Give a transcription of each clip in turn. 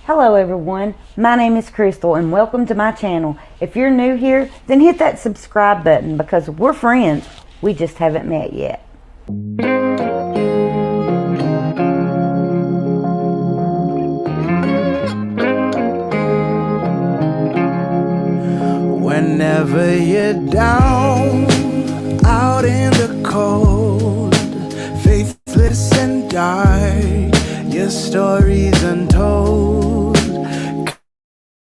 Hello everyone, my name is Crystal and welcome to my channel. If you're new here, then hit that subscribe button because we're friends, we just haven't met yet. Whenever you're down, out in the cold, faithless and dark, your story's untold.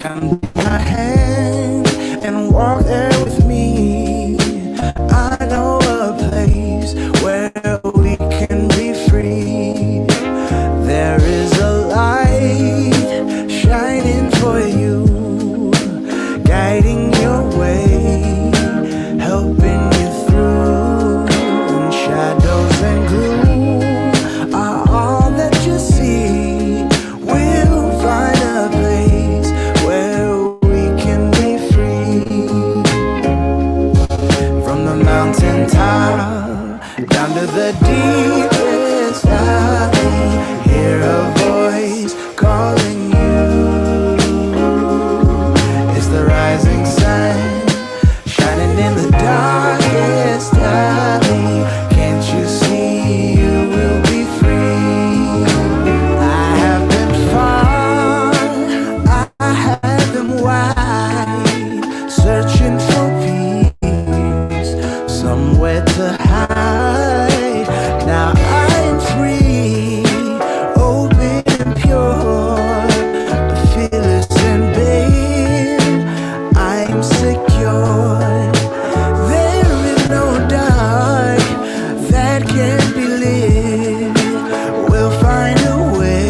Come take my hand and walk there with me. I know a place where we can be free. There is a light shining for you, guiding your way, helping you through. And shadows and gloom are all that you see. We'll find a place where we can be free. From the mountain top down to the deepest valley, hear a voice calling you. It's the rising sun shining in the darkest alley. Can't you see you will be free? I have been far, I have been wide, searching for peace, somewhere to hide. Now I'm free, open and pure, fearless and babe, I'm secure. There is no dark that can't be lit. We'll find a way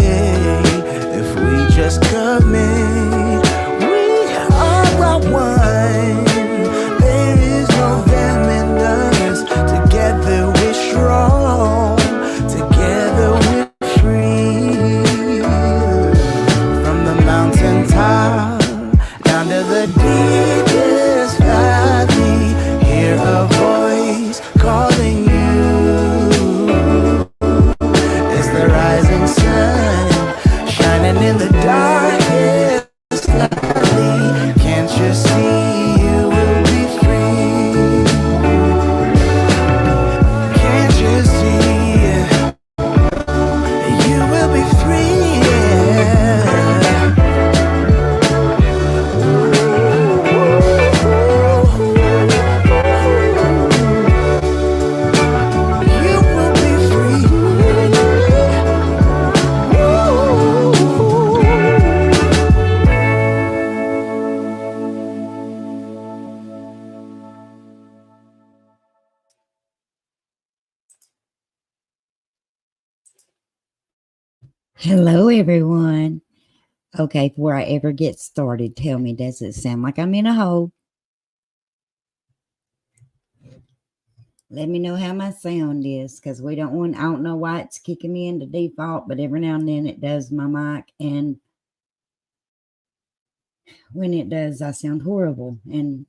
if we just commit. We are one. There is no them and us. Together we're strong. Together we're free. From the mountain top down to the deepest valley, hear a voice calling you. It's the rising sun shining in the darkest valley. Can't you see you will be free? Can't you see you will be free? You will be free. Hello, everyone. Okay, before I ever get started, tell me, does it sound like I'm in a hole? Let me know how my sound is, because I don't know why it's kicking me into default, but every now and then it does my mic, and when it does, I sound horrible, and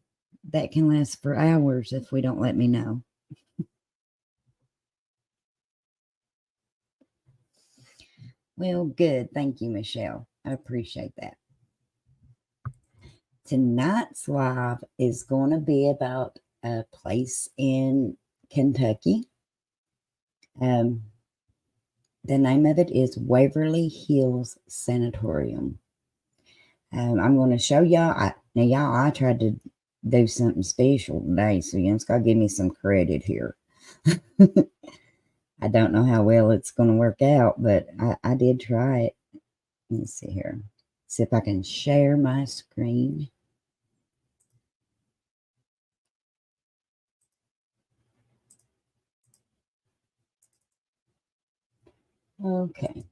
that can last for hours if we don't let me know. Well, good. Thank you, Michelle. I appreciate that. Tonight's live is going to be about a place in Kentucky. The name of it is Waverly Hills Sanatorium. I'm going to show y'all. I tried to do something special today, so you just got to give me some credit here. I don't know how well it's going to work out, but I did try it. Let's see here. See if I can share my screen. Okay.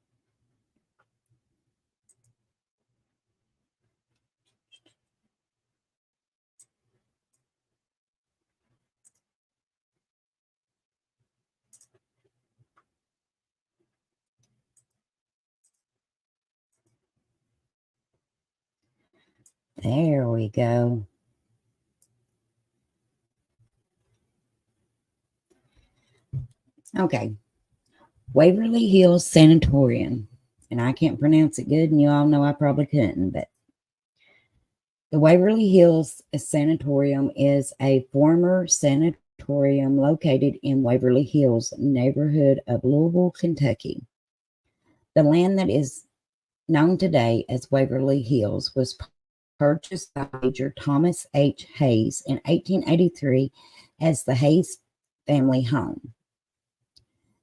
There we go. Okay. Waverly Hills Sanatorium And I can't pronounce it good, and you all know I probably couldn't, but the Waverly Hills Sanatorium is a former sanatorium located in Waverly Hills neighborhood of Louisville, Kentucky. The land that is known today as Waverly Hills was purchased by Major Thomas H. Hayes in 1883 as the Hayes family home.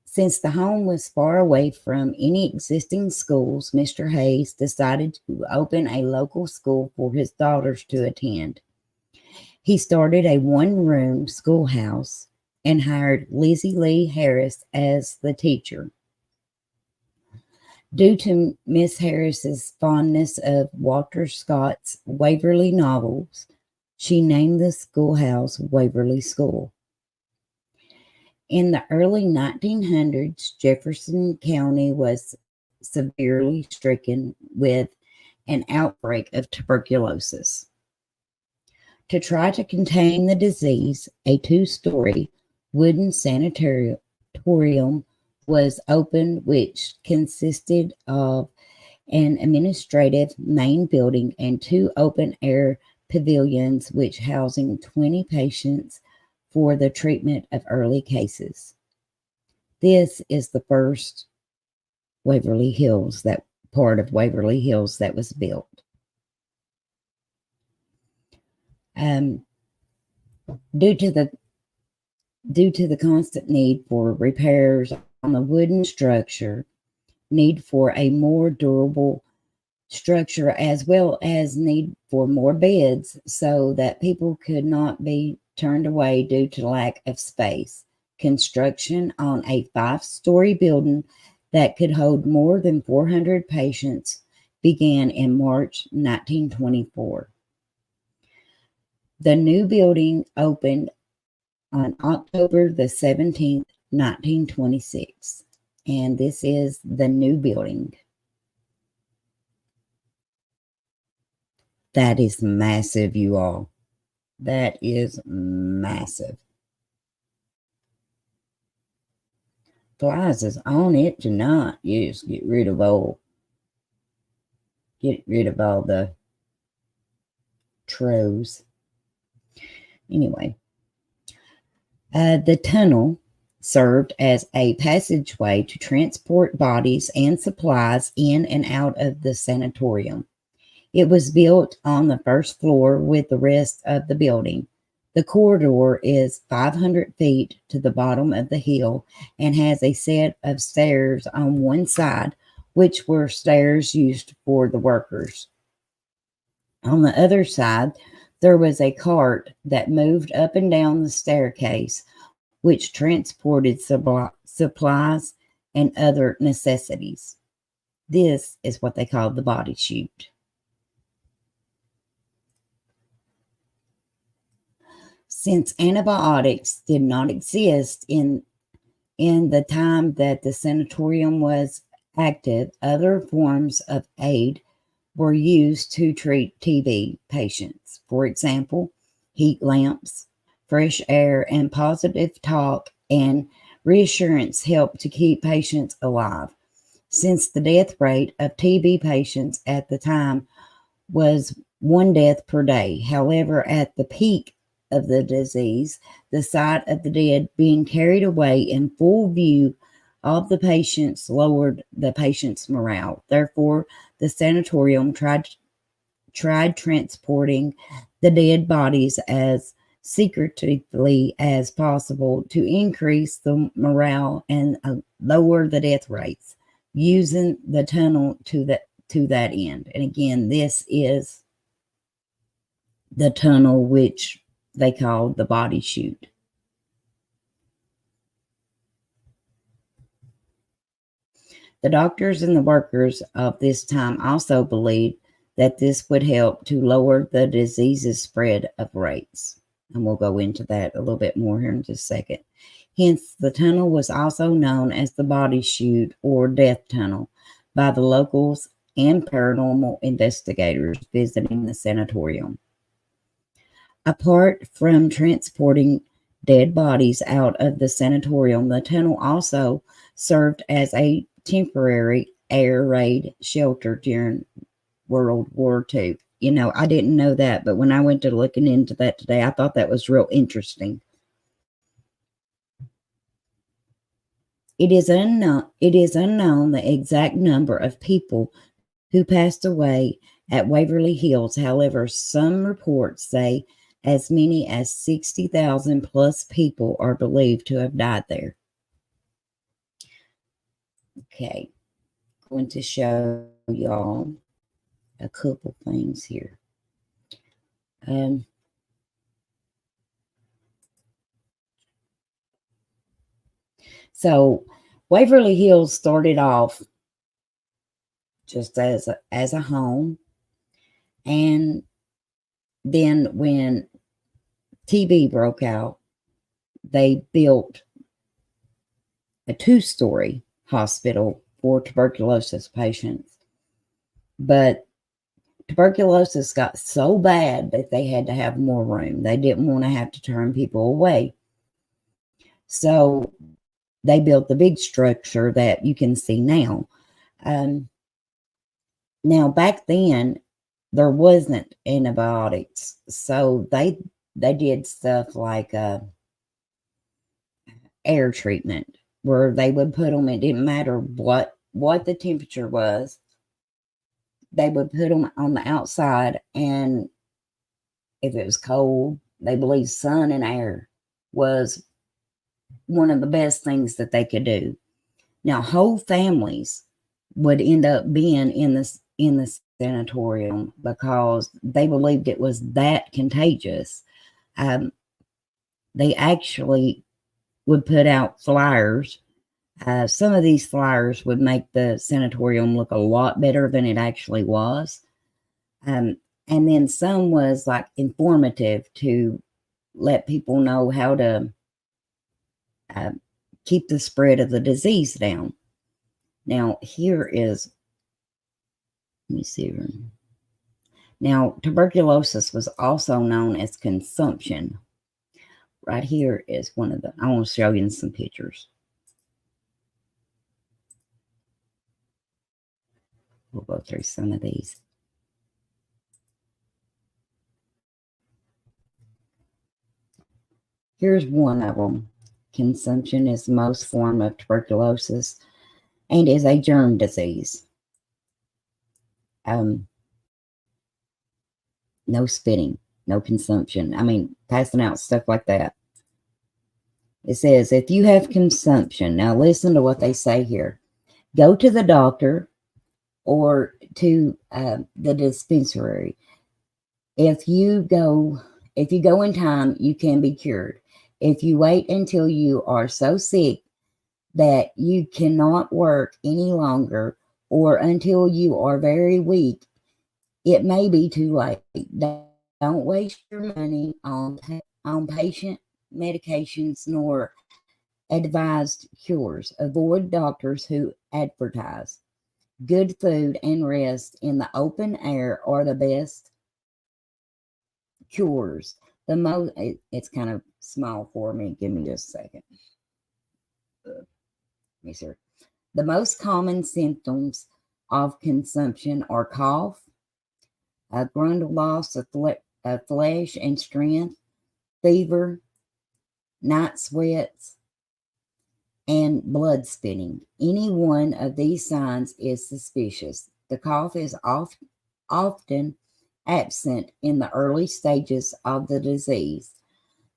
Since the home was far away from any existing schools, Mr. Hayes decided to open a local school for his daughters to attend. He started a one-room schoolhouse and hired Lizzie Lee Harris as the teacher. Due to Miss Harris's fondness of Walter Scott's Waverly novels, she named the schoolhouse Waverly School. In the early 1900s, Jefferson County was severely stricken with an outbreak of tuberculosis. To try to contain the disease, a two-story wooden sanatorium was opened, which consisted of an administrative main building and two open-air pavilions, which housing 20 patients for the treatment of early cases. This is the first Waverly Hills, that part of Waverly Hills that was built. Due to the constant need for repairs on the wooden structure, need for a more durable structure, as well as need for more beds so that people could not be turned away due to lack of space. Construction on a 5-story building that could hold more than 400 patients began in March 1924. The new building opened on October the 17th, 1926. And this is the new building. That is massive, you all. That is massive. Flies is on it tonight. You just get rid of all the troves. Anyway, the tunnel served as a passageway to transport bodies and supplies in and out of the sanatorium. It was built on the first floor with the rest of the building. The corridor is 500 feet to the bottom of the hill and has a set of stairs on one side, which were stairs used for the workers. On the other side, there was a cart that moved up and down the staircase, which transported supplies and other necessities. This is what they call the body chute. Since antibiotics did not exist in the time that the sanatorium was active, other forms of aid were used to treat TB patients. For example, heat lamps, fresh air, and positive talk and reassurance helped to keep patients alive. Since the death rate of TB patients at the time was 1 death per day. However, at the peak of the disease, the sight of the dead being carried away in full view of the patients lowered the patient's morale. Therefore, the sanatorium tried transporting the dead bodies as secretively as possible to increase the morale and lower the death rates, using the tunnel to that end. And again, this is the tunnel which they called the body chute. The doctors and the workers of this time also believed that this would help to lower the disease's spread of rates. And we'll go into that a little bit more here in just a second. Hence, the tunnel was also known as the body chute or death tunnel by the locals and paranormal investigators visiting the sanatorium. Apart from transporting dead bodies out of the sanatorium, the tunnel also served as a temporary air raid shelter during World War II. You know, I didn't know that, but when I went to looking into that today, I thought that was real interesting. It is unknown the exact number of people who passed away at Waverly Hills. However, some reports say as many as 60,000 plus people are believed to have died there. Okay, going to show y'all a couple things here. So Waverly Hills started off just as a home, and then when TB broke out, they built a 2-story hospital for tuberculosis patients. But tuberculosis got so bad that they had to have more room. They didn't want to have to turn people away. So they built the big structure that you can see now. Now, back then, there wasn't antibiotics. So they did stuff like air treatment, where they would put them, it didn't matter what the temperature was, they would put them on the outside, and if it was cold, they believed sun and air was one of the best things that they could do. Now, whole families would end up being in the sanatorium because they believed it was that contagious. They actually would put out flyers. Some of these flyers would make the sanatorium look a lot better than it actually was. And then some was like informative to let people know how to keep the spread of the disease down. Now, here is, let me see here. Now, tuberculosis was also known as consumption. Right here is one of the, I want to show you some pictures. We'll go through some of these. Here's one of them. Consumption is the most form of tuberculosis and is a germ disease. No spitting, no consumption. I mean, passing out stuff like that. It says, if you have consumption, now listen to what they say here. Go to the doctor or to the dispensary. If you go in time, you can be cured. If you wait until you are so sick that you cannot work any longer, or until you are very weak, it may be too late. Don't waste your money on patient medications nor advised cures. Avoid doctors who advertise. Good food and rest in the open air are the best cures. It's kind of small for me. Give me just a second. Let me see. The most common symptoms of consumption are cough, a gradual loss of flesh and strength, fever, night sweats, and blood spitting. Any one of these signs is suspicious. The cough is often absent in the early stages of the disease.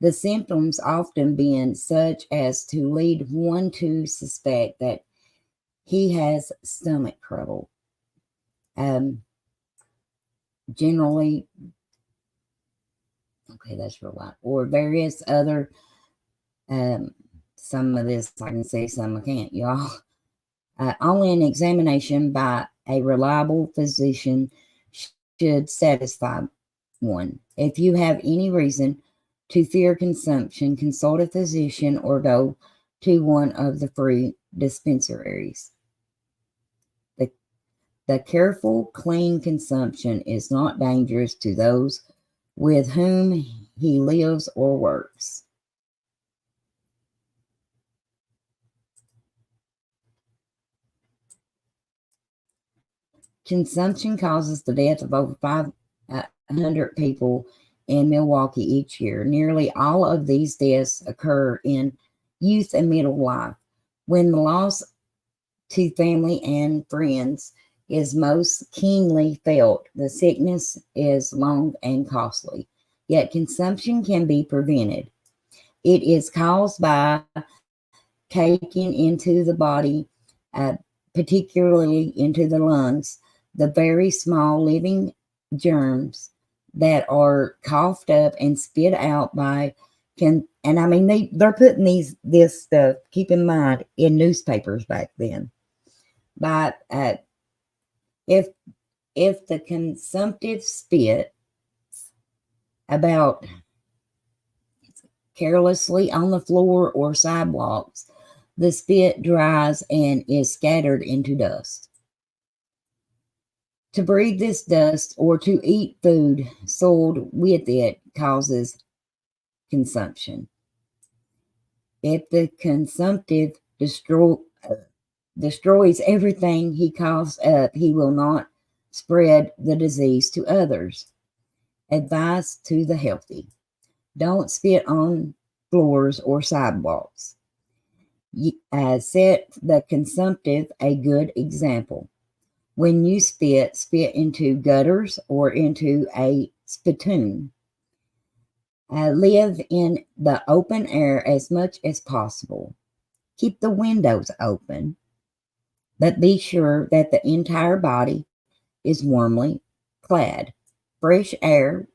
The symptoms often being such as to lead one to suspect that he has stomach trouble. Generally, okay, that's real light. Or various other, some of this I can see, some I can't, y'all. Only an examination by a reliable physician should satisfy one. If you have any reason to fear consumption, consult a physician or go to one of the free dispensaries. The careful, clean consumption is not dangerous to those with whom he lives or works. Consumption causes the death of over 500 people in Milwaukee each year. Nearly all of these deaths occur in youth and middle life, when the loss to family and friends is most keenly felt. The sickness is long and costly, yet consumption can be prevented. It is caused by taking into the body, particularly into the lungs, the very small living germs that are coughed up and spit out by and I mean they're putting this stuff, keep in mind, in newspapers back then. But if the consumptive spit about carelessly on the floor or sidewalks, the spit dries and is scattered into dust. To breathe this dust or to eat food soiled with it causes consumption. If the consumptive destroys everything he coughs up, he will not spread the disease to others. Advice to the healthy: don't spit on floors or sidewalks. Set the consumptive a good example. When you spit into gutters or into a spittoon. Live in the open air as much as possible. Keep the windows open, but be sure that the entire body is warmly clad. Fresh air,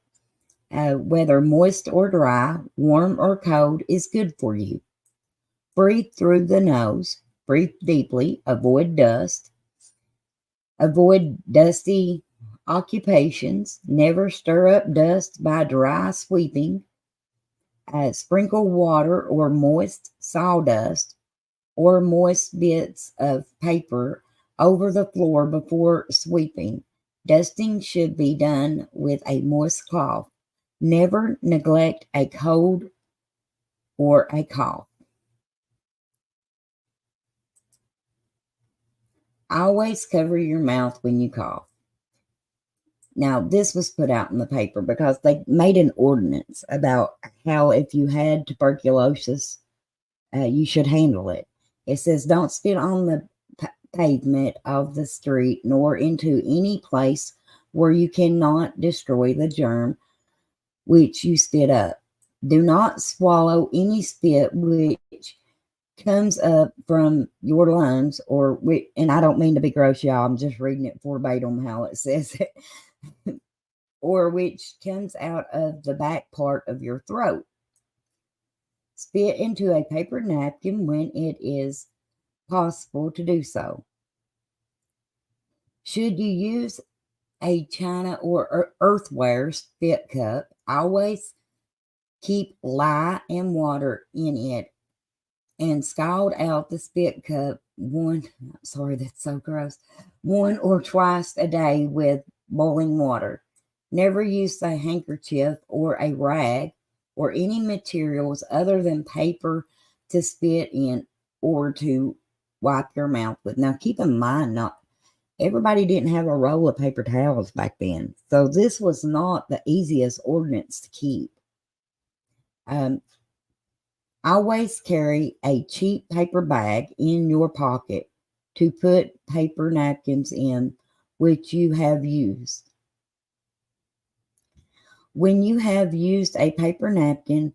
whether moist or dry, warm or cold, is good for you. Breathe through the nose. Breathe deeply. Avoid dust. Avoid dusty occupations. Never stir up dust by dry sweeping. Sprinkle water or moist sawdust or moist bits of paper over the floor before sweeping. Dusting should be done with a moist cloth. Never neglect a cold or a cough. Always cover your mouth when you cough. Now, this was put out in the paper because they made an ordinance about how if you had tuberculosis, you should handle it. It says, don't spit on the pavement of the street, nor into any place where you cannot destroy the germ which you spit up. Do not swallow any spit which comes up from your lungs, and I don't mean to be gross, y'all. I'm just reading it verbatim how it says it. Or which comes out of the back part of your throat. Spit into a paper napkin when it is possible to do so. Should you use a china or earthenware spit cup, always keep lye and water in it and scald out the spit cup one or twice a day with boiling water. Never use a handkerchief or a rag or any materials other than paper to spit in or to wipe your mouth with. Now, keep in mind, not everybody didn't have a roll of paper towels back then, so this was not the easiest ordinance to keep. Always carry a cheap paper bag in your pocket to put paper napkins in which you have used. When you have used a paper napkin,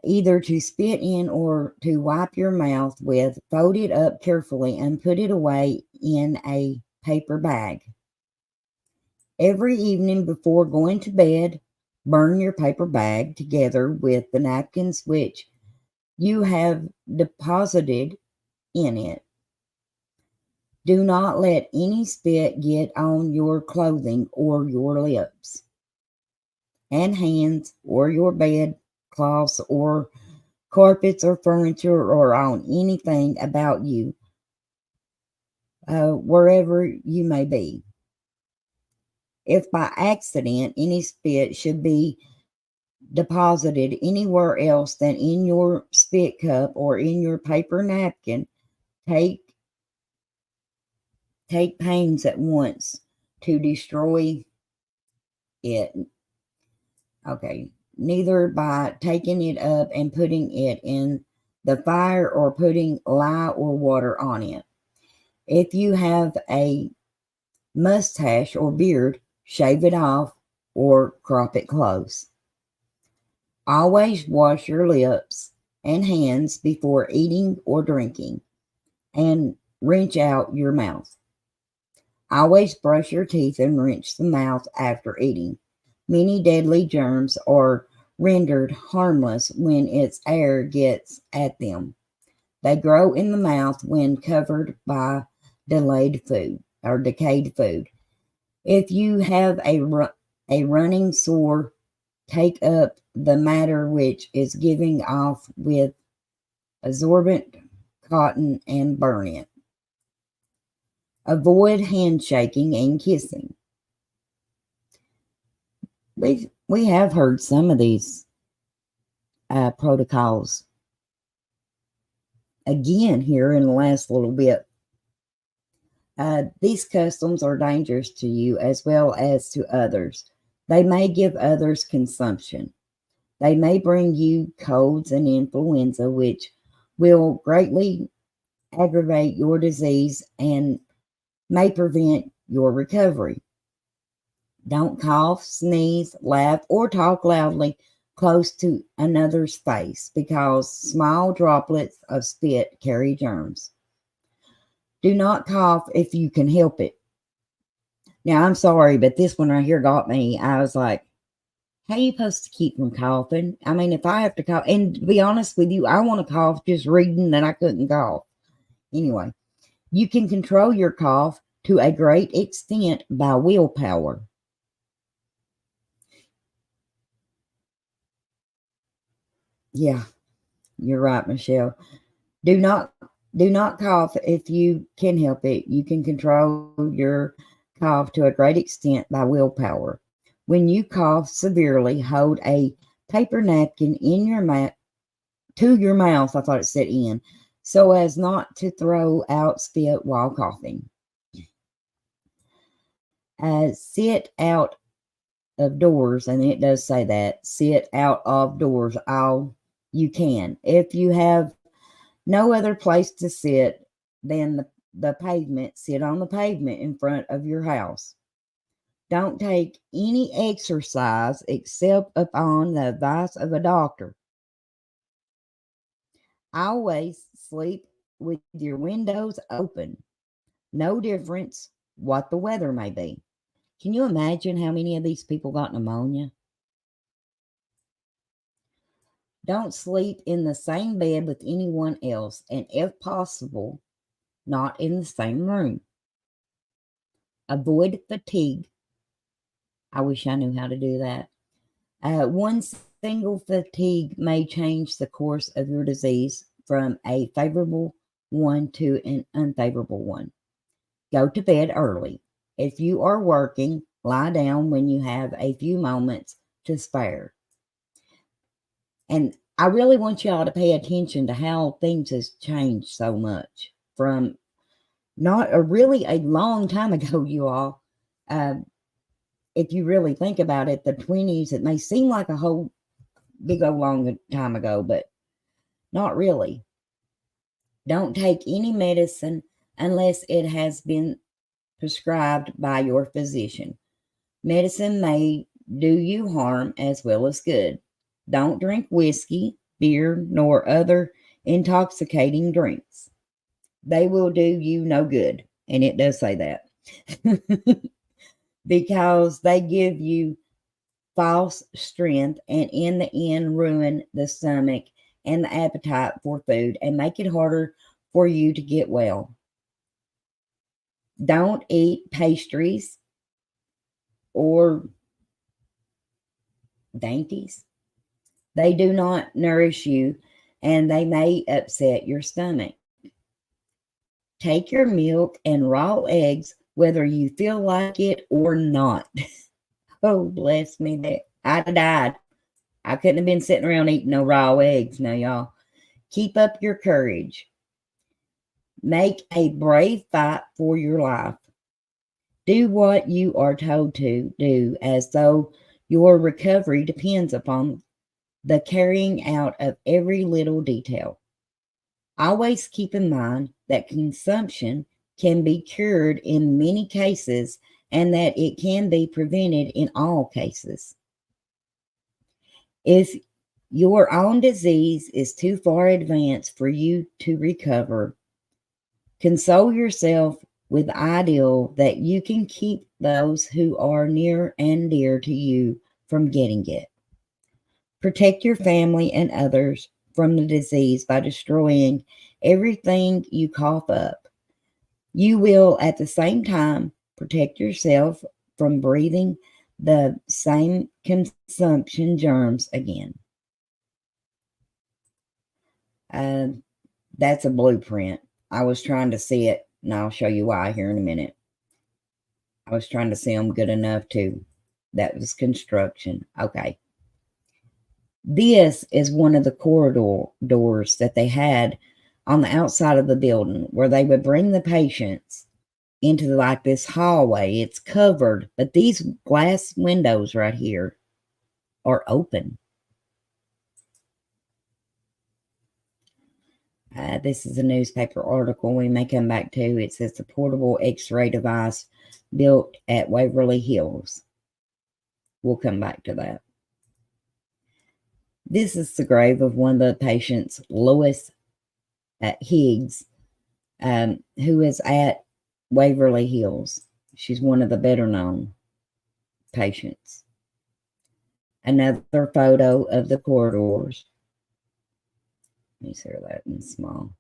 either to spit in or to wipe your mouth with, fold it up carefully and put it away in a paper bag. Every evening before going to bed, burn your paper bag together with the napkins which you have deposited in it. Do not let any spit get on your clothing or your lips and hands or your bed cloths or carpets or furniture or on anything about you, wherever you may be. If by accident any spit should be deposited anywhere else than in your spit cup or in your paper napkin, take take pains at once to destroy it. Okay, neither by taking it up and putting it in the fire or putting lye or water on it. If you have a mustache or beard, shave it off or crop it close. Always wash your lips and hands before eating or drinking, and rinse out your mouth. Always brush your teeth and rinse the mouth after eating. Many deadly germs are rendered harmless when its air gets at them. They grow in the mouth when covered by delayed food or decayed food. If you have a running sore, take up the matter which is giving off with absorbent cotton and burn it. Avoid handshaking and kissing. We have heard some of these protocols again here in the last little bit. These customs are dangerous to you as well as to others. They may give others consumption. They may bring you colds and influenza, which will greatly aggravate your disease and may prevent your recovery. Don't cough, sneeze, laugh, or talk loudly close to another's face because small droplets of spit carry germs. Do not cough if you can help it. Now, I'm sorry, but this one right here got me. I was like, how are you supposed to keep from coughing? I mean, if I have to cough, and to be honest with you, I want to cough just reading that I couldn't cough. Anyway, you can control your cough to a great extent by willpower. Yeah, you're right, Michelle. Do not cough if you can help it. You can control your cough to a great extent by willpower. When you cough severely, hold a paper napkin in your to your mouth, I thought it said in, so as not to throw out spit while coughing. Sit out of doors, and it does say that. Sit out of doors all you can. If you have no other place to sit than the pavement, sit on the pavement in front of your house. Don't take any exercise except upon the advice of a doctor. Always sleep with your windows open. No difference what the weather may be. Can you imagine how many of these people got pneumonia? Don't sleep in the same bed with anyone else, and if possible, not in the same room. Avoid fatigue. I wish I knew how to do that. One single fatigue may change the course of your disease from a favorable one to an unfavorable one. Go to bed early. If you are working, lie down when you have a few moments to spare. And I really want y'all to pay attention to how things has changed so much from not a really a long time ago, you all. If you really think about it, the 20s, it may seem like a whole big old long time ago, but not really. Don't take any medicine unless it has been prescribed by your physician. Medicine may do you harm as well as good. Don't drink whiskey, beer, nor other intoxicating drinks. They will do you no good. And it does say that. Because they give you false strength and in the end ruin the stomach and the appetite for food and make it harder for you to get well. Don't eat pastries or dainties. They do not nourish you and they may upset your stomach. Take your milk and raw eggs whether you feel like it or not. Oh, bless me, that I'd have died. I couldn't have been sitting around eating no raw eggs now, y'all. Keep up your courage. Make a brave fight for your life. Do what you are told to do as though your recovery depends upon the carrying out of every little detail. Always keep in mind that consumption can be cured in many cases and that it can be prevented in all cases. If your own disease is too far advanced for you to recover, console yourself with the ideal that you can keep those who are near and dear to you from getting it. Protect your family and others from the disease by destroying everything you cough up. You will at the same time protect yourself from breathing the same consumption germs again. That's a blueprint. I was trying to see it, and I'll show you why here in a minute. I was trying to see them good enough too. That was construction. Okay. This is one of the corridors that they had on the outside of the building where they would bring the patients into like this hallway. It's covered, but these glass windows right here are open. This is a newspaper article we may come back to. It says the portable x-ray device built at Waverly Hills. We'll come back to that. This is the grave of one of the patients, Lois Higgs, who is at Waverly Hills. She's one of the better known patients. Another photo of the corridors. Let me see that in small.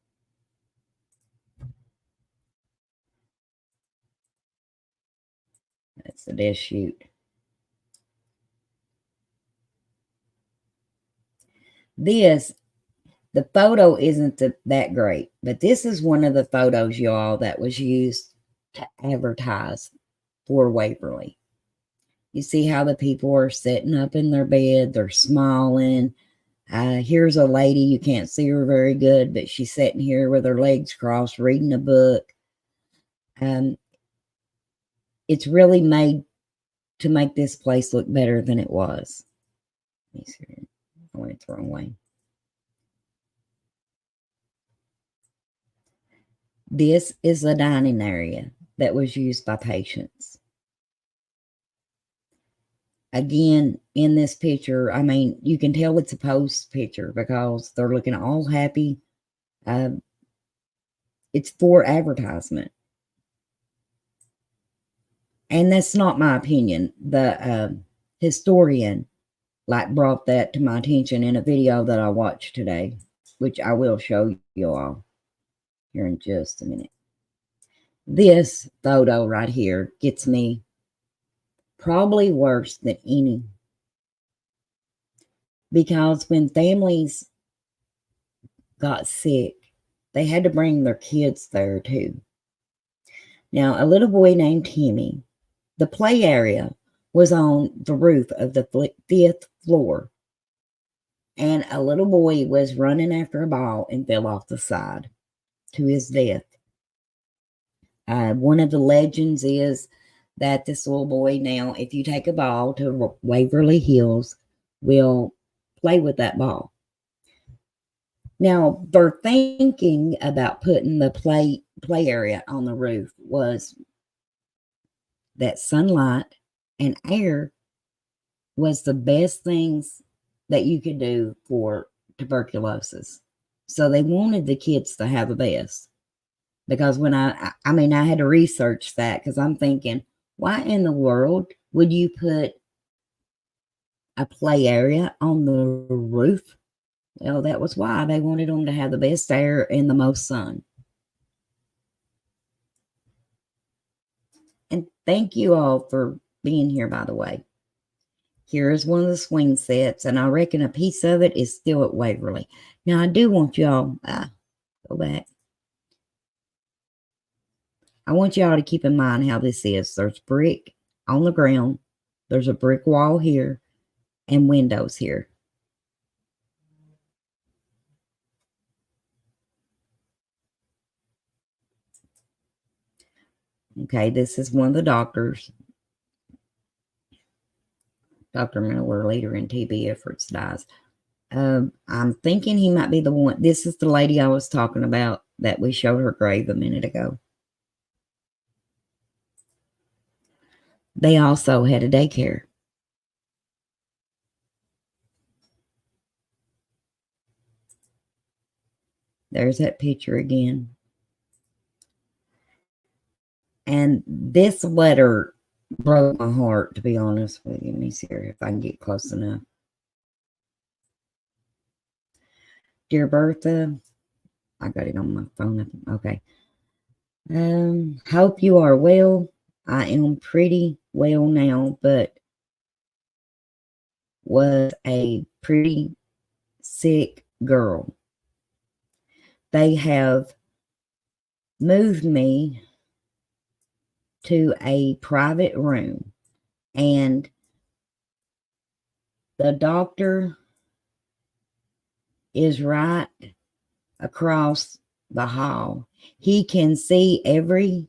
That's the desk chute. The photo isn't that great, but this is one of the photos, y'all, that was used to advertise for Waverly. You see how the people are sitting up in their bed, they're smiling. Here's a lady, you can't see her very good, but she's sitting here with her legs crossed, reading a book. It's really made to make this place look better than it was. Let me see. I went the wrong way. This is a dining area that was used by patients. Again, in this picture, I mean, you can tell it's a post picture because they're looking all happy. It's for advertisement. And that's not my opinion. The historian brought that to my attention in a video that I watched today, which I will show you all here in just a minute. This photo right here gets me probably worse than any, because when families got sick, they had to bring their kids there too. Now, a little boy named Timmy, the play area was on the roof of the 5th floor, and a little boy was running after a ball and fell off the side to his death. One of the legends is that this little boy now, if you take a ball to Waverly Hills, will play with that ball. Now, their thinking about putting the play area on the roof was that sunlight and air was the best things that you could do for tuberculosis. So they wanted the kids to have the best. Because when I had to research that, because I'm thinking, why in the world would you put a play area on the roof? Well, that was why. They wanted them to have the best air and the most sun. And thank you all for being here, by the way. Here is one of the swing sets, and I reckon a piece of it is still at Waverly. Now, I do want y'all, go back. I want y'all to keep in mind how this is. There's brick on the ground. There's a brick wall here and windows here. Okay, this is one of the doctors. Dr. Miller, leader in TB efforts, dies. I'm thinking he might be the one. This is the lady I was talking about that we showed her grave a minute ago. They also had a daycare. There's that picture again. And this letter broke my heart, to be honest with you. Let me see here if I can get close enough. Dear Bertha, I got it on my phone. Okay. Hope you are well. I am pretty well now, but was a pretty sick girl. They have moved me to a private room, and the doctor is right across the hall. He can see everything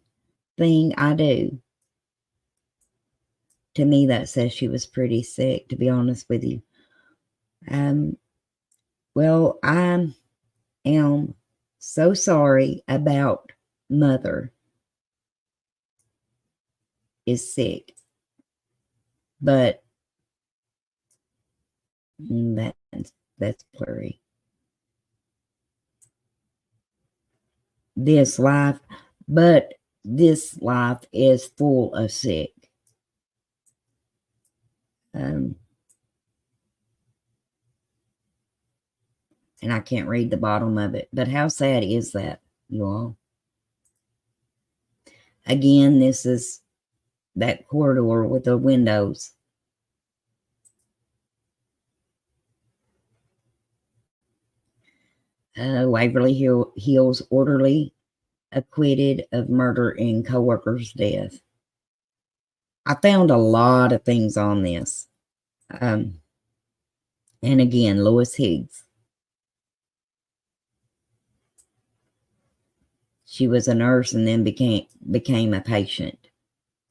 I do. To me, that says she was pretty sick, to be honest with you. Well, I am so sorry about Mother is sick, but that's blurry. This life is full of sick. And I can't read the bottom of it, but how sad is that, you all? Again, this is that corridor with the windows. Waverly Hills orderly acquitted of murder in co-worker's death. I found a lot of things on this. And again, Lois Higgs. She was a nurse and then became a patient,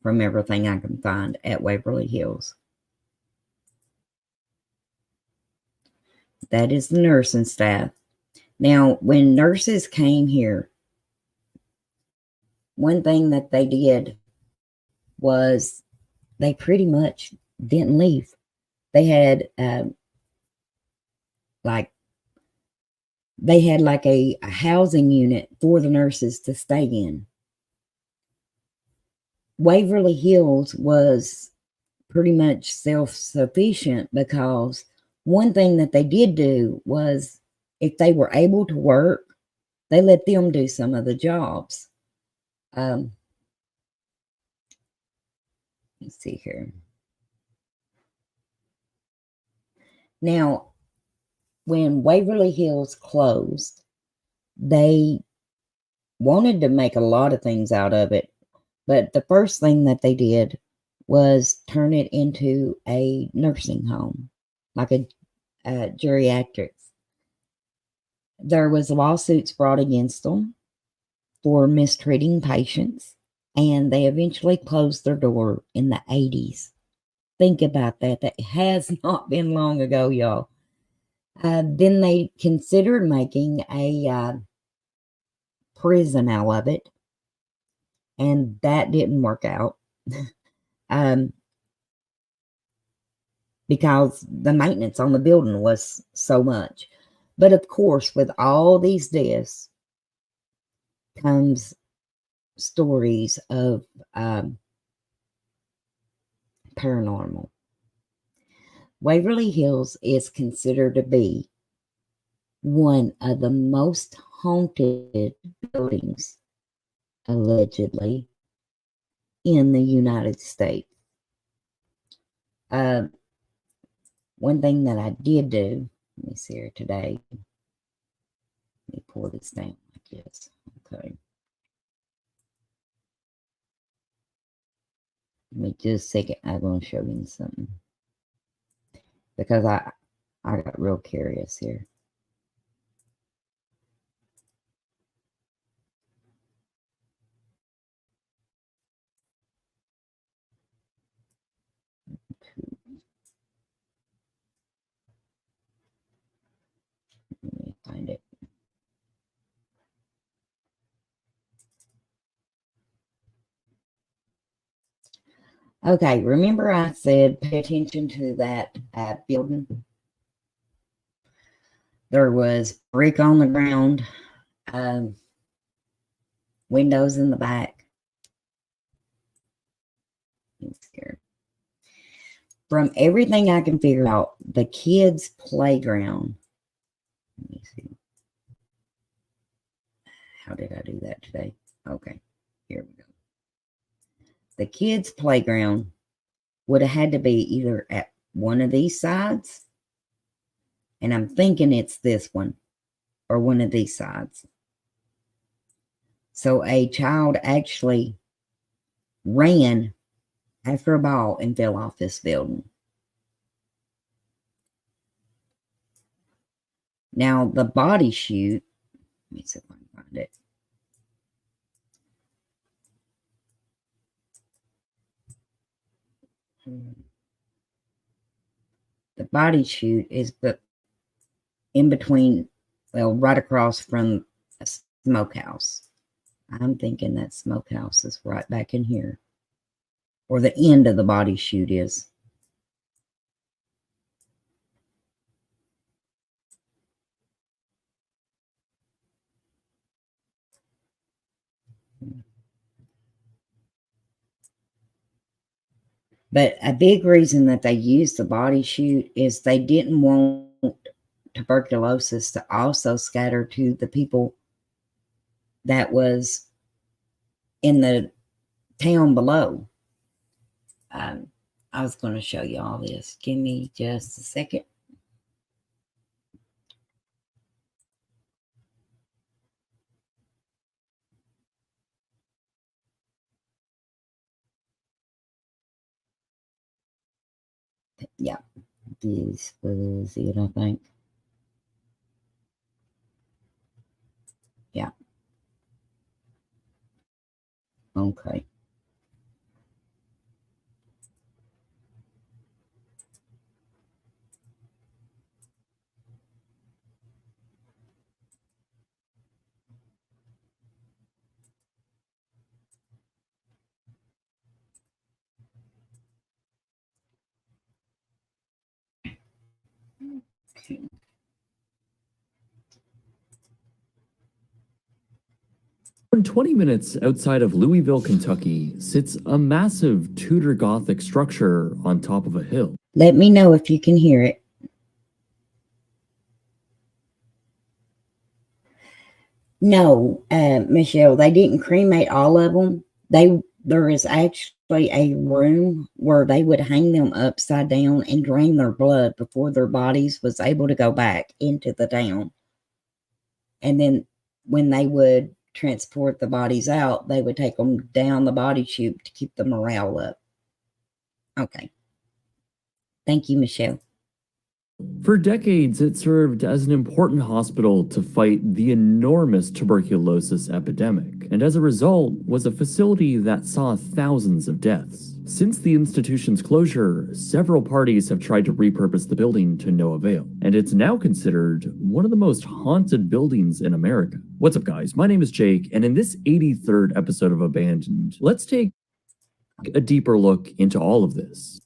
from everything I can find, at Waverly Hills. That is the nursing staff. Now, when nurses came here, one thing that they did was they pretty much didn't leave. They had like a housing unit for the nurses to stay in. Waverly Hills was pretty much self-sufficient, because one thing that they did do was, if they were able to work, they let them do some of the jobs. Let's see here. Now, when Waverly Hills closed, they wanted to make a lot of things out of it, but the first thing that they did was turn it into a nursing home, like a geriatrics. There was lawsuits brought against them for mistreating patients, and they eventually closed their door in the 80s. Think about that. That has not been long ago, y'all. Then they considered making a prison out of it, and that didn't work out. Because the maintenance on the building was so much. But of course, with all these deaths comes stories of paranormal. Waverly Hills is considered to be one of the most haunted buildings, allegedly, in the United States. One thing that I did do, let me see here today. Let me pull this down like this. Okay. Let me just a second. I'm going to show you something, because I got real curious here. Okay, remember I said pay attention to that building? There was brick on the ground, windows in the back. I'm scared. From everything I can figure out, the kids' playground. Let me see. How did I do that today? Okay, here we go. The kids' playground would have had to be either at one of these sides, and I'm thinking it's this one, or one of these sides. So a child actually ran after a ball and fell off this building. Now, the body chute, let me see if I can find it. The body chute is in between, well, right across from a smokehouse. I'm thinking that smokehouse is right back in here, or the end of the body chute is. But a big reason that they used the body chute is they didn't want tuberculosis to also scatter to the people that was in the town below. I was going to show you all this. Give me just a second. Yeah, this was it, I think. Yeah. Okay. In 20 minutes outside of Louisville, Kentucky, sits a massive Tudor Gothic structure on top of a hill. Let me know if you can hear it. No, Michelle, they didn't cremate all of them. There is actually a room where they would hang them upside down and drain their blood before their bodies was able to go back into the town. And then when they would transport the bodies out, they would take them down the body chute to keep the morale up. Okay. Thank you, Michelle. For decades, it served as an important hospital to fight the enormous tuberculosis epidemic, and as a result, was a facility that saw thousands of deaths. Since the institution's closure, several parties have tried to repurpose the building to no avail, and it's now considered one of the most haunted buildings in America. What's up, guys? My name is Jake, and in this 83rd episode of Abandoned, let's take a deeper look into all of this.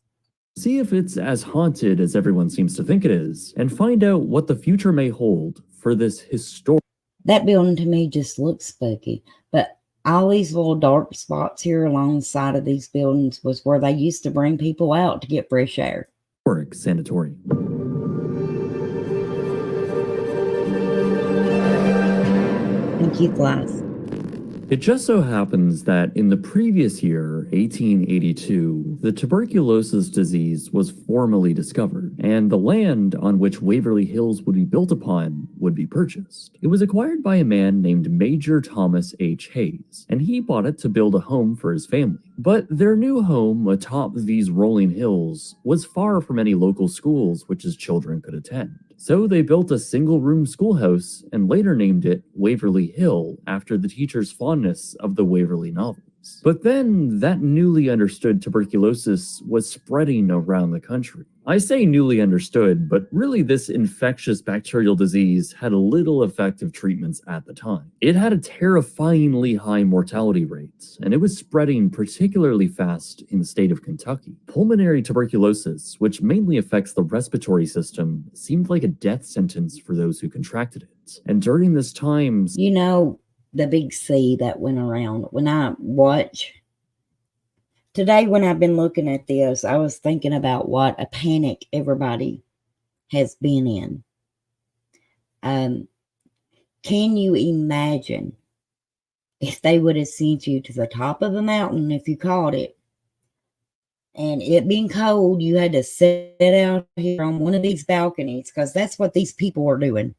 See if it's as haunted as everyone seems to think it is, and find out what the future may hold for this historic. That building to me just looks spooky, but all these little dark spots here along the side of these buildings was where they used to bring people out to get fresh air. Sanatorium. Thank you, class. It just so happens that in the previous year, 1882, the tuberculosis disease was formally discovered, and the land on which Waverly Hills would be built upon would be purchased. It was acquired by a man named Major Thomas H. Hayes, and he bought it to build a home for his family. But their new home atop these rolling hills was far from any local schools which his children could attend. So they built a single-room schoolhouse and later named it Waverly Hill after the teacher's fondness of the Waverly novel. But then that newly understood tuberculosis was spreading around the country. I say newly understood, but really this infectious bacterial disease had little effective treatments at the time. It had a terrifyingly high mortality rate, and it was spreading particularly fast in the state of Kentucky. Pulmonary tuberculosis, which mainly affects the respiratory system, seemed like a death sentence for those who contracted it. And during this time, You know, the big C that went around. When I watch today, when I've been looking at this, I was thinking about what a panic everybody has been in. Can you imagine if they would have sent you to the top of a mountain if you caught it, and it being cold, you had to sit out here on one of these balconies, because that's what these people are doing.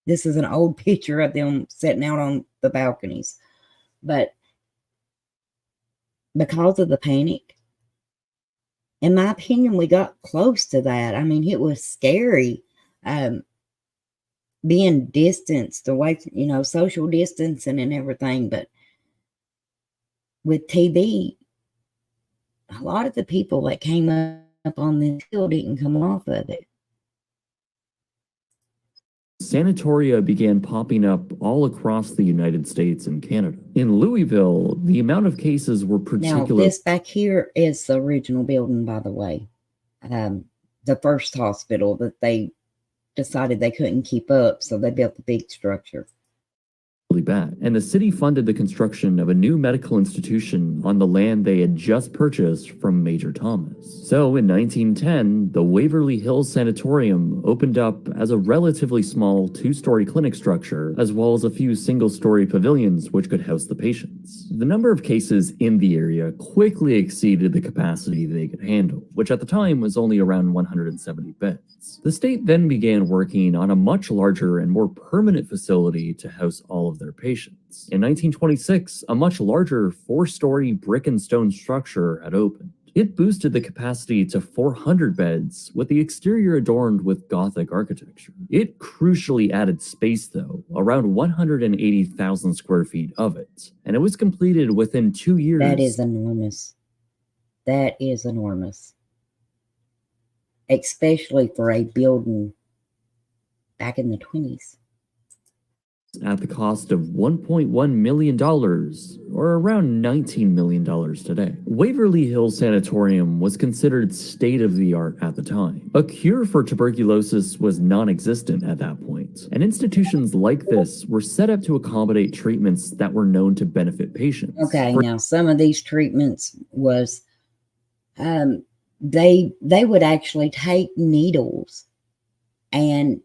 This is an old picture of them sitting out on the balconies. But because of the panic, in my opinion, we got close to that. I mean, it was scary being distanced away, social distancing and everything. But with TB, a lot of the people that came up on this hill didn't come off of it. sanatoria began popping up all across the United States and Canada. In Louisville, the amount of cases were Now, particularly this back here is the original building, by the way. The first hospital that they decided they couldn't keep up, so they built the big structure. bad, and the city funded the construction of a new medical institution on the land they had just purchased from Major Thomas. So in 1910, the Waverly Hills Sanatorium opened up as a relatively small two-story clinic structure, as well as a few single-story pavilions which could house the patients. The number of cases in the area quickly exceeded the capacity they could handle, which at the time was only around 170 beds. The state then began working on a much larger and more permanent facility to house all of their patients. In 1926, a much larger four-story brick and stone structure had opened. It boosted the capacity to 400 beds, with the exterior adorned with Gothic architecture. It crucially added space, though, around 180,000 square feet of it, and it was completed within 2 years. That is enormous. That is enormous. Especially for a building back in the 20s. At the cost of $1.1 million, or around $19 million today. Waverly Hills Sanatorium was considered state-of-the-art at the time. A cure for tuberculosis was non-existent at that point, and institutions like this were set up to accommodate treatments that were known to benefit patients. Okay, now some of these treatments was, they would actually take needles and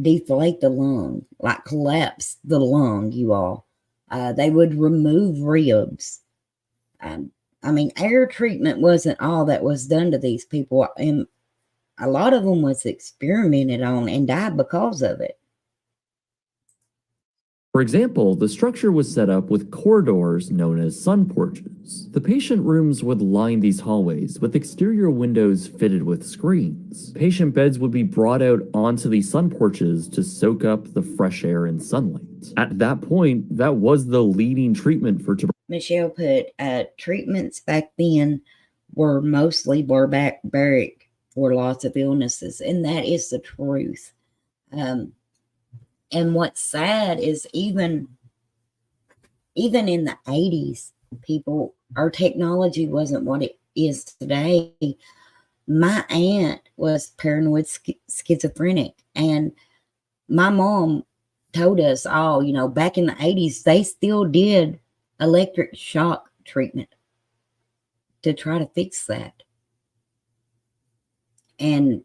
deflate the lung, like collapse the lung, you all. They would remove ribs. I mean, air treatment wasn't all that was done to these people, and a lot of them was experimented on and died because of it. For example, the structure was set up with corridors known as sun porches. The patient rooms would line these hallways with exterior windows fitted with screens. Patient beds would be brought out onto these sun porches to soak up the fresh air and sunlight. At that point, that was the leading treatment for tuberculosis. Michelle put, treatments back then were mostly barbaric for lots of illnesses, and that is the truth. And what's sad is even in the 80s, our technology wasn't what it is today. My aunt was paranoid schizophrenic, and my mom told us all, back in the 80s, they still did electric shock treatment to try to fix that. And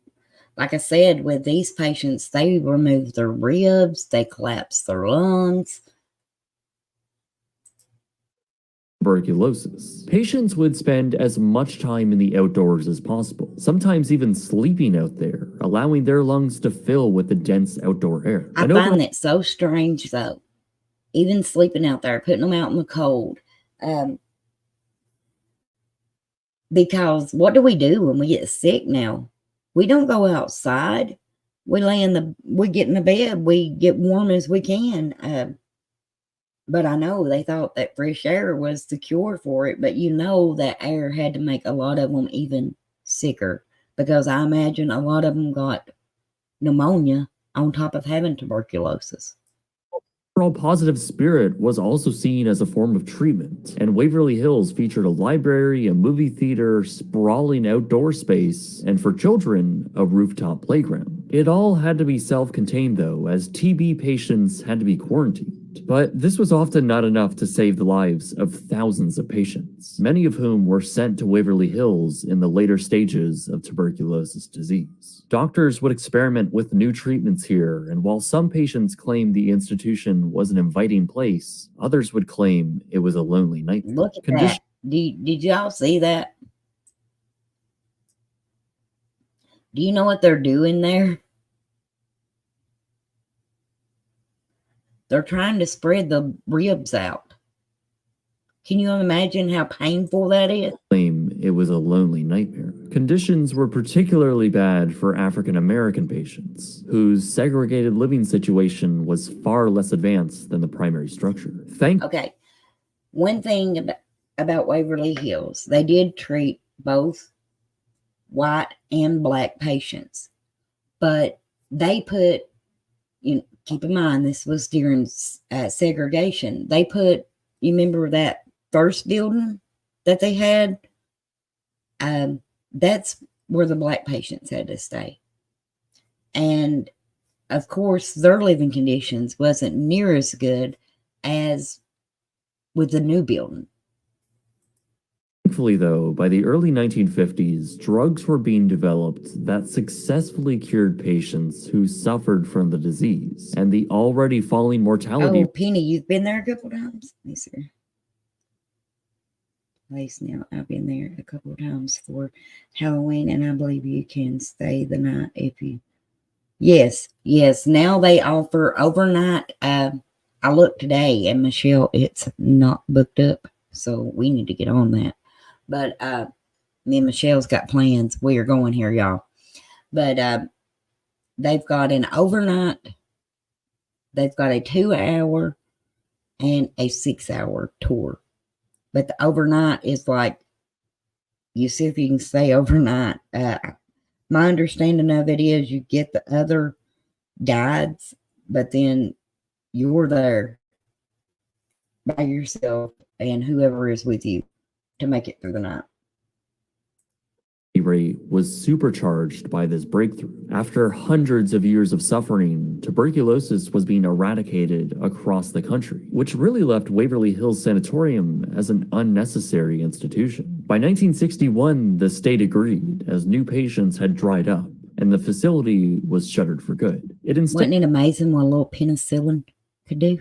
like I said, with these patients, they removed their ribs, they collapsed their lungs. Tuberculosis. Patients would spend as much time in the outdoors as possible, sometimes even sleeping out there, allowing their lungs to fill with the dense outdoor air. I find that so strange, though. Even sleeping out there, putting them out in the cold. Because what do we do when we get sick now? We don't go outside. We get in the bed. We get warm as we can. But I know they thought that fresh air was the cure for it, but you know that air had to make a lot of them even sicker, because I imagine a lot of them got pneumonia on top of having tuberculosis. Overall positive spirit was also seen as a form of treatment, and Waverly Hills featured a library, a movie theater, sprawling outdoor space, and for children, a rooftop playground. It all had to be self-contained though, as TB patients had to be quarantined. But this was often not enough to save the lives of thousands of patients, many of whom were sent to Waverly Hills in the later stages of tuberculosis disease. Doctors would experiment with new treatments here, and while some patients claimed the institution was an inviting place, others would claim it was a lonely nightmare. Look at that. Did y'all see that? Do you know what they're doing there? They're trying to spread the ribs out. Can you imagine how painful that is? Claim it was a lonely nightmare. Conditions were particularly bad for African American patients, whose segregated living situation was far less advanced than the primary structure. Okay, one thing about Waverly Hills, they did treat both white and black patients, but they put, keep in mind, this was during segregation. They put, you remember that first building that they had? That's where the black patients had to stay. And of course, their living conditions wasn't near as good as with the new building. Thankfully, though, by the early 1950s, drugs were being developed that successfully cured patients who suffered from the disease, and the already falling mortality. Oh, Penny, you've been there a couple times? Let me see. Place now. I've been there a couple of times for Halloween, and I believe you can stay the night if you. Yes. Now they offer overnight. I looked today, and Michelle, it's not booked up, so we need to get on that. But me and Michelle's got plans. We are going here, y'all. But they've got an overnight. They've got a 2-hour and a 6-hour tour. But the overnight is like, you see if you can stay overnight. My understanding of it is you get the other guides, but then you're there by yourself and whoever is with you to make it through the night. Rate was supercharged by this breakthrough. After hundreds of years of suffering, tuberculosis was being eradicated across the country, which really left Waverly Hills Sanatorium as an unnecessary institution. By 1961, the state agreed, as new patients had dried up, and the facility was shuttered for good. Wasn't it amazing what a little penicillin could do?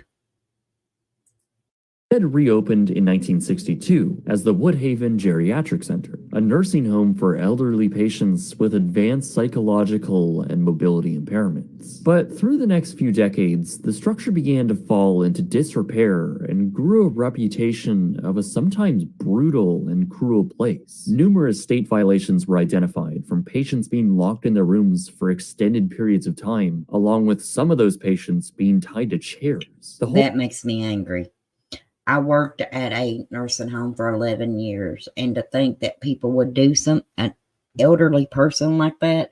Reopened in 1962 as the Woodhaven Geriatric Center, a nursing home for elderly patients with advanced psychological and mobility impairments. But through the next few decades, the structure began to fall into disrepair and grew a reputation of a sometimes brutal and cruel place. Numerous state violations were identified, from patients being locked in their rooms for extended periods of time, along with some of those patients being tied to chairs. That makes me angry. I worked at a nursing home for 11 years, and to think that people would do an elderly person like that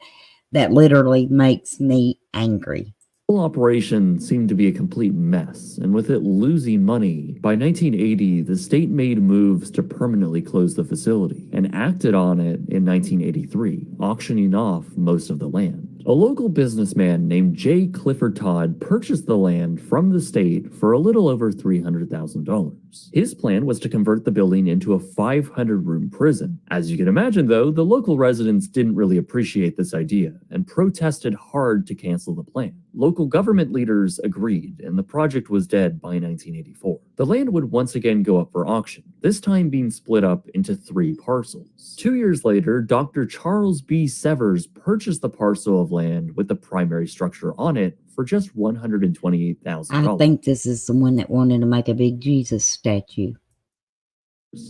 literally makes me angry. The whole operation seemed to be a complete mess, and with it losing money, by 1980, the state made moves to permanently close the facility, and acted on it in 1983, auctioning off most of the land. A local businessman named J. Clifford Todd purchased the land from the state for a little over $300,000. His plan was to convert the building into a 500-room prison. As you can imagine, though, the local residents didn't really appreciate this idea and protested hard to cancel the plan. Local government leaders agreed, and the project was dead by 1984. The land would once again go up for auction, this time being split up into 3 parcels. 2 years later, Dr. Charles B. Severs purchased the parcel of land with the primary structure on it for just $128,000. I think this is the one that wanted to make a big Jesus statue.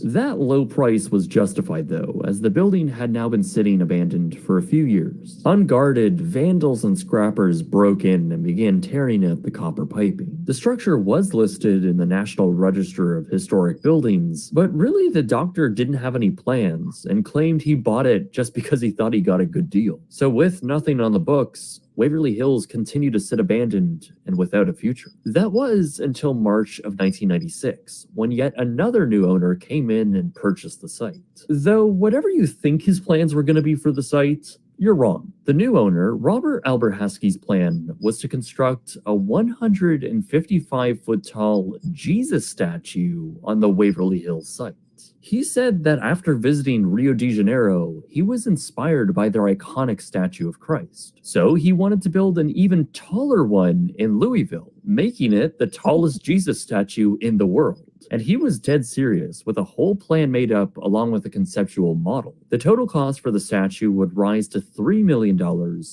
That low price was justified, though, as the building had now been sitting abandoned for a few years. Unguarded, vandals and scrappers broke in and began tearing at the copper piping. The structure was listed in the National Register of Historic Buildings, but really the doctor didn't have any plans and claimed he bought it just because he thought he got a good deal. So with nothing on the books, Waverly Hills continued to sit abandoned and without a future. That was until March of 1996, when yet another new owner came in and purchased the site. Though whatever you think his plans were going to be for the site, you're wrong. The new owner, Robert Alberhaski's plan was to construct a 155-foot tall Jesus statue on the Waverly Hills site. He said that after visiting Rio de Janeiro, he was inspired by their iconic statue of Christ. So he wanted to build an even taller one in Louisville, making it the tallest Jesus statue in the world. And he was dead serious, with a whole plan made up along with a conceptual model. The total cost for the statue would rise to $3 million,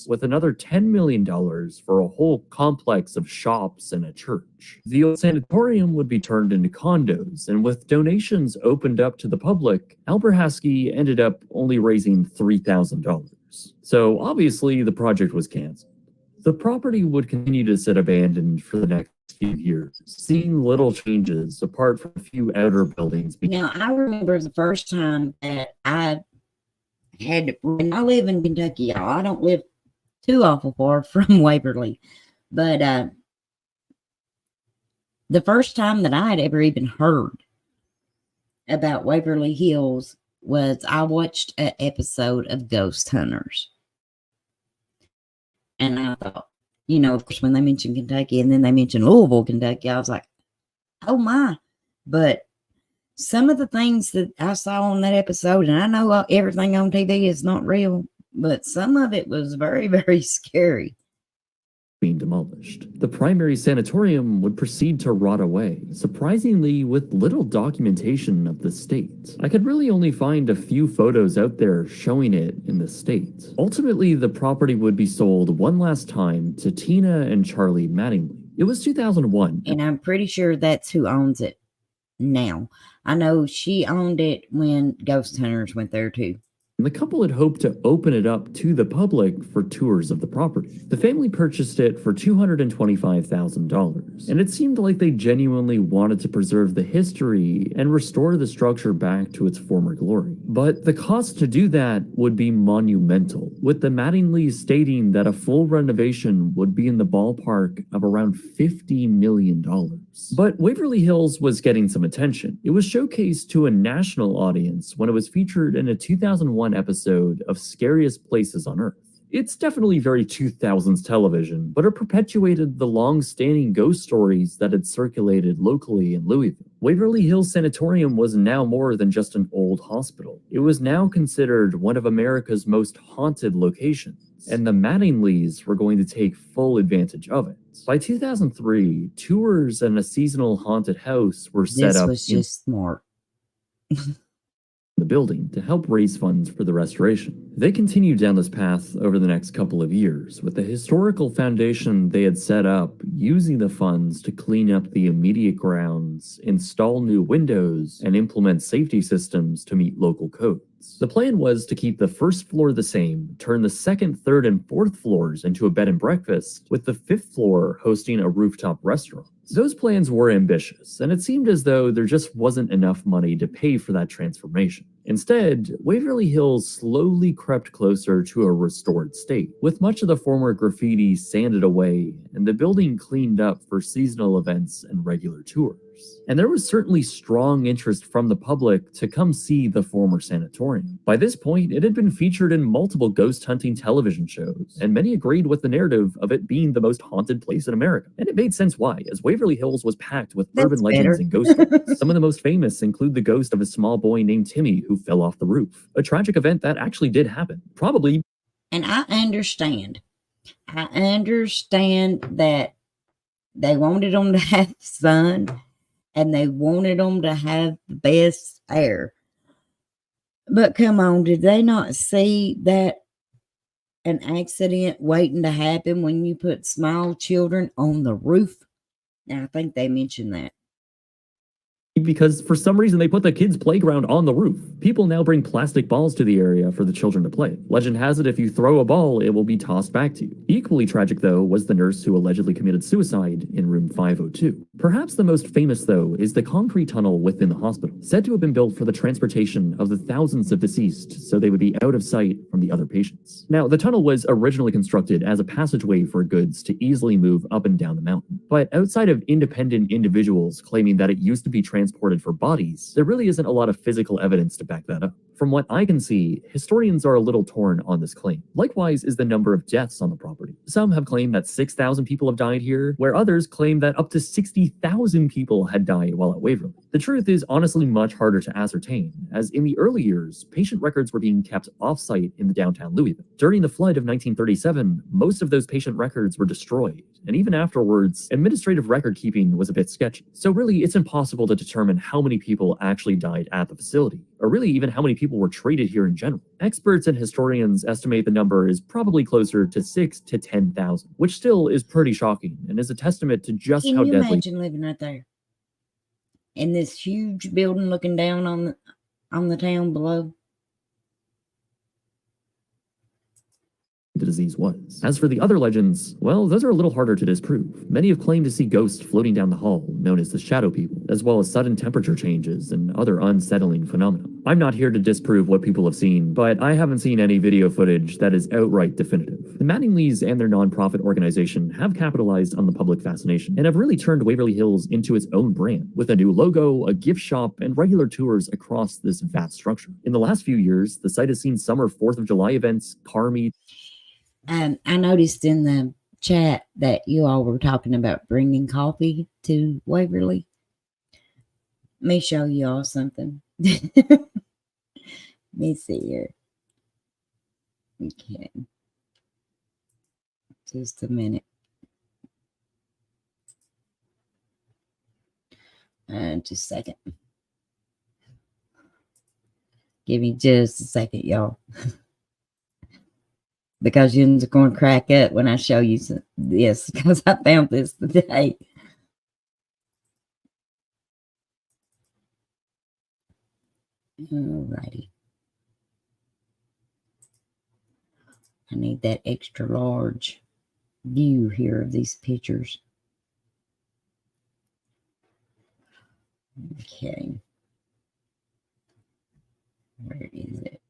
with another $10 million for a whole complex of shops and a church. The old sanatorium would be turned into condos, and with donations opened up to the public, Alberhaski ended up only raising $3,000. So obviously the project was canceled. The property would continue to sit abandoned for the next few years, seeing little changes apart from a few outer buildings. Now, I remember the first time that I had, when I live in Kentucky, y'all, I don't live too awful far from Waverly, but the first time that I had ever even heard about Waverly Hills was I watched an episode of Ghost Hunters. And I thought, you know, of course, when they mentioned Kentucky and then they mentioned Louisville, Kentucky, I was like, oh my. But some of the things that I saw on that episode, and I know everything on TV is not real, but some of it was very, very scary. Being demolished. The primary sanatorium would proceed to rot away, surprisingly with little documentation of the state. I could really only find a few photos out there showing it in the state. Ultimately, the property would be sold one last time to Tina and Charlie Mattingly. It was 2001. And I'm pretty sure that's who owns it now. I know she owned it when Ghost Hunters went there too. And the couple had hoped to open it up to the public for tours of the property. The family purchased it for $225,000, and it seemed like they genuinely wanted to preserve the history and restore the structure back to its former glory. But the cost to do that would be monumental, with the Mattingleys stating that a full renovation would be in the ballpark of around $50 million. But Waverly Hills was getting some attention. It was showcased to a national audience when it was featured in a 2001 episode of Scariest Places on Earth. It's definitely very 2000s television, but it perpetuated the long-standing ghost stories that had circulated locally in Louisville. Waverly Hills Sanatorium was now more than just an old hospital. It was now considered one of America's most haunted locations, and the Mattingleys were going to take full advantage of it. By 2003, tours and a seasonal haunted house were set up. This was just smart. The building to help raise funds for the restoration. They continued down this path over the next couple of years, with the historical foundation they had set up using the funds to clean up the immediate grounds, install new windows, and implement safety systems to meet local codes. The plan was to keep the first floor the same, turn the second, third, and fourth floors into a bed and breakfast, with the fifth floor hosting a rooftop restaurant. Those plans were ambitious, and it seemed as though there just wasn't enough money to pay for that transformation. Instead, Waverly Hills slowly crept closer to a restored state, with much of the former graffiti sanded away and the building cleaned up for seasonal events and regular tours. And there was certainly strong interest from the public to come see the former sanatorium. By this point, it had been featured in multiple ghost hunting television shows, and many agreed with the narrative of it being the most haunted place in America. And it made sense why, as Waverly Hills was packed with urban legends and ghost stories. Some of the most famous include the ghost of a small boy named Timmy who fell off the roof, a tragic event that actually did happen, probably. And I understand that they wanted them to have sun and they wanted them to have the best air. But come on, did they not see that an accident waiting to happen when you put small children on the roof? And I think they mentioned that. because for some reason they put the kids' playground on the roof. People now bring plastic balls to the area for the children to play. Legend has it if you throw a ball, it will be tossed back to you. Equally tragic, though, was the nurse who allegedly committed suicide in room 502. Perhaps the most famous, though, is the concrete tunnel within the hospital, said to have been built for the transportation of the thousands of deceased so they would be out of sight from the other patients. Now, the tunnel was originally constructed as a passageway for goods to easily move up and down the mountain, but outside of independent individuals claiming that it used to be transported for bodies, there really isn't a lot of physical evidence to back that up. From what I can see, historians are a little torn on this claim. Likewise is the number of deaths on the property. Some have claimed that 6,000 people have died here, where others claim that up to 60,000 people had died while at Waverly. The truth is honestly much harder to ascertain, as in the early years, patient records were being kept off-site in the downtown Louisville. During the flood of 1937, most of those patient records were destroyed, and even afterwards, administrative record keeping was a bit sketchy. So really, it's impossible to determine how many people actually died at the facility, or really even how many people were treated here in general. Experts and historians estimate the number is probably closer to 6,000 to 10,000, which still is pretty shocking and is a testament to just how Can you deadly. imagine living right there in this huge building looking down on the town below? The disease was. As for the other legends, well, those are a little harder to disprove. Many have claimed to see ghosts floating down the hall, known as the shadow people, as well as sudden temperature changes and other unsettling phenomena. I'm not here to disprove what people have seen, but I haven't seen any video footage that is outright definitive. The Mattingleys and their nonprofit organization have capitalized on the public fascination and have really turned Waverly Hills into its own brand, with a new logo, a gift shop, and regular tours across this vast structure. In the last few years, the site has seen summer 4th of July events, car meets. I noticed in the chat that you all were talking about bringing coffee to Waverly. Let me show you all something. Let me see here. Okay. Just a minute. Just a second. Give me just a second, y'all. Because you're going to crack up when I show you this, because I found this today. Alrighty. I need that extra large view here of these pictures. Okay. Where is it?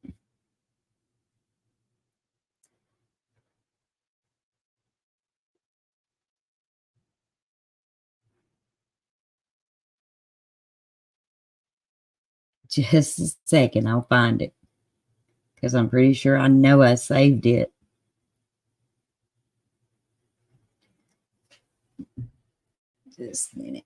Just a second, I'll find it. Because I'm pretty sure I know I saved it. Just a minute.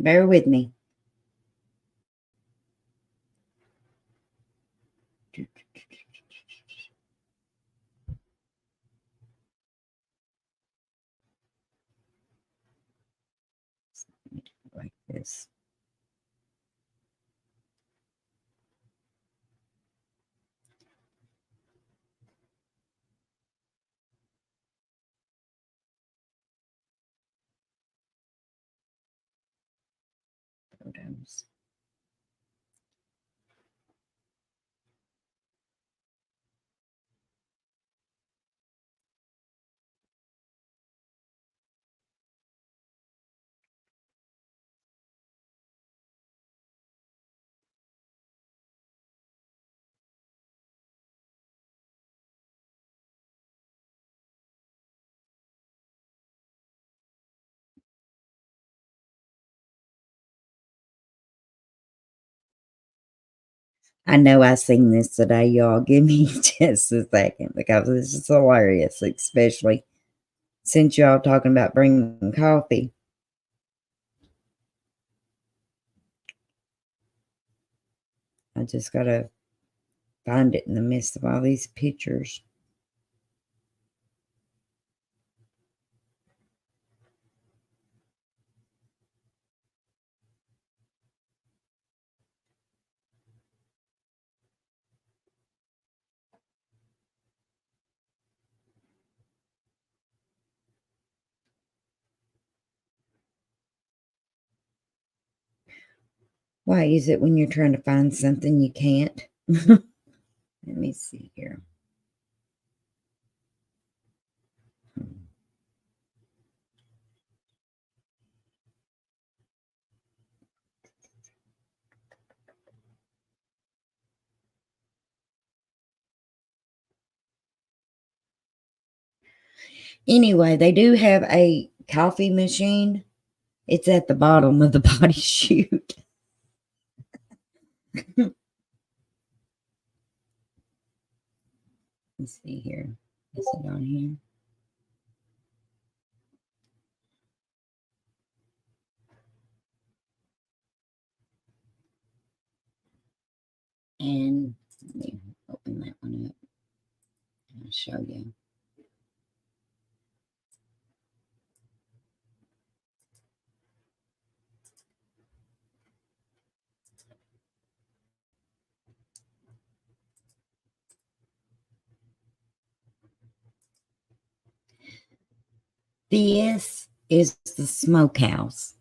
Bear with me. Like this. Photos. I know I seen this today, y'all. Give me just a second because this is hilarious, especially since y'all talking about bringing coffee. I just gotta find it in the midst of all these pictures. Why is it when you're trying to find something you can't? Let me see here. Anyway, they do have a coffee machine. It's at the bottom of the body chute. Let's see here. Is it on here? And let me open that one up. I'll show you. This is the smokehouse.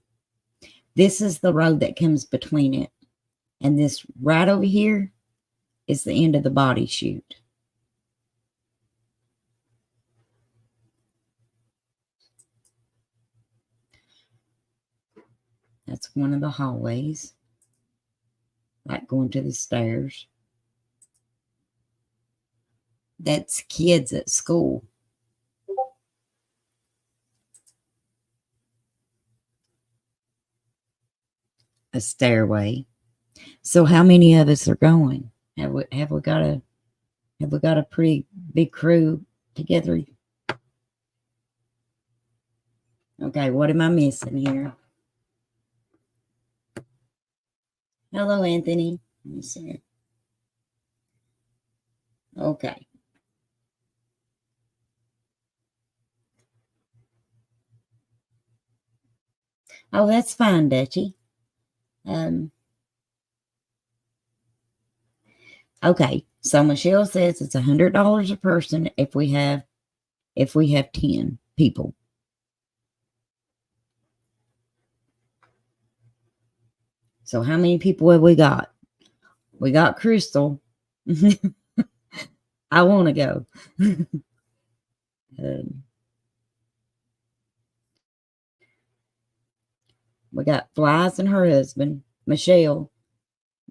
This is the road that comes between it. And this right over here is the end of the body chute. That's one of the hallways, like going to the stairs. That's kids at school. A stairway. So how many of us are going? Have we got a pretty big crew together? Okay, what am I missing here? Hello, Anthony. Let me see. Okay. Oh, that's fine, Dutchie. Okay, so Michelle says it's $100 a person if we have 10 people. So how many people have we got? We got Crystal. I want to go. We got Flies and her husband, Michelle,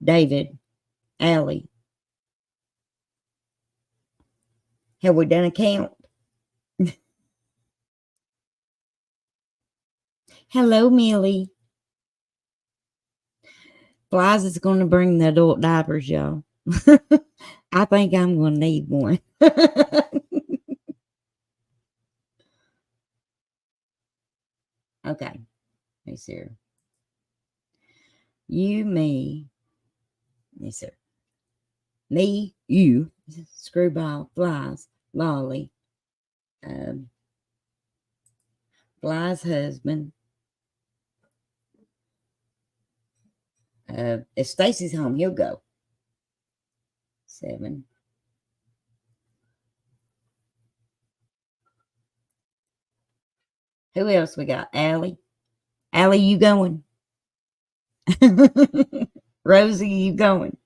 David, Allie. Have we done a count? Hello, Millie. Flies is going to bring the adult diapers, y'all. I think I'm going to need one. Okay. Hey, Sarah. You, me. Yes, sir. Me, you, Screwball, Flies, Lolly, Fly's husband. If Stacy's home, he'll go. 7. Who else we got? Allie. Allie, you going? Rosie, you going?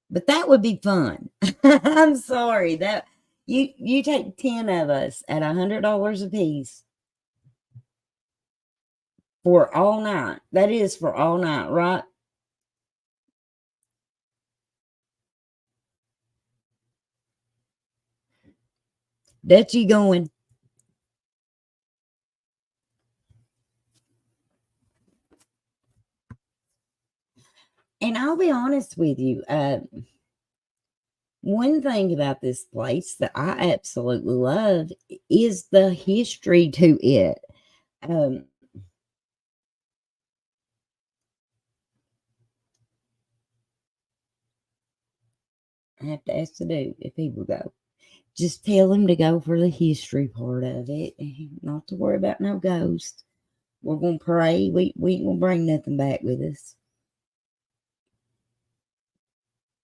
But that would be fun. I'm sorry that you take 10 of us at $100 a piece for all night. That is for all night, right? Dutchie going. And I'll be honest with you. One thing about this place that I absolutely love is the history to it. I have to ask the dude if he will go. just tell him to go for the history part of it. Not to worry about no ghost. We're going to pray. We ain't going to bring nothing back with us.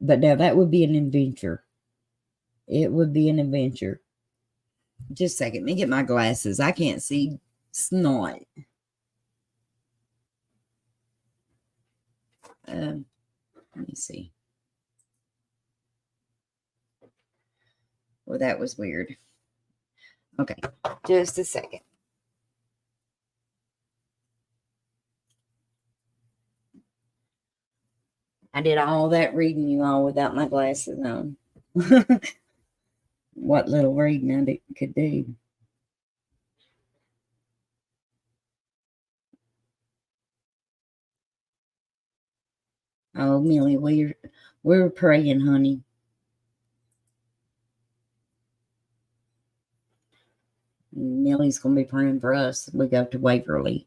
But now that would be an adventure. It would be an adventure. Just a second. Let me get my glasses. I can't see snot. Let me see. Well, that was weird. Okay. Just a second. I did all that reading you all without my glasses on. What little reading I could do. Oh, Millie, we're praying, honey. Millie's going to be praying for us. We go to Waverly.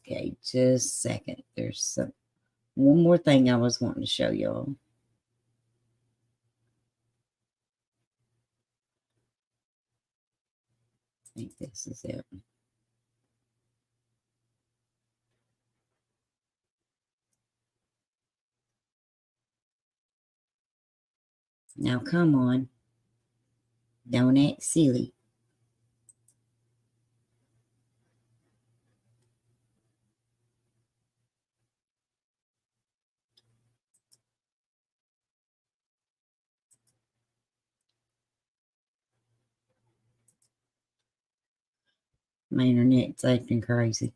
Okay, just a second. There's one more thing I was wanting to show y'all. I think this is it. Now, come on. Don't act silly. My internet's acting crazy.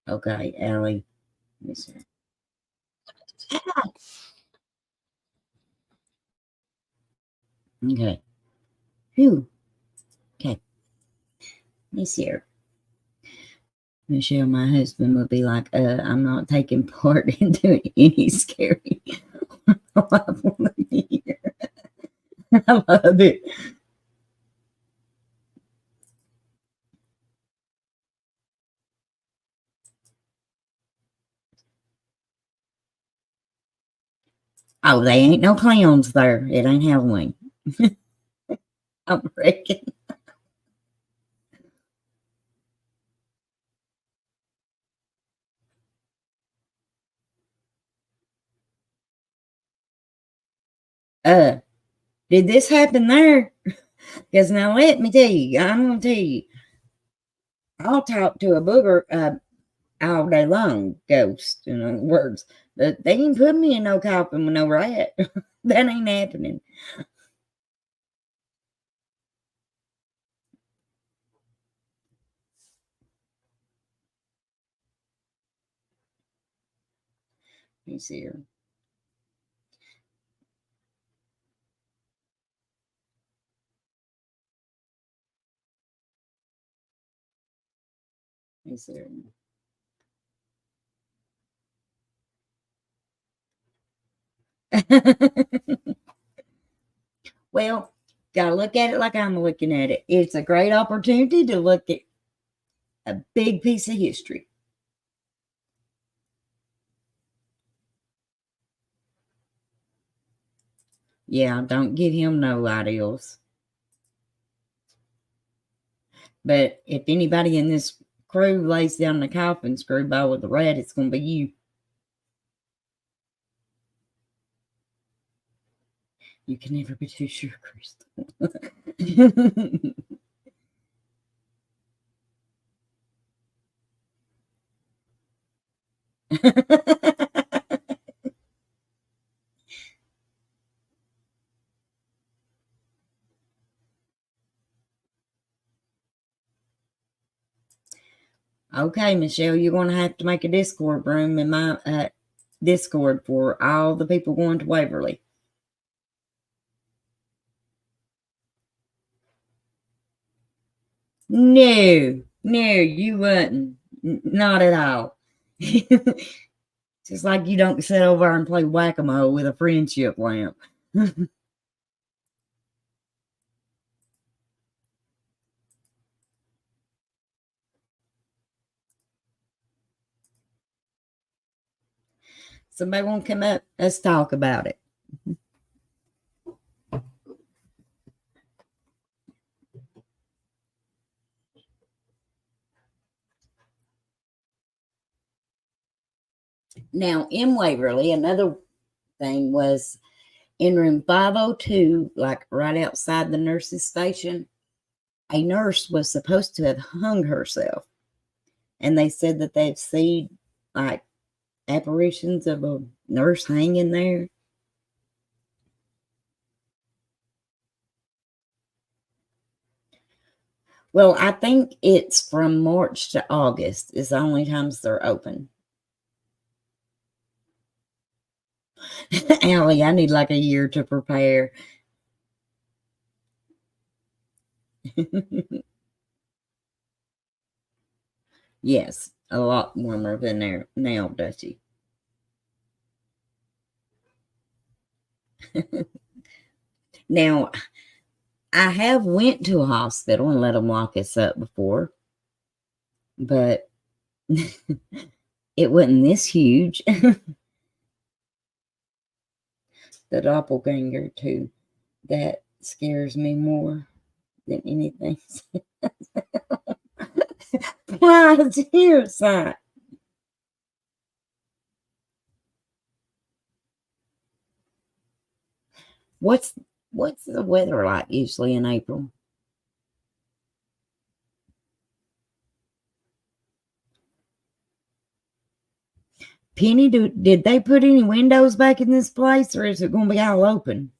Okay, Allie. Yes, sir. Okay. Phew. Okay. This here. Michelle, my husband, would be like, I'm not taking part in doing any scary life on here. I love it. Oh, they ain't no clowns there. It ain't Halloween. I reckon. Did this happen there? Because now let me tell you, I'm going to tell you, I'll talk to a booger all day long, ghost, in other words. But they ain't put me in no coffin with no rat. That ain't happening. Let me see here. Let me see here. Well, gotta look at it like I'm looking at it. It's a great opportunity to look at a big piece of history. Yeah, don't give him no ideals. But if anybody in this crew lays down the coffin screwball with the rat, it's going to be you. You can never be too sure, Crystal. Okay, Michelle, you're going to have to make a Discord room in my Discord for all the people going to Waverly. No, you wouldn't. Not at all. Just like you don't sit over and play whack-a-mole with a friendship lamp. Somebody want to come up? Let's talk about it. Now, in Waverly, another thing was in room 502, like right outside the nurse's station, a nurse was supposed to have hung herself. And they said that they've seen like apparitions of a nurse hanging there. Well, I think it's from March to August is the only times they're open. Allie, I need like a year to prepare. Yes, a lot warmer than there now, Dutchie. Now, I have went to a hospital and let them lock us up before, but it wasn't this huge. The doppelganger, too. That scares me more than anything. Why is here, son? What's the weather like usually in April? Penny, did they put any windows back in this place, or is it going to be all open?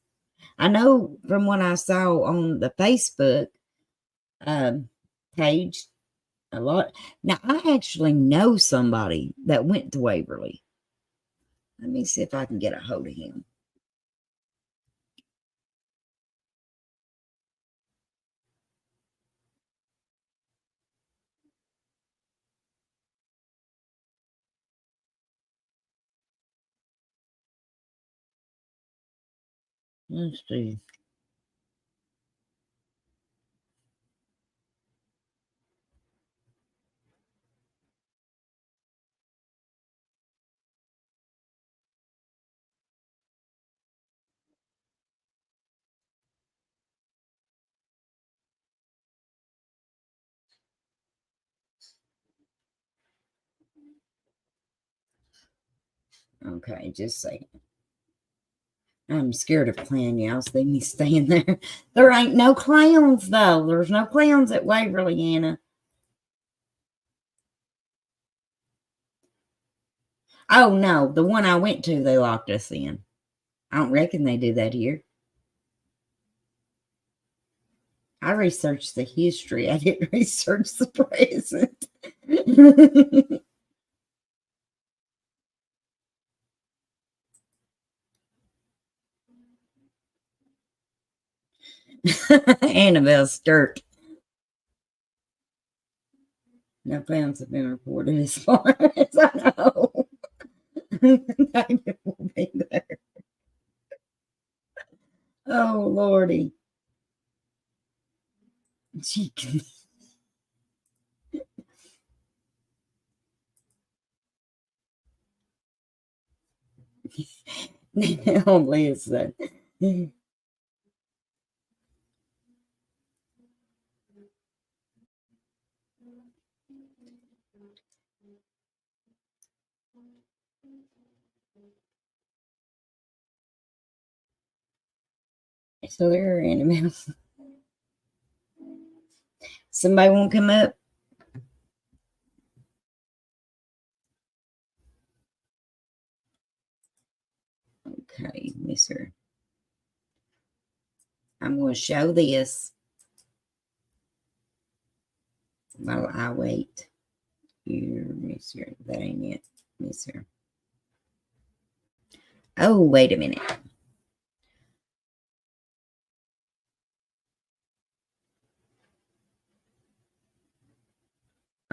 I know from what I saw on the Facebook page, a lot. Now, I actually know somebody that went to Waverly. Let me see if I can get a hold of him. Let's see. Okay, just a second. I'm scared of clown. Y'all see me staying there. There ain't no clowns, though. There's no clowns at Waverly, Anna. Oh, no. The one I went to, they locked us in. I don't reckon they do that here. I researched the history. I didn't research the present. Annabelle Sturt. No clowns have been reported as far as I know. David will be there. Oh, Lordy. Chicken. Oh, listen. So there are animals. Somebody won't come up? Okay, mister. I'm going to show this while I wait. Here, mister. That ain't it, mister. Oh, wait a minute.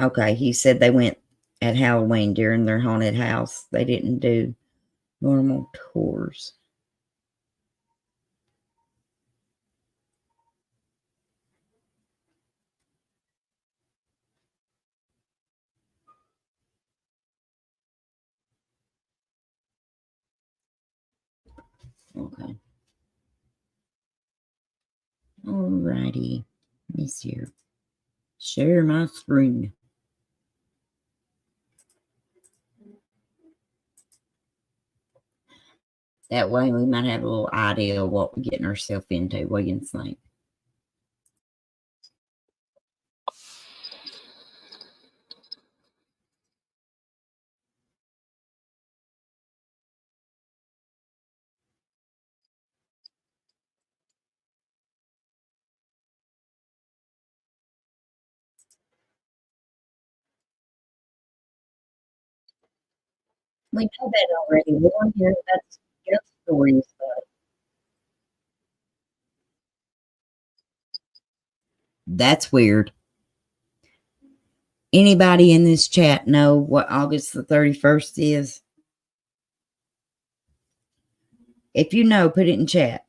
Okay, he said they went at Halloween during their haunted house. They didn't do normal tours. Okay. Alrighty. Let me see here. Share my screen. That way we might have a little idea of what we're getting ourselves into. What do you think? We know that already. We want to hear that's your stories. That's weird. Anybody in this chat know what August the 31st is? If you know, put it in chat.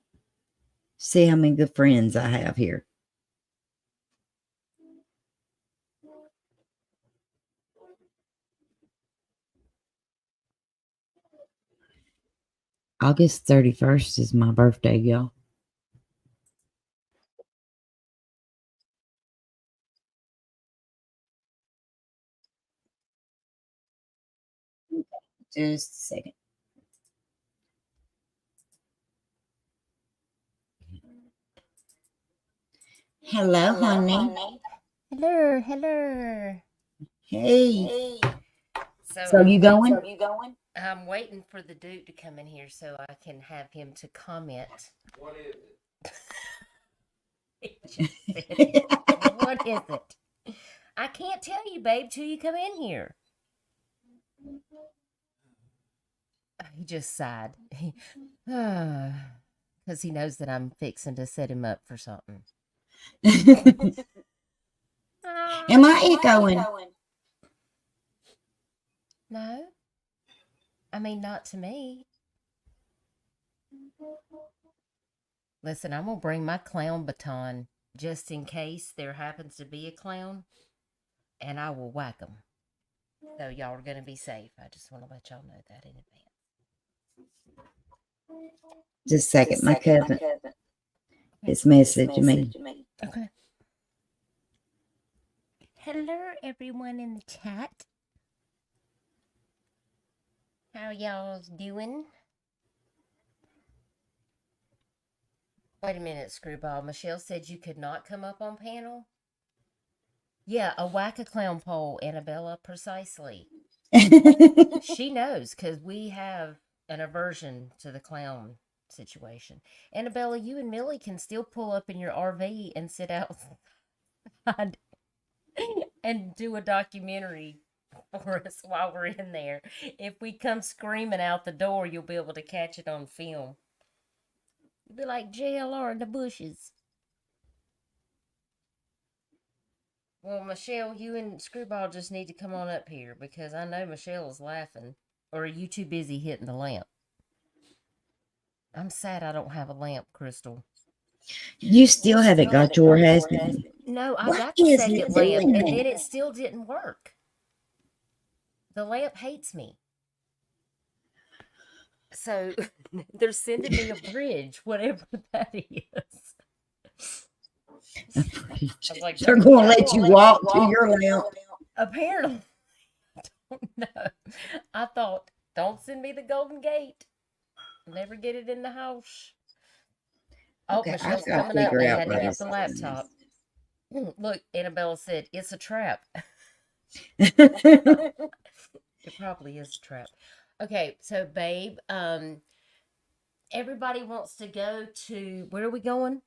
See how many good friends I have here. August 31st is my birthday, y'all. Just a second. Hello, honey. Hello. Hey. So So you going? I'm waiting for the dude to come in here so I can have him to comment. What is it? What is it? I can't tell you, babe, till you come in here. He just sighed. Because he knows that I'm fixing to set him up for something. Am I echoing? No. I mean, not to me. Listen, I'm going to bring my clown baton just in case there happens to be a clown, and I will whack them. So y'all are going to be safe. I just want to let y'all know that in advance. Just a second. My cousin is messaging me. Okay. Hello, everyone in the chat. How y'all doing? Wait a minute, Screwball. Michelle said you could not come up on panel? Yeah, a whack-a-clown poll, Annabella, precisely. She knows, because we have an aversion to the clown situation. Annabella, you and Millie can still pull up in your RV and sit outside and do a documentary for us while we're in there. If we come screaming out the door, you'll be able to catch it on film. You'll be like JLR in the bushes. Well, Michelle, you and Screwball just need to come on up here because I know Michelle is laughing. Or are you too busy hitting the lamp? I'm sad I don't have a lamp, Crystal. You still haven't got your husband. No, I What got the is second it lamp, doing and that? then it still didn't work. The lamp hates me. So they're sending me a bridge, whatever that is. Like, They're going to let you walk to your lamp. Apparently. I don't know. I thought, don't send me the Golden Gate. Never get it in the house. Oh, Okay, Michelle's I've got to coming up. figure They out had to what get this the is. laptop. Look, Annabella said, it's a trap. It probably is a trap. Okay, so babe, everybody wants to go to, where are we going?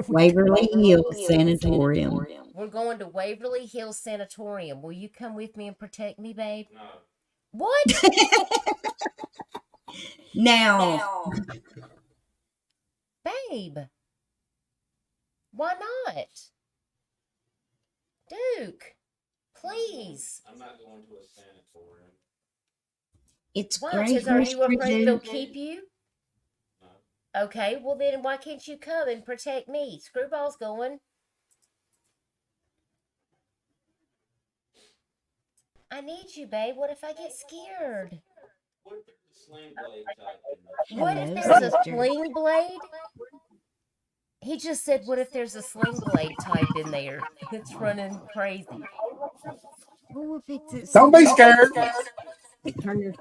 Waverly Hills Sanatorium. We're going to Waverly Hills Sanatorium. Will you come with me and protect me, babe? No. What? Now. Babe. Why not? Duke, please. I'm not going to a sanatorium. It's Why? great. Because are you afraid they'll keep you? No. Okay, well then why can't you come and protect me? Screwball's going. I need you, babe. What if I get scared? What if they're What if Hello, there's a sister. sling blade? He just said, what if there's a sling blade type in there that's running crazy? Oh, if it's Don't be scared. Turn your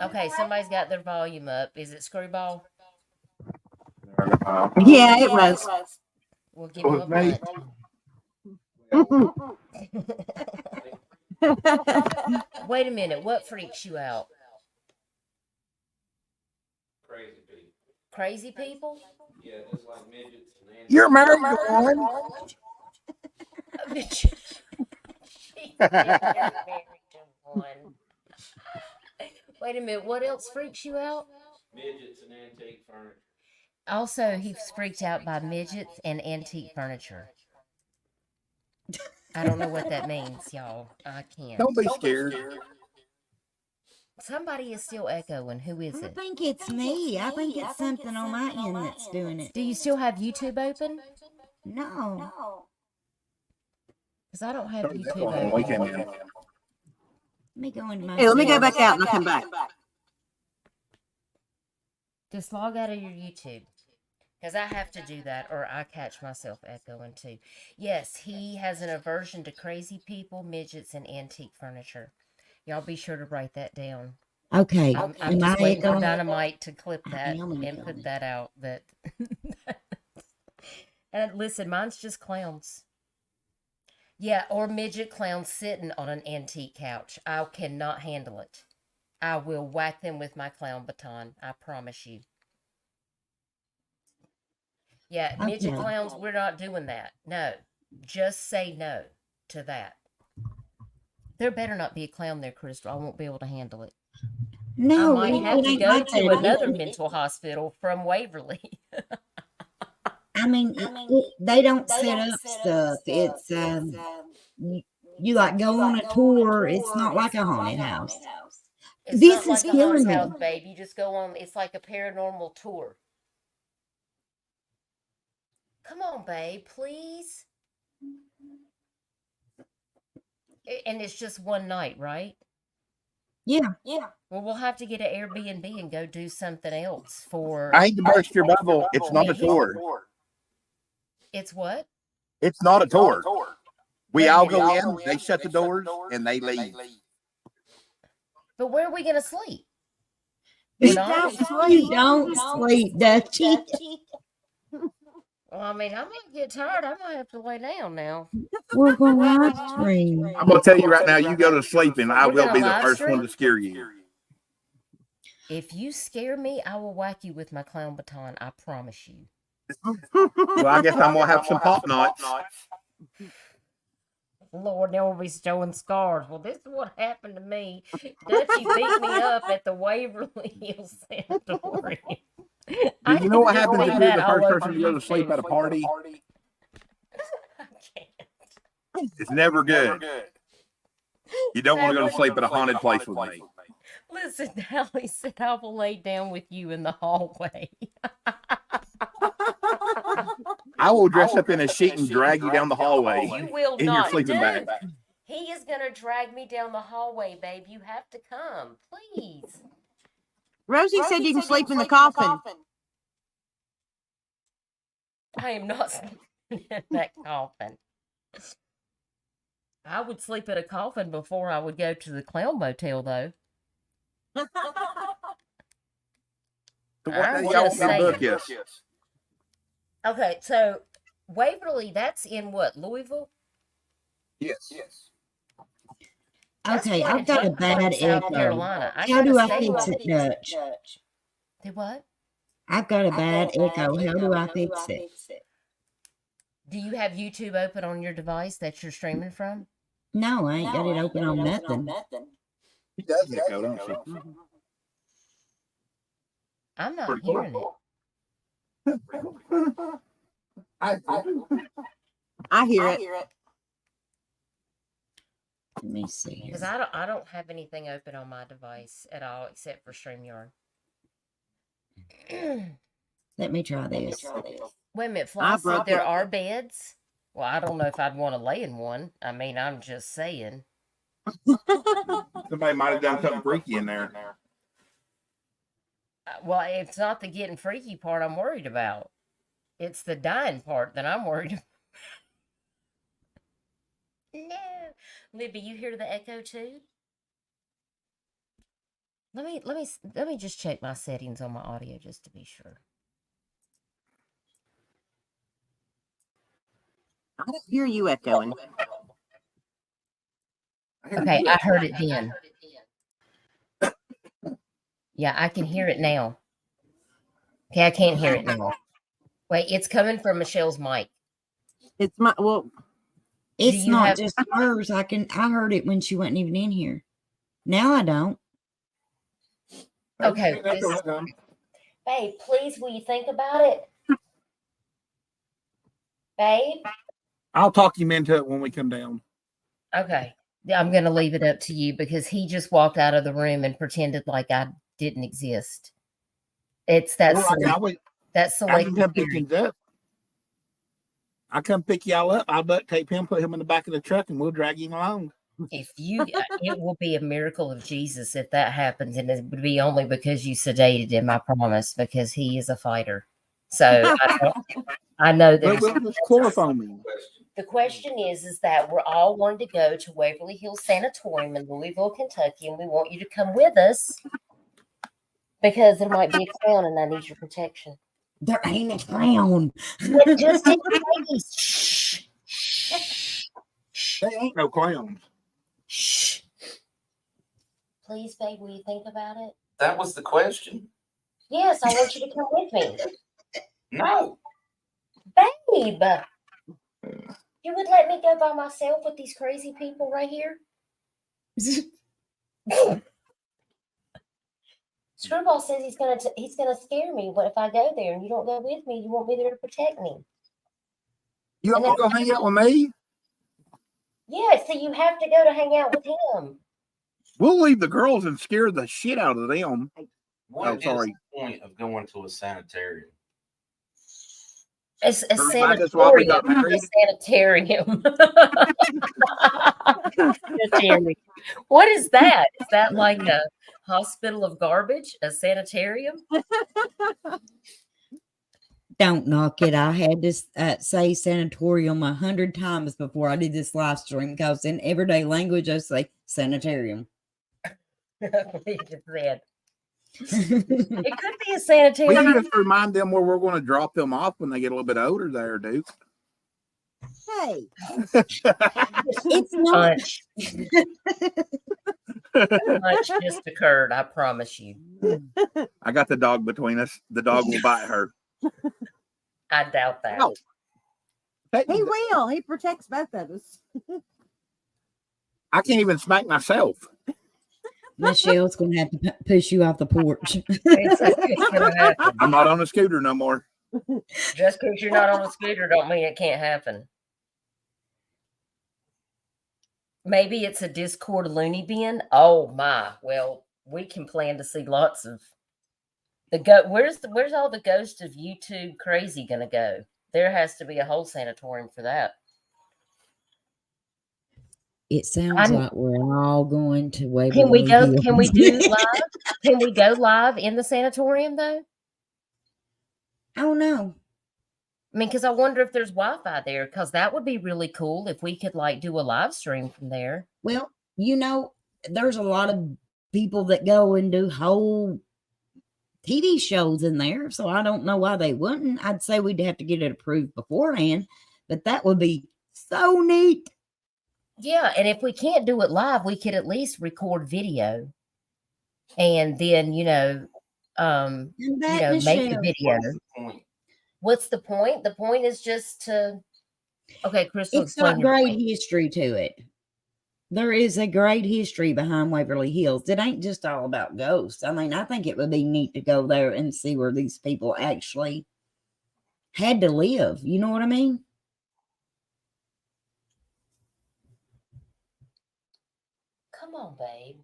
Okay, somebody's got their volume up. Is it Screwball? Yeah, it was. We'll give him a Me. punch. Wait a minute. What freaks you out? Crazy people? You're married to one. She said you're married to one. Wait a minute. What else freaks you out? Midgets and antique furniture. Also, he's freaked out by midgets and antique furniture. I don't know what that means, y'all. I can't. Don't be scared. Somebody is still echoing. Who is I it? think it's me. I think it's something on my end that's doing it. Do you still have YouTube open? No. Because I don't have Turn that YouTube on when we came open. in. Let me go into my Hey, let me go settings. back out and I'll come back. Just log out of your YouTube. Because I have to do that or I catch myself echoing too. Yes, he has an aversion to crazy people, midgets, and antique furniture. Y'all be sure to write that down. Okay. I'm Am just I waiting for echoing? Dynamite to clip I that am and echoing. put that out. That and listen, mine's just clowns. Yeah, or midget clowns sitting on an antique couch. I cannot handle it. I will whack them with my clown baton. I promise you. Yeah, midget Okay. clowns, we're not doing that. No. Just say no to that. There better not be a clown there, Crystal. I won't be able to handle it. No, I might it have to ain't go like to that. another mental hospital from Waverly. I mean, they don't set up stuff. It's you like go on a tour. It's not like a haunted house. It's This not is like a haunted killing me. house, babe. You just go on. It's like a paranormal tour. Come on, babe, please. And it's just one night, right? Yeah. Well, we'll have to get an Airbnb and go do something else for. I hate to burst your bubble. It's not a tour. It's what? It's not a tour. We Wait a all minute. go in, they shut the doors, and they leave. But where are we gonna sleep? You Not? don't sleep, Dutchie. Well, I mean, I might get tired. I might have to lay down now. We're going to live stream. I'm gonna tell you right now, you go to sleep, and I We're will gonna be the live first one stream? to scare you. If you scare me, I will whack you with my clown baton. I promise you. Well, I guess I'm gonna have some pop knots. Lord, now we'll be showing scars. Well, this is what happened to me. Dutchie beat me up at the Waverly Hills Sanatorium. Do you know what happens if you're that the all first over person to go to sleep at a party? I can't. It's never good. You don't want to go to sleep at a haunted place with me. Listen, Allie said I will lay down with you in the hallway. I will dress up in a sheet and drag you down the hallway You will in your not. sleeping bag. He is going to drag me down the hallway, babe. You have to come. Please. Rosie said you can sleep in the coffin. I am not sleeping in that coffin. I would sleep in a coffin before I would go to the clown motel, though. So what I'm y'all want just me to book saying. is? Okay, so Waverly, that's in what, Louisville? Yes. That's Okay, quite I've got a jump from bad South echo. Carolina. How do I gotta fix say, it, Dutch? Do what? I've got a bad echo. How do I fix it? Do you have YouTube open on your device that you're streaming from? No, I ain't got it open on nothing. She does echo, don't she? I'm not hearing it. I hear it. Let me see here. Because I don't have anything open on my device at all except for StreamYard. Let me try this. Wait a minute, Fly said broke there it. are beds? Well, I don't know if I'd want to lay in one. I mean, I'm just saying. Somebody might have done something freaky in there. Well, it's not the getting freaky part I'm worried about. It's the dying part that I'm worried about. No. Libby, you hear the echo too? Let me just check my settings on my audio just to be sure. I don't hear you echoing. Okay, I heard it then. Yeah, I can hear it now. Okay, I can't hear it now. Wait, it's coming from Michelle's mic. It's my well. It's you not have- just hers. I heard it when she wasn't even in here. Now I don't. Okay, babe, please, will you think about it? Babe? I'll talk him into it when we come down. Okay. Yeah, I'm going to leave it up to you because he just walked out of the room and pretended like I didn't exist. It's that that's I can come pick him up. I come pick y'all up. I'll duct tape him, put him in the back of the truck, and we'll drag him along. If you, it will be a miracle of Jesus if that happens, and it would be only because you sedated him. I promise, because he is a fighter. So I know that. We'll just chloroform him. The question is that we're all wanting to go to Waverly Hills Sanatorium in Louisville, Kentucky, and we want you to come with us because there might be a clown, and I need your protection. There ain't a clown. Just in case. Shh. There ain't no clowns. Shh. Please, babe, will you think about it? That was the question. Yes, I want you to come with me. No. Babe, you would let me go by myself with these crazy people right here? Screwball says he's gonna scare me. What if I go there and you don't go with me? You won't be there to protect me. You don't want to go hang out with me? Yeah, so you have to go to hang out with him. We'll leave the girls and scare the shit out of them. What is the point of going to a sanitarium? It's a Sanitarium. What is that? Is that like a hospital of garbage? A sanitarium? Don't knock it. I had to say sanatorium 100 times before I did this live stream because in everyday language I say sanitarium. It could be a sanitarium. We just remind them where we're going to drop them off when they get a little bit older there, Duke. Hey. It's not. Lunch just occurred, I promise you. I got the dog between us. The dog will bite her. I doubt that. No. He will. He protects both of us. I can't even smack myself. Michelle's going to have to push you off the porch. It's gonna happen. I'm not on a scooter no more. Just because you're not on a scooter don't mean it can't happen. Maybe it's a Discord loony bin. Oh my! Well, we can plan to see lots of the Where's all the ghosts of YouTube crazy gonna go? There has to be a whole sanatorium for that. It sounds like we're all going to Waverly Can we go? Hills. Can we do live? Can we go live in the sanatorium though? Oh no. I mean, because I wonder if there's Wi-Fi there, because that would be really cool if we could like do a live stream from there. Well, you know, there's a lot of people that go and do whole TV shows in there, so I don't know why they wouldn't. I'd say we'd have to get it approved beforehand, but that would be so neat. Yeah, and if we can't do it live, we could at least record video, and then make the video. What's the point? The point is just to. Okay, Crystal. It's got great history to it. There is a great history behind Waverly Hills. It ain't just all about ghosts. I mean, I think it would be neat to go there and see where these people actually had to live. You know what I mean? Come on, babe.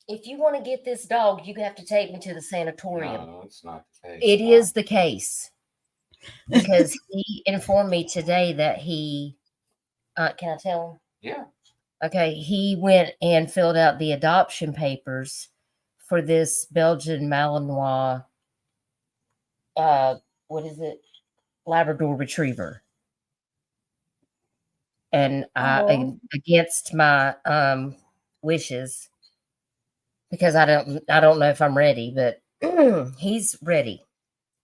If you want to get this dog, you have to take me to the sanatorium. No, it's not the case. It is the case. Because he informed me today that he, can I tell him? Yeah. Okay, he went and filled out the adoption papers for this Belgian Malinois, what is it? Labrador Retriever. And Oh. against my wishes, because I don't know if I'm ready, but he's ready.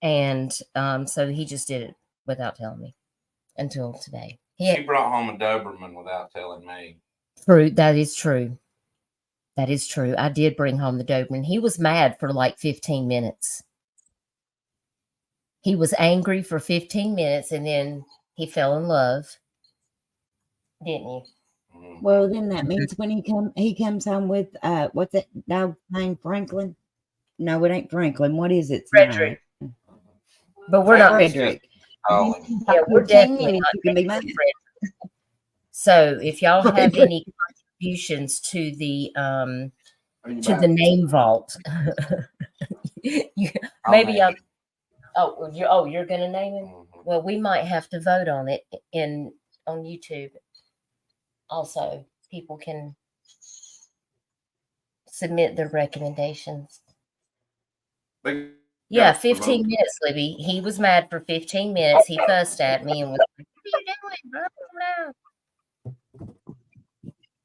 And so he just did it without telling me until today. She brought home a Doberman without telling me. True. That is true. That is true. I did bring home the Doberman. He was mad for like 15 minutes. He was angry for 15 minutes and then he fell in love. Didn't you? Well, then that means when he comes home with what's that dog name? Franklin? No, it ain't Franklin. What is it? Frederick. But we're not Frederick. Oh, Yeah, we're definitely not you can be mad. Frederick. So if y'all have any contributions to the name vault, maybe you're gonna name him. Well, we might have to vote on it on YouTube. Also, people can submit their recommendations. Yeah, 15 minutes, Libby. He was mad for 15 minutes. He fussed at me and was like, "What are you doing? Blah, blah, blah."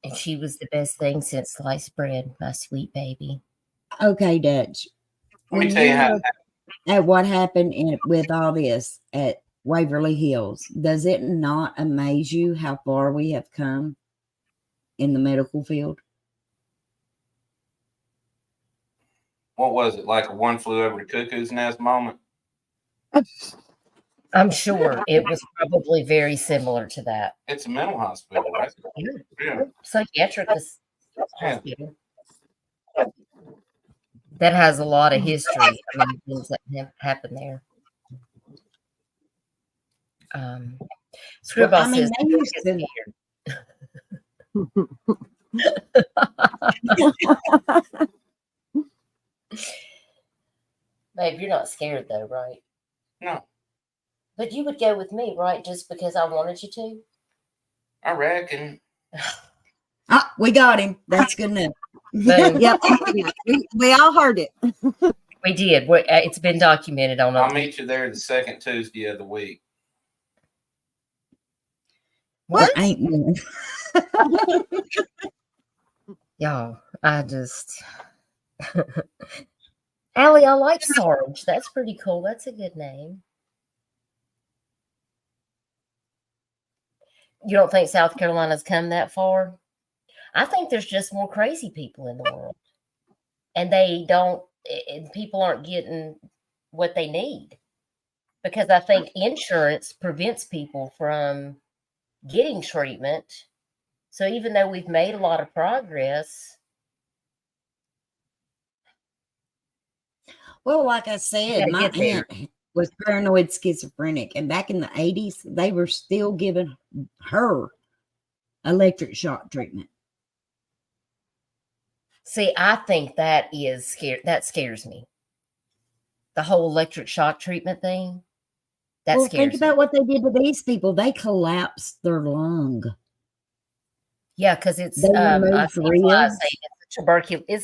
And she was the best thing since sliced bread, my sweet baby. Okay, Dutch. Let me tell you how. At what happened with all this at Waverly Hills, does it not amaze you how far we have come in the medical field? What was it, like a one flew over the cuckoo's nest moment? I'm sure it was probably very similar to that. It's a mental hospital, right? Yeah. Psychiatric hospital. That has a lot of history. I mean, things that happen there. Screwball I mean, says, babe, you're not scared though, right? No. But you would go with me, right? Just because I wanted you to? I reckon. We got him. That's good enough. Yep. We all heard it. We did. It's been documented on. I'll meet you there the second Tuesday of the week. What? Ain't one. Y'all, I just. Allie, I like Sarge. That's pretty cool. That's a good name. You don't think South Carolina's come that far? I think there's just more crazy people in the world. And people aren't getting what they need. Because I think insurance prevents people from getting treatment. So even though we've made a lot of progress. Well, like I said, my aunt was paranoid schizophrenic. And back in the 80s, they were still giving her electric shock treatment. See, I think that scares me. The whole electric shock treatment thing. Scares think about what they did to these people. They collapsed their lung. Yeah, because it's it's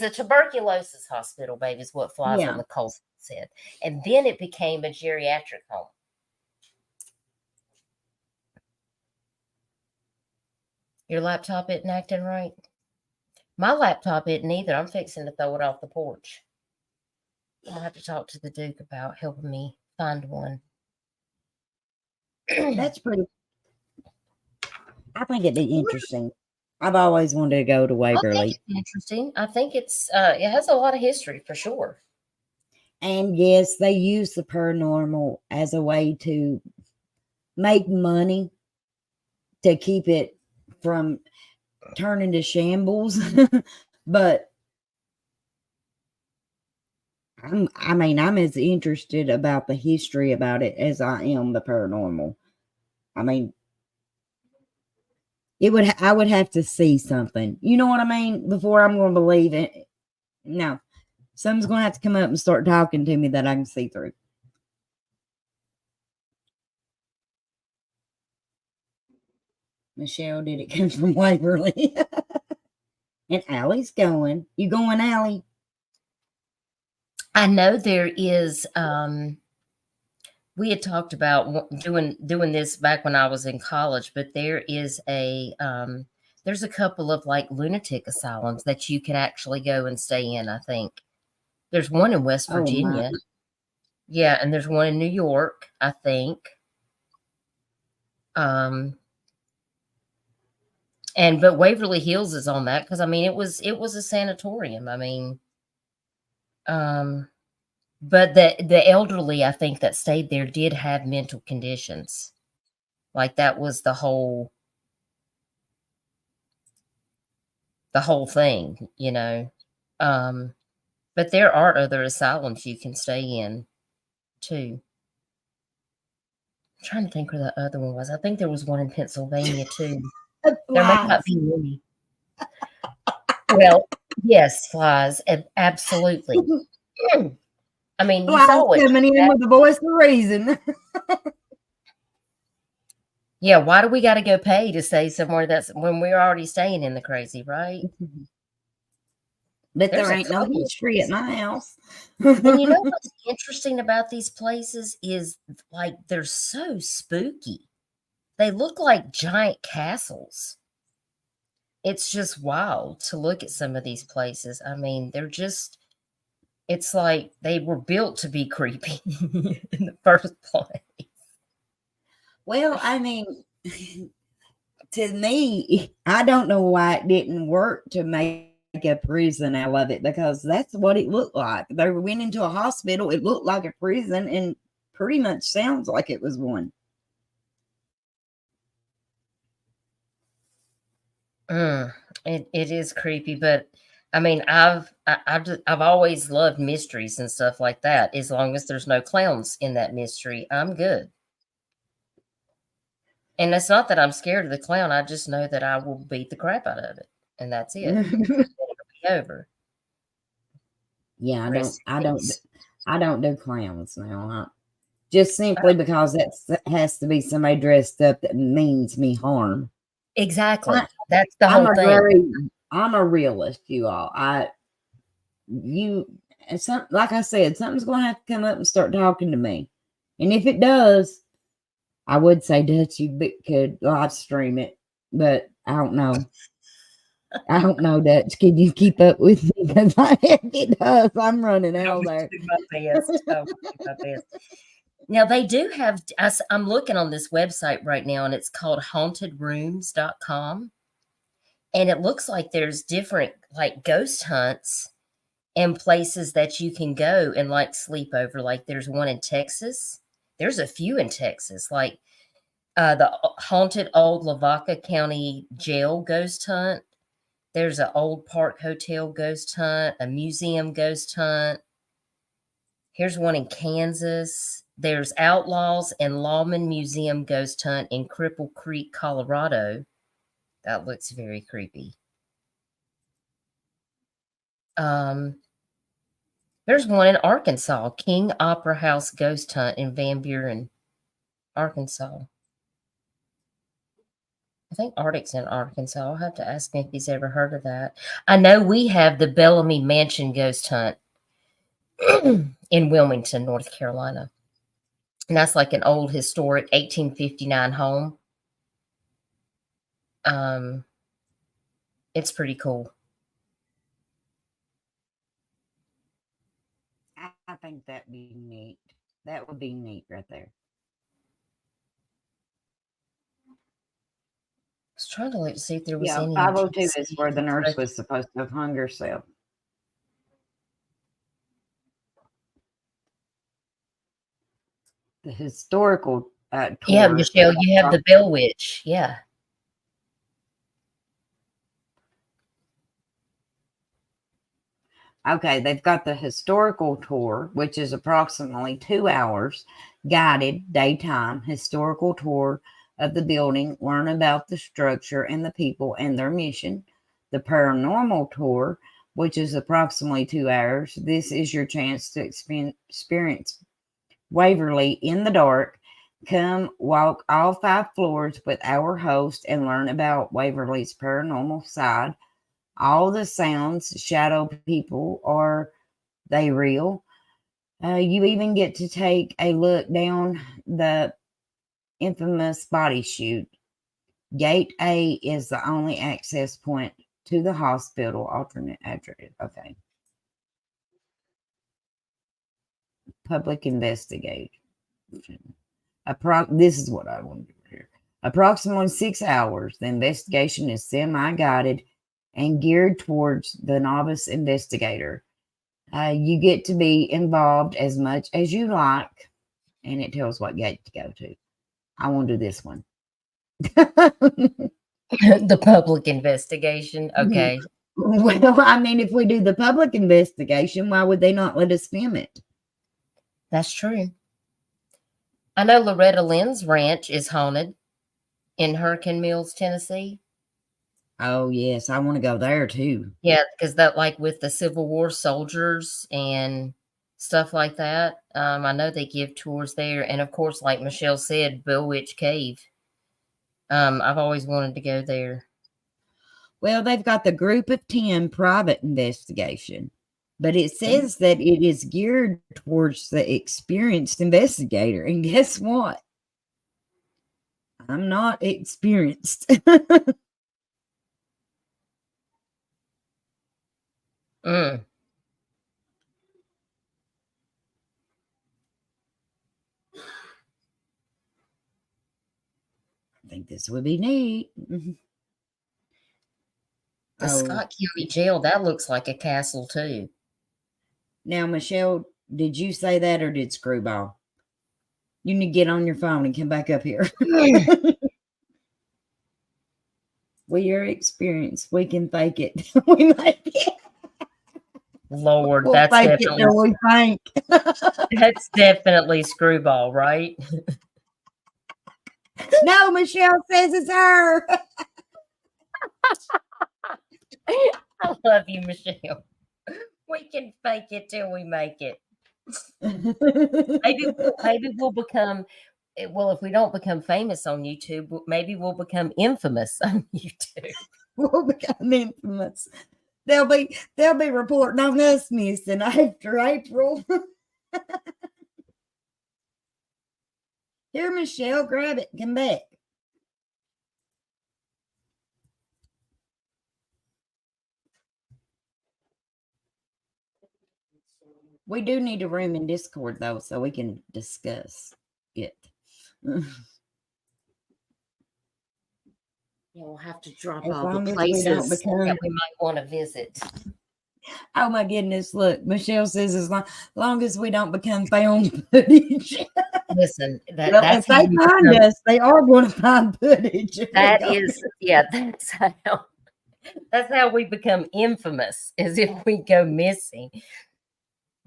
a tuberculosis hospital, baby, is what flies on the Colson said. And then it became a geriatric home. Your laptop isn't acting right? My laptop isn't either. I'm fixing to throw it off the porch. I'm going to have to talk to the Duke about helping me find one. That's pretty. I think it'd be interesting. I've always wanted to go to Waverly. Interesting. I think it has a lot of history for sure. And yes, they use the paranormal as a way to make money to keep it from turning to shambles. But I'm as interested about the history about it as I am the paranormal. I mean, I would have to see something. You know what I mean? Before I'm going to believe it. No. Something's going to have to come up and start talking to me that I can see through. Michelle, did it come from Waverly? And Allie's going. You going, Allie? I know there is. We had talked about doing this back when I was in college, but there is there's a couple of like lunatic asylums that you can actually go and stay in. I think there's one in West Oh, my. Virginia. Yeah, and there's one in New York, I think. But Waverly Hills is on that because I mean it was a sanatorium. I mean, but the elderly I think that stayed there did have mental conditions. Like that was the whole thing, you know. But there are other asylums you can stay in too. I'm trying to think where the other one was. I think there was one in Pennsylvania too. There may not be many. Well, yes, flies. Absolutely. I mean, you Flies saw it. coming in with the voice of reason. Yeah, why do we got to go pay to stay somewhere that's when we're already staying in the crazy, right? But There's there a ain't no couple of history at my house. And you know what's interesting about these places is like they're so spooky. They look like giant castles. It's just wild to look at some of these places. I mean, it's like they were built to be creepy in the first place. Well, I mean, to me, I don't know why it didn't work to make a prison out of it, because that's what it looked like. They went into a hospital. It looked like a prison and pretty much sounds like it was one. It is creepy, but I mean, I've always loved mysteries and stuff like that. As long as there's no clowns in that mystery, I'm good. And it's not that I'm scared of the clown. I just know that I will beat the crap out of it, and that's it. It'll be over. Yeah, Rest in peace. I don't do clowns now. Just simply because that has to be somebody dressed up that means me harm. Exactly. That's the whole thing. I'm a realist, you all. Like I said, something's going to have to come up and start talking to me. And if it does, I would say Dutch, you could live stream it, but I don't know. I don't know, Dutch. Can you keep up with me? Because if it does, I'm running out there. Now, they do have, I'm looking on this website right now, and it's called hauntedrooms.com. And it looks like there's different, like, ghost hunts and places that you can go and, like, sleep over. Like, there's one in Texas. There's a few in Texas, like the Haunted Old Lavaca County Jail Ghost Hunt. There's an Old Park Hotel Ghost Hunt, a museum ghost hunt. Here's one in Kansas. There's Outlaws and Lawman Museum Ghost Hunt in Cripple Creek, Colorado. That looks very creepy. There's one in Arkansas, King Opera House Ghost Hunt in Van Buren, Arkansas. I think Arctic's in Arkansas. I'll have to ask him if he's ever heard of that. I know we have the Bellamy Mansion Ghost Hunt in Wilmington, North Carolina. And that's like an old historic 1859 home. It's pretty cool. I think that'd be neat. That would be neat right there. I was trying to look to see if there was any. 502 is where the nurse was supposed to have hung herself. The historical tour. Yeah, Michelle, you have the Bell Witch. Yeah. Okay, they've got the historical tour, which is approximately 2 hours, guided daytime historical tour of the building, learn about the structure and the people and their mission. The paranormal tour, which is approximately 2 hours. This is your chance to experience Waverly in the dark. Come walk all 5 floors with our host and learn about Waverly's paranormal side. All the sounds, shadow people, are they real? You even get to take a look down the infamous body chute. Gate A is the only access point to the hospital. Alternate address. Okay. Public investigation. This is what I want to do here. Approximately 6 hours. The investigation is semi-guided and geared towards the novice investigator. You get to be involved as much as you like, and it tells what gate to go to. I want to do this one. The public investigation. Okay. Well, I mean, if we do the public investigation, why would they not let us film it? That's true. I know Loretta Lynn's ranch is haunted in Hurricane Mills, Tennessee. Oh, yes. I want to go there too. Yeah, because that, like with the Civil War soldiers and stuff like that, I know they give tours there. And of course, like Michelle said, Bellwitch Cave. I've always wanted to go there. Well, they've got the group of 10 private investigation, but it says that it is geared towards the experienced investigator. And guess what? I'm not experienced. Mm. I think this would be neat. The Scott County Jail, that looks like a castle too. Now, Michelle, did you say that or did Screwball? You need to get on your phone and come back up here. We are experienced. We can fake it. We might be. Lord, We'll that's fake definitely it till we think. that's definitely Screwball, right? No, Michelle says it's her. I love you, Michelle. We can fake it till we make it. Maybe we'll become, well, if we don't become famous on YouTube, maybe we'll become infamous on YouTube. We'll become infamous. They'll be reporting on us missing after April. Here, Michelle, grab it. Come back. We do need a room in Discord, though, so we can discuss it. Yeah, we'll have to drop As all long the as we don't places become- that we might want to visit. Oh, my goodness. Look, Michelle says as long as we don't become found footage. Listen, Well, that's if they find us, they are going to find footage. That is, yeah, that's how we become infamous, is if we go missing.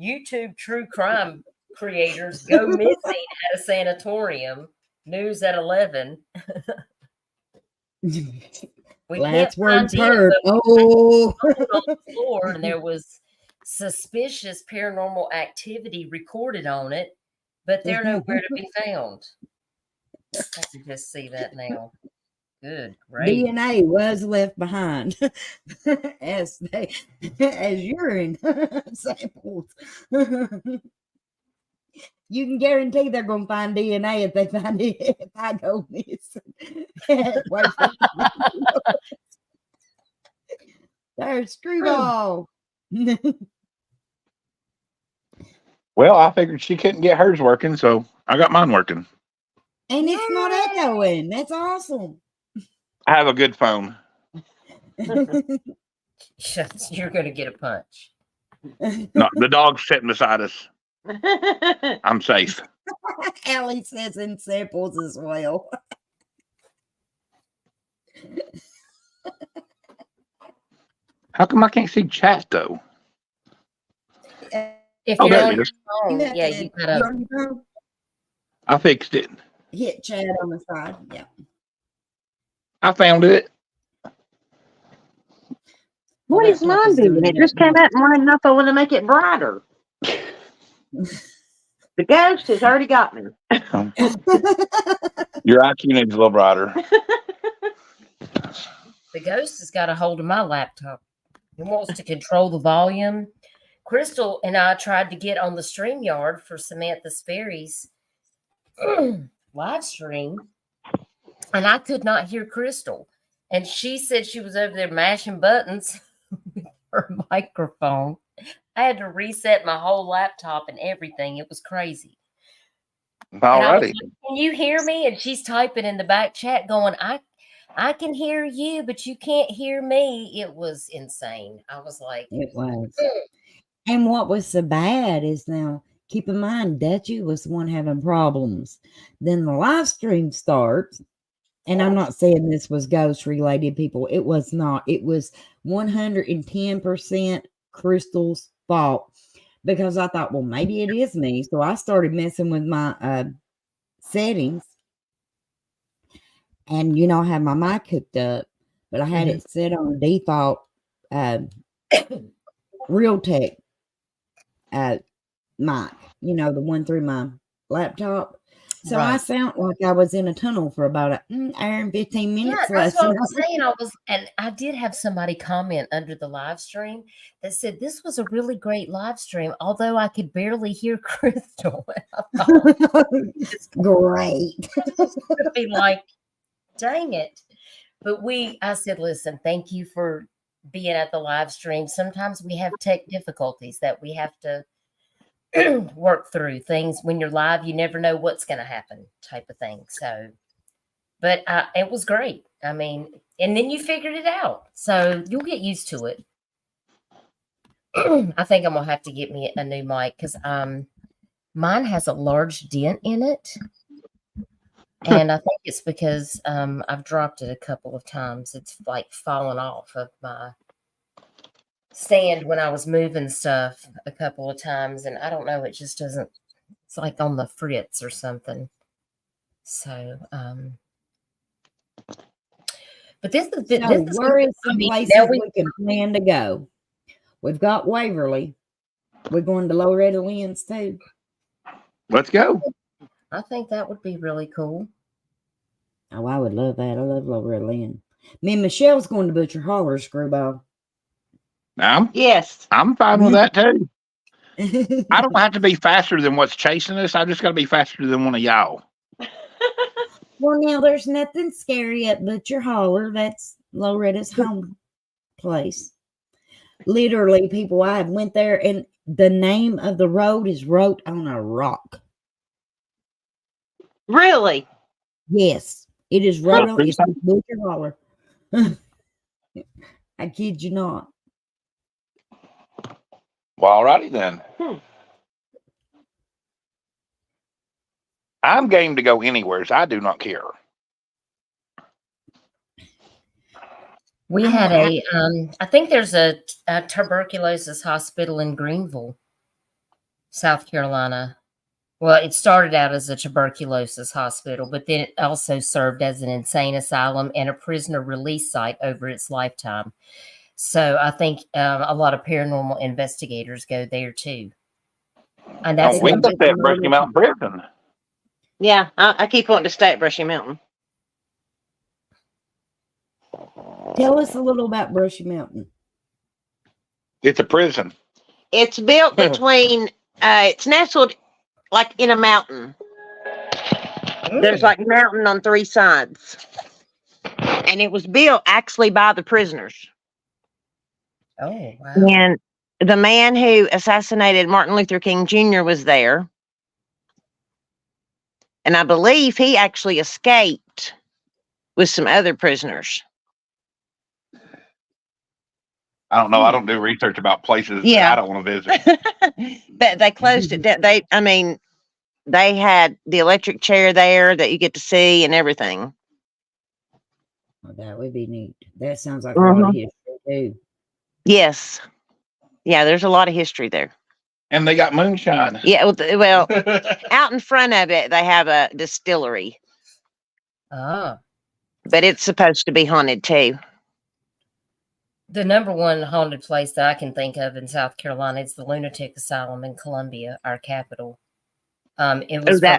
YouTube true crime creators go missing at a sanatorium. News at 11. Last words heard. Oh, on the floor, and there was suspicious paranormal activity recorded on it, but they're nowhere to be found. I can just see that now. Good, great. DNA was left behind as urine samples. You can guarantee they're going to find DNA if they find it. If I go missing, there's Screwball. Well, I figured she couldn't get hers working, so I got mine working. And it's not echoing. That's awesome. I have a good phone. You're going to get a punch. No, the dog's sitting beside us. I'm safe. Allie says in samples as well. How come I can't see chat though? If Oh, you're there on it your is. phone, yeah, you gotta. I fixed it. Hit chat on the side. Yeah. I found it. What is mine doing? It just came out and wanted nothing to make it brighter. The ghost has already got me. Your IQ needs a little brighter. The ghost has got a hold of my laptop. He wants to control the volume. Of Crystal and I tried to get on the StreamYard for Samantha Sperry's live stream, and I could not hear Crystal. And she said she was over there mashing buttons with her microphone. I had to reset my whole laptop and everything. It was crazy. All And I was righty. like, can you hear me? And she's typing in the back chat going, I can hear you, but you can't hear me. It was insane. I was like, It was. And what was so bad is now, keep in mind, Dutchie was the one having problems. Then the live stream starts. And I'm not saying this was ghost related, people. It was not. It was 110% Crystal's fault, because I thought, well, maybe it is me. So I started messing with my settings. And, you know, I had my mic hooked up, but I had it set on default Realtek mic, you know, the one through my laptop. So I sound like I was in a tunnel for about an hour and 15 minutes. Yeah, that's what I was saying. And I did have somebody comment under the live stream that said this was a really great live stream, although I could barely hear Crystal. I thought, it's great. I'd be like, dang it. But I said, listen, thank you for being at the live stream. Sometimes we have tech difficulties that we have to work through things. When you're live, you never know what's going to happen, type of thing. So, but it was great. I mean, and then you figured it out, so you'll get used to it. I think I'm gonna have to get me a new mic because mine has a large dent in it, and I think it's because I've dropped it a couple of times. It's like fallen off of my stand when I was moving stuff a couple of times, and I don't know, it just doesn't, it's like on the fritz or something. So but this is where is some places we can plan to go? We've got Waverly. We're going to Loretta Lynn's too. Let's go. I think that would be really cool. Oh, I would love that. I love Loretta Lynn. Me and Michelle's going to Butcher Holler, Screwball. Yes. I'm fine with that too. I don't have to be faster than what's chasing us. I just got to be faster than one of y'all. Well, now there's nothing scary at Butcher Holler. That's Loretta's home place. Literally, people, I have went there, and the name of the road is wrote on a rock. Really? Yes, it is wrote on. It's Butcher Holler. I kid you not. Well, alrighty then. I'm game to go anywhere. So I do not care. We had I think there's a tuberculosis hospital in Greenville, South Carolina. Well, it started out as a tuberculosis hospital, but then it also served as an insane asylum and a prisoner release site over its lifetime. So I think a lot of paranormal investigators go there too. And that's we got that Brushy Mountain prison. Yeah, I keep wanting to stay at Brushy Mountain. Tell us a little about Brushy Mountain. It's a prison. It's built between, it's nestled like in a mountain. There's like mountain on three sides. And it was built actually by the prisoners. Oh, wow. And the man who assassinated Martin Luther King Jr. was there. And I believe he actually escaped with some other prisoners. I don't know. I don't do research about places that I don't want to visit. But they closed it. They had the electric chair there that you get to see and everything. Well, that would be neat. That sounds like a lot of history too. Yes. Yeah, there's a lot of history there. And they got moonshine. Yeah, well, out in front of it, they have a distillery. Ah. But it's supposed to be haunted too. The number one haunted place that I can think of in South Carolina is the Lunatic Asylum in Columbia, our capital. It was from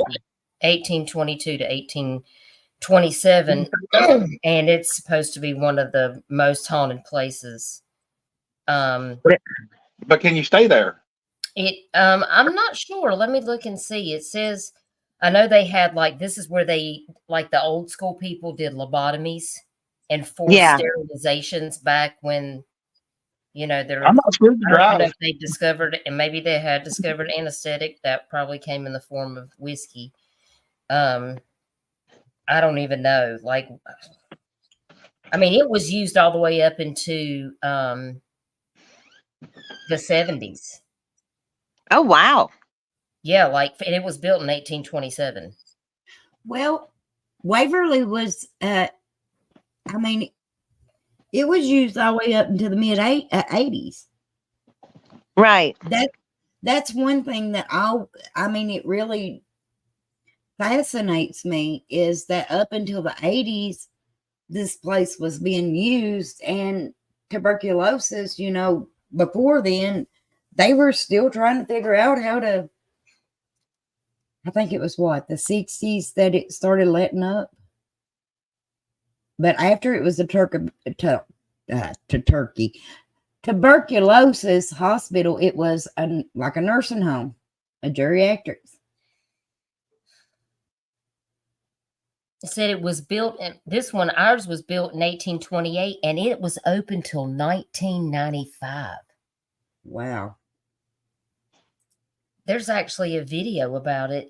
1822 to 1827, and it's supposed to be one of the most haunted places. But can you stay there? I'm not sure. Let me look and see. It says, I know they had like, this is where they, like the old school people did lobotomies and forced Yeah. sterilizations back when, they're, I'm not scared to I don't know drive. if they discovered, and maybe they had discovered anesthetic that probably came in the form of whiskey. I don't even know. Like, I mean, it was used all the way up into the 70s. Oh, wow. Yeah, and it was built in 1827. Well, Waverly was, I mean, it was used all the way up into the mid 80s. Right. That's one thing that it really fascinates me, is that up until the 80s, this place was being used, and tuberculosis, before then, they were still trying to figure out how to, I think it was the 60s that it started letting up. But after it was a tuberculosis hospital, it was like a nursing home, a geriatrics. It said it was built, ours was built in 1828, and it was open till 1995. Wow. There's actually a video about it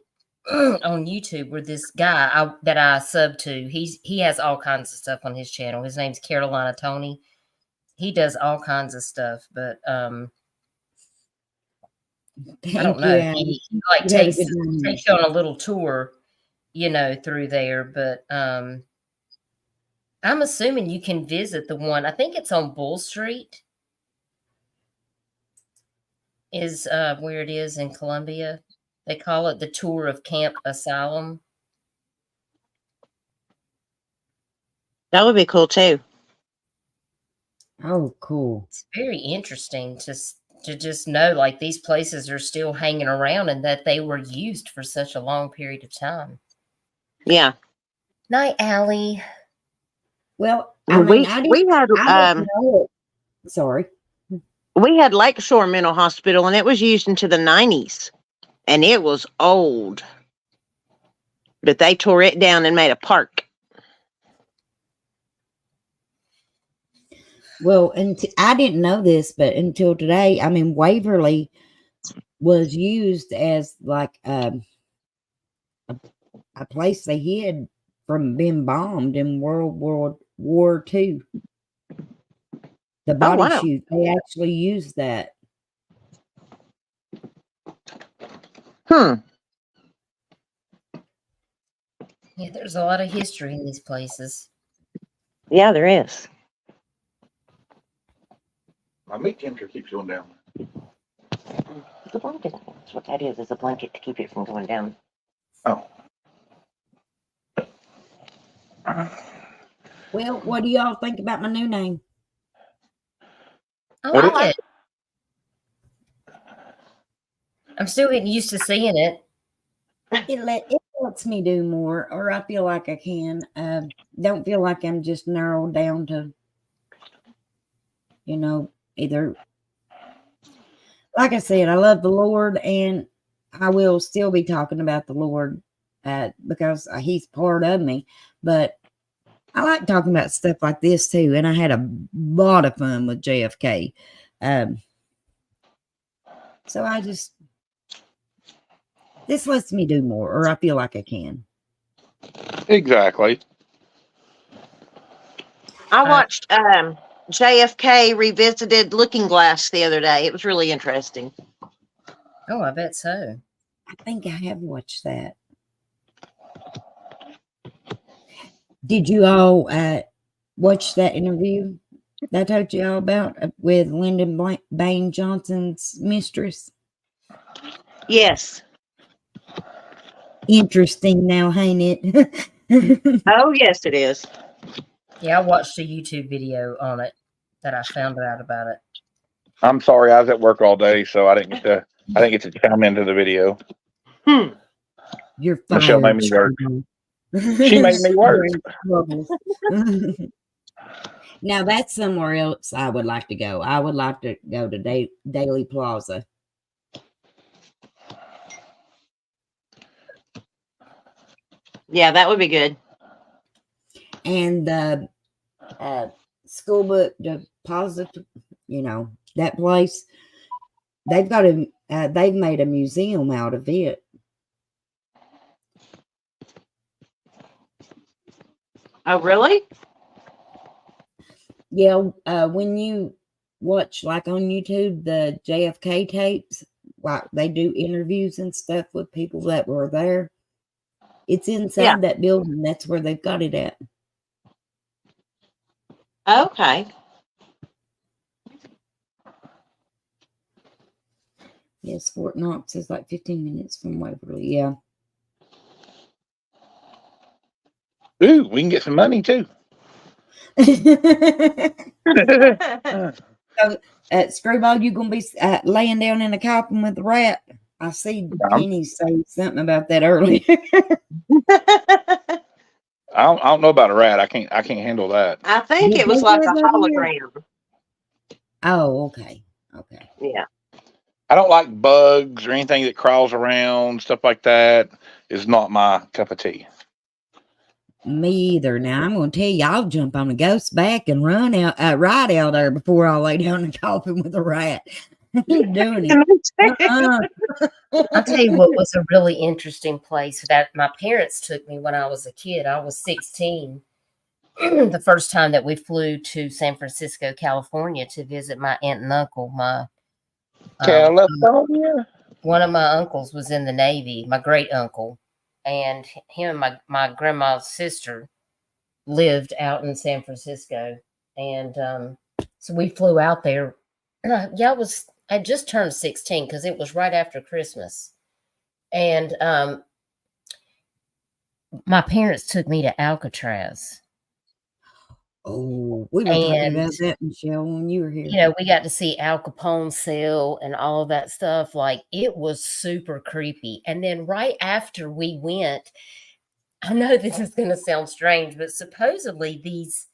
on YouTube where this guy that I sub to, he has all kinds of stuff on his channel. His name's Carolina Tony. He does all kinds of stuff, but I don't know. He like takes you on a little tour, through there. But I'm assuming you can visit the one. I think it's on Bull Street. Is where it is in Columbia. They call it the Tour of Camp Asylum. That would be cool too. Oh, cool. It's very interesting to just know, like, these places are still hanging around and that they were used for such a long period of time. Yeah. Night, Allie. Well, we had sorry. We had Lakeshore Mental Hospital, and it was used into the 90s, and it was old, but they tore it down and made a park. Well, and I didn't know this, but until today, Waverly was used as like a place they hid from being bombed in World War II. The body chute, they actually used that. Yeah, there's a lot of history in these places. Yeah, there is. My meat temperature keeps going down. The blanket, that's what that is a blanket to keep it from going down. Oh. Well, what do y'all think about my new name? I like it. I'm still getting used to seeing it. It lets me do more, or I feel like I can. Don't feel like I'm just narrowed down to, either. Like I said, I love the Lord, and I will still be talking about the Lord because He's part of me. But I like talking about stuff like this too, and I had a lot of fun with JFK. So this lets me do more, or I feel like I can. Exactly. I watched JFK Revisited Looking Glass the other day. It was really interesting. Oh, I bet so. I think I have watched that. Did you all watch that interview that I told you all about with Lyndon Baines Johnson's mistress? Yes. Interesting now, ain't it? Oh, yes, it is. Yeah, I watched a YouTube video on it that I found out about it. I'm sorry, I was at work all day, so I didn't get to chime into the video. You're fired. Michelle made me work. She made me work. Now that's somewhere else I would like to go. I would like to go to Daily Plaza. Yeah, that would be good. And the school book deposit, that place, they've got they've made a museum out of it. Oh, really? Yeah, when you watch like on YouTube the JFK tapes, like they do interviews and stuff with people that were there. It's inside that building. That's where they've got it at. Okay. Yes, Fort Knox is like 15 minutes from Waverly. Yeah. Ooh, we can get some money too. Screwball, you gonna be laying down in a coffin with a rat? I see Kenny say something about that earlier. I don't know about a rat. I can't handle that. I think it was like a hologram. Oh, okay. Okay. Yeah. I don't like bugs or anything that crawls around, stuff like that is not my cup of tea. Me either. Now I'm gonna tell you, I'll jump on a ghost back and run out right out there before I lay down in the coffin with a rat. Doing it. I'll tell you what was a really interesting place that my parents took me when I was a kid. I was 16. The first time that we flew to San Francisco, California to visit my aunt and uncle. California. One of my uncles was in the Navy, my great uncle, and him and my grandma's sister lived out in San Francisco. And so we flew out there. I just turned 16 because it was right after Christmas. And my parents took me to Alcatraz. Oh, we were talking about that, Michelle, when you were here. We got to see Al Capone's cell and all of that stuff. Like, it was super creepy. And then right after we went, I know this is going to sound strange, but supposedly these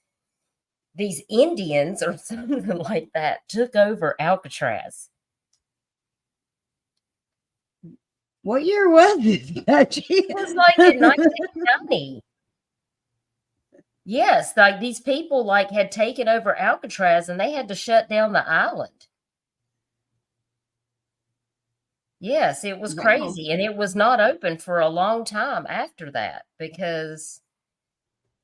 Indians or something like that took over Alcatraz. What year was it? It was like in 1990. Yes, like these people like had taken over Alcatraz and they had to shut down the island. Yes, it was crazy. And it was not open for a long time after that because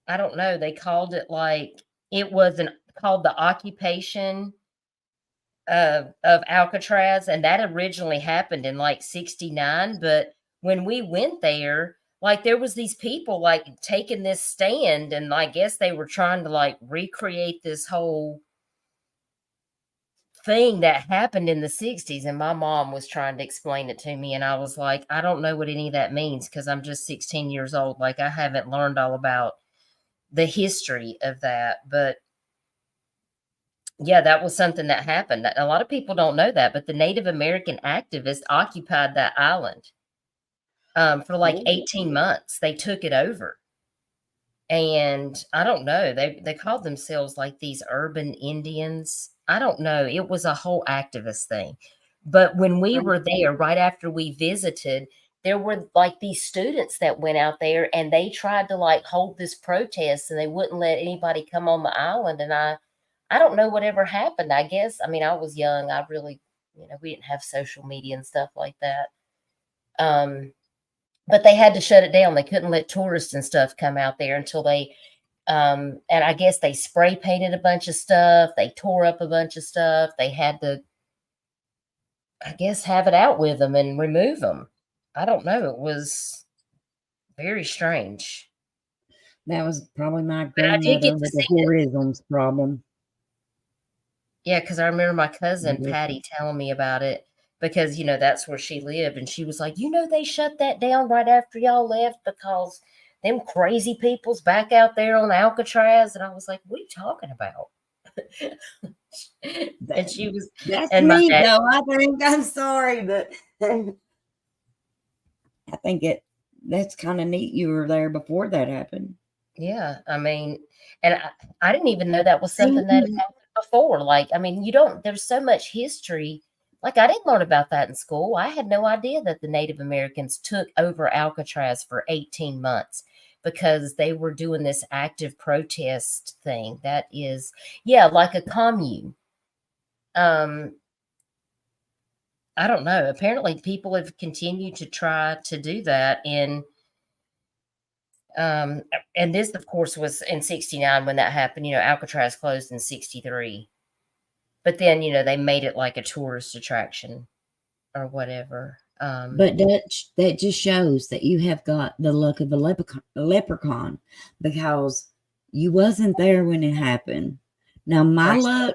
I don't know, they called it like it wasn't called the occupation of Alcatraz, and that originally happened in like 69. But when we went there, like there was these people like taking this stand, and I guess they were trying to like recreate this whole thing that happened in the 60s. And my mom was trying to explain it to me, and I was like, I don't know what any of that means because I'm just 16 years old. Like I haven't learned all about the history of that. But yeah, that was something that happened. A lot of people don't know that, but the Native American activists occupied that island for like 18 months. They took it over. And I don't know, they called themselves like these urban Indians. I don't know. It was a whole activist thing. But when we were there, right after we visited, there were like these students that went out there and they tried to like hold this protest and they wouldn't let anybody come on the island. And I don't know whatever happened. I guess, I mean, I was young. I really, we didn't have social media and stuff like that. But they had to shut it down. They couldn't let tourists and stuff come out there until they, and I guess they spray painted a bunch of stuff. They tore up a bunch of stuff. They had to, I guess, have it out with them and remove them. I don't know. It was very strange. That was probably my grandmother with the tourism's problem. Yeah, because I remember my cousin Patty telling me about it because, that's where she lived. And she was like, they shut that down right after y'all left because them crazy people's back out there on Alcatraz. And I was like, what are you talking about? And she was, that's and me though. I think, I'm sorry, but I think that's kind of neat. You were there before that happened. Yeah, I mean, and I didn't even know that was something that happened before. Like, I mean, there's so much history. Like, I didn't learn about that in school. I had no idea that the Native Americans took over Alcatraz for 18 months because they were doing this active protest thing. That is, yeah, like a commune. I don't know. Apparently, people have continued to try to do that and this, of course, was in 69 when that happened. Alcatraz closed in 63. But then, they made it like a tourist attraction or whatever. But that just shows that you have got the luck of a leprechaun, because you wasn't there when it happened. Now, my luck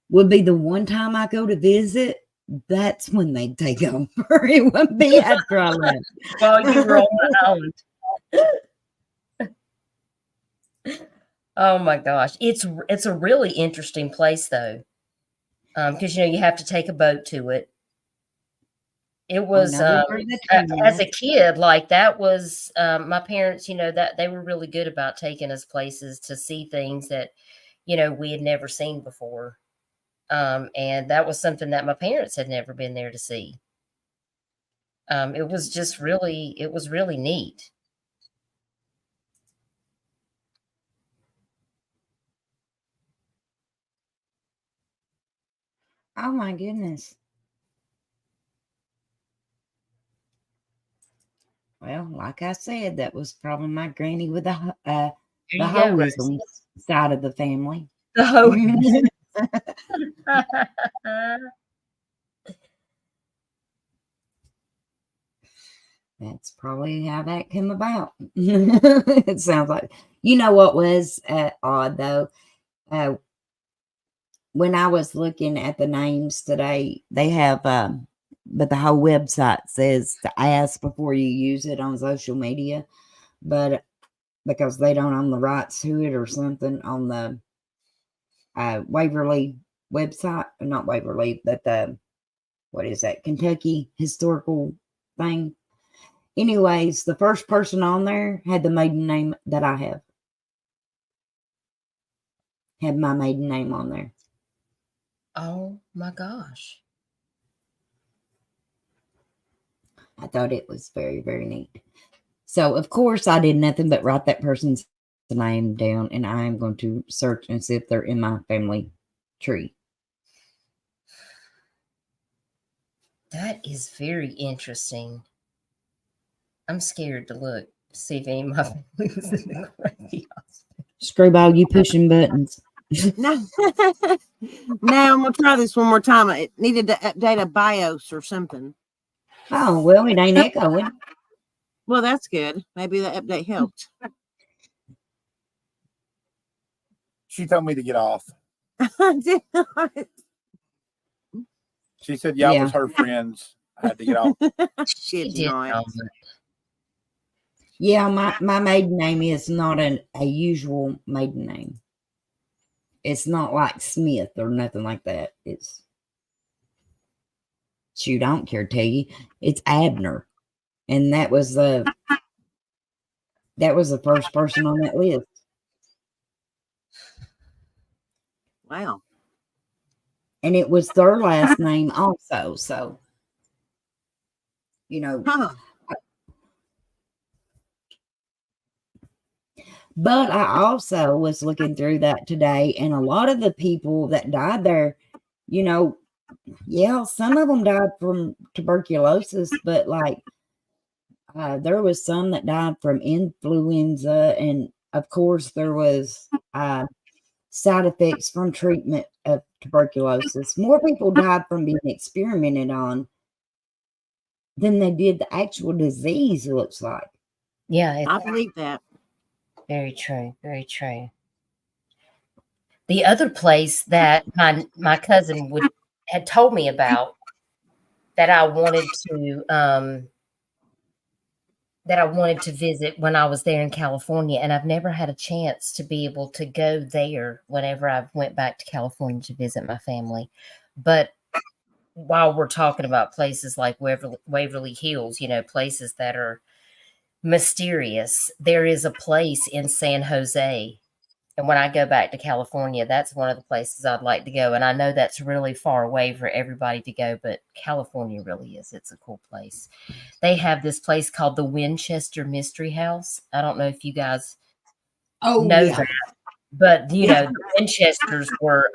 would be the one time I go to visit, that's when they take over. It wouldn't be after I left. Well, you were on the island. Oh my gosh. It's a really interesting place though. Because you have to take a boat to it. It was as a kid, like that was my parents, that they were really good about taking us places to see things that, we had never seen before. And that was something that my parents had never been there to see. It was really neat. Oh my goodness. Well, like I said, that was probably my granny with the hoism side of the family. The hoism. That's probably how that came about. It sounds like, what was odd though? When I was looking at the names today, they have, but the whole website says to ask before you use it on social media, but because they don't own the rights to it or something on the Waverly website, not Waverly, but what is that, Kentucky historical thing. Anyways, the first person on there had the maiden name that I have. Had my maiden name on there. Oh my gosh. I thought it was very, very neat. So, of course, I did nothing but write that person's name down, and I am going to search and see if they're in my family tree. That is very interesting. I'm scared to look, see if any of my family was in the crazy hospital. Screwball, you pushing buttons. No, I'm gonna try this one more time. It needed to update a BIOS or something. Oh, well, it ain't echoing. Well, that's good. Maybe the update helped. She told me to get off. She said y'all was her friends. I had to get off. She did not. Yeah, my maiden name is not a usual maiden name. It's not like Smith or nothing like that. It's, shoot, I don't care to tell you. It's Abner. And that was the first person on that list. Wow. And it was their last name also. So, Huh. But I also was looking through that today, and a lot of the people that died there, some of them died from tuberculosis, but like there was some that died from influenza, and of course there was side effects from treatment of tuberculosis. More people died from being experimented on than they did the actual disease, it looks like. Yeah, I believe that. Very true. Very true. The other place that my cousin had told me about that I wanted to visit when I was there in California, and I've never had a chance to be able to go there whenever I went back to California to visit my family. But while we're talking about places like Waverly Hills, places that are mysterious, there is a place in San Jose And when I go back to California, that's one of the places I'd like to go. And I know that's really far away for everybody to go, but California really is. It's a cool place. They have this place called the Winchester Mystery House. I don't know if you guys know yeah. that, but you know, the Winchesters were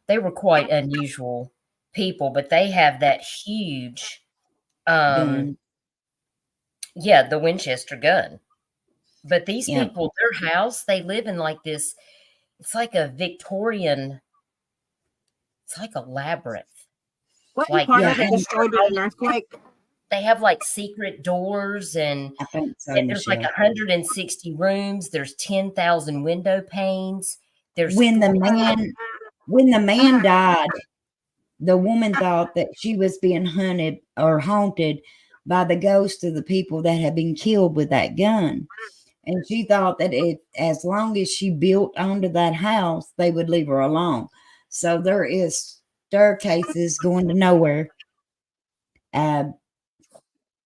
they were quite unusual people, but they have that huge Gun. yeah, the Winchester gun. But these Yeah. people, their house, they live in like this, it's like a Victorian, it's like a labyrinth. What Like part Yeah, of it destroyed in an earthquake? they have like secret doors, and I think so, there's like Michelle. 160 rooms. There's 10,000 window panes. There's When the man died, the woman thought that she was being hunted or haunted by the ghost of the people that had been killed with that gun. And she thought that as long as she built onto that house, they would leave her alone. So there is staircases going to nowhere,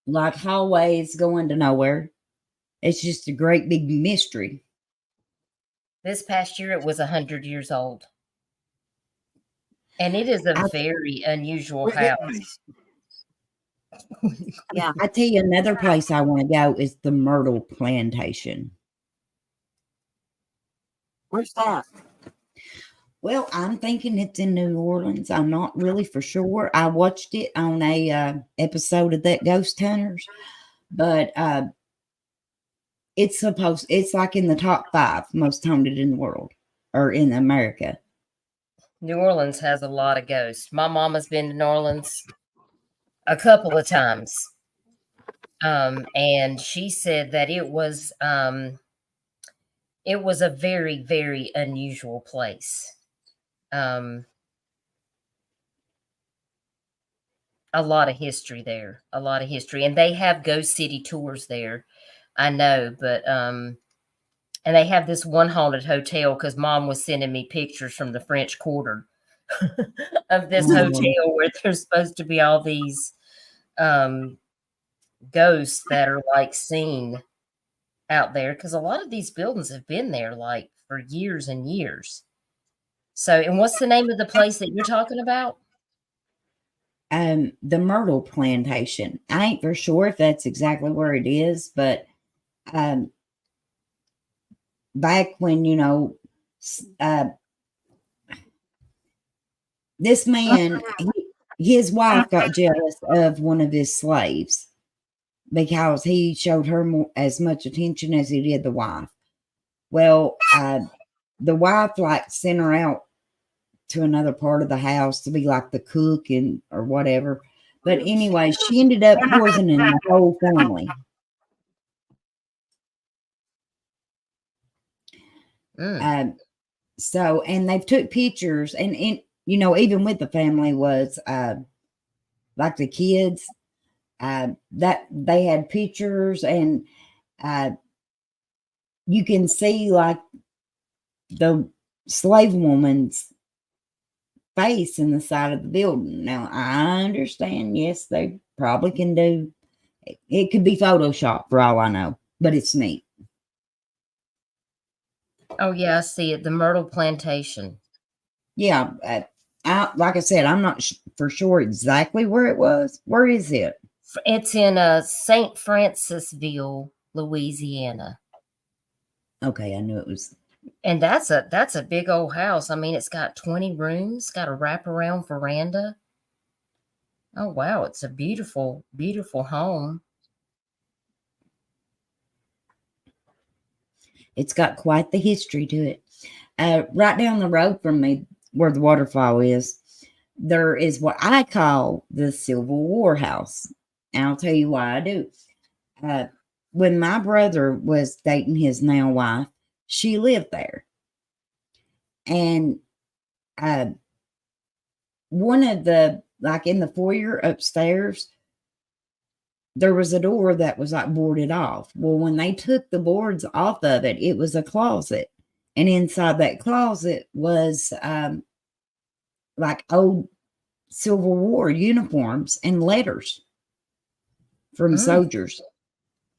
like hallways going to nowhere. It's just a great big mystery. This past year, it was 100 years old. And it is a very unusual house. Yeah. I tell you, another place I want to go is the Myrtle Plantation. Where's that? Well, I'm thinking it's in New Orleans. I'm not really for sure. I watched it on a episode of that Ghost Hunters, but it's like in the top 5 most haunted in the world or in America. New Orleans has a lot of ghosts. My mama's been to New Orleans a couple of times. And she said that it was a very, very unusual place. A lot of history there, a lot of history. And they have ghost city tours there. I know, but and they have this one haunted hotel because Mom was sending me pictures from the French Quarter of this hotel where there's supposed to be all these ghosts that are like seen out there, because a lot of these buildings have been there like for years and years. So, and what's the name of the place that you're talking about? The Myrtle Plantation. I ain't for sure if that's exactly where it is, but back when, this man, his wife got jealous of one of his slaves because he showed her as much attention as he did the wife. Well, the wife sent her out to another part of the house to be like the cook or whatever. But anyway, she ended up poisoning the whole family. So, and they've took pictures, and even with the family was like the kids, that they had pictures, and you can see like the slave woman's face in the side of the building. Now, I understand, yes, they probably can do it. Could be Photoshop for all I know, but it's neat. Oh yeah, I see it. The Myrtle Plantation. Yeah, like I said, I'm not for sure exactly where it was. Where is it? It's in St. Francisville, Louisiana. Okay, I knew it was. And that's a big old house. I mean, it's got 20 rooms, got a wraparound veranda. Oh wow, it's a beautiful, beautiful home. It's got quite the history to it. Right down the road from me, where the waterfall is, there is what I call the Civil War house. And I'll tell you why I do. When my brother was dating his now wife, she lived there. And one of the, in the foyer upstairs, there was a door that was boarded off. Well, when they took the boards off of it, it was a closet. And inside that closet was old Civil War uniforms and letters from soldiers.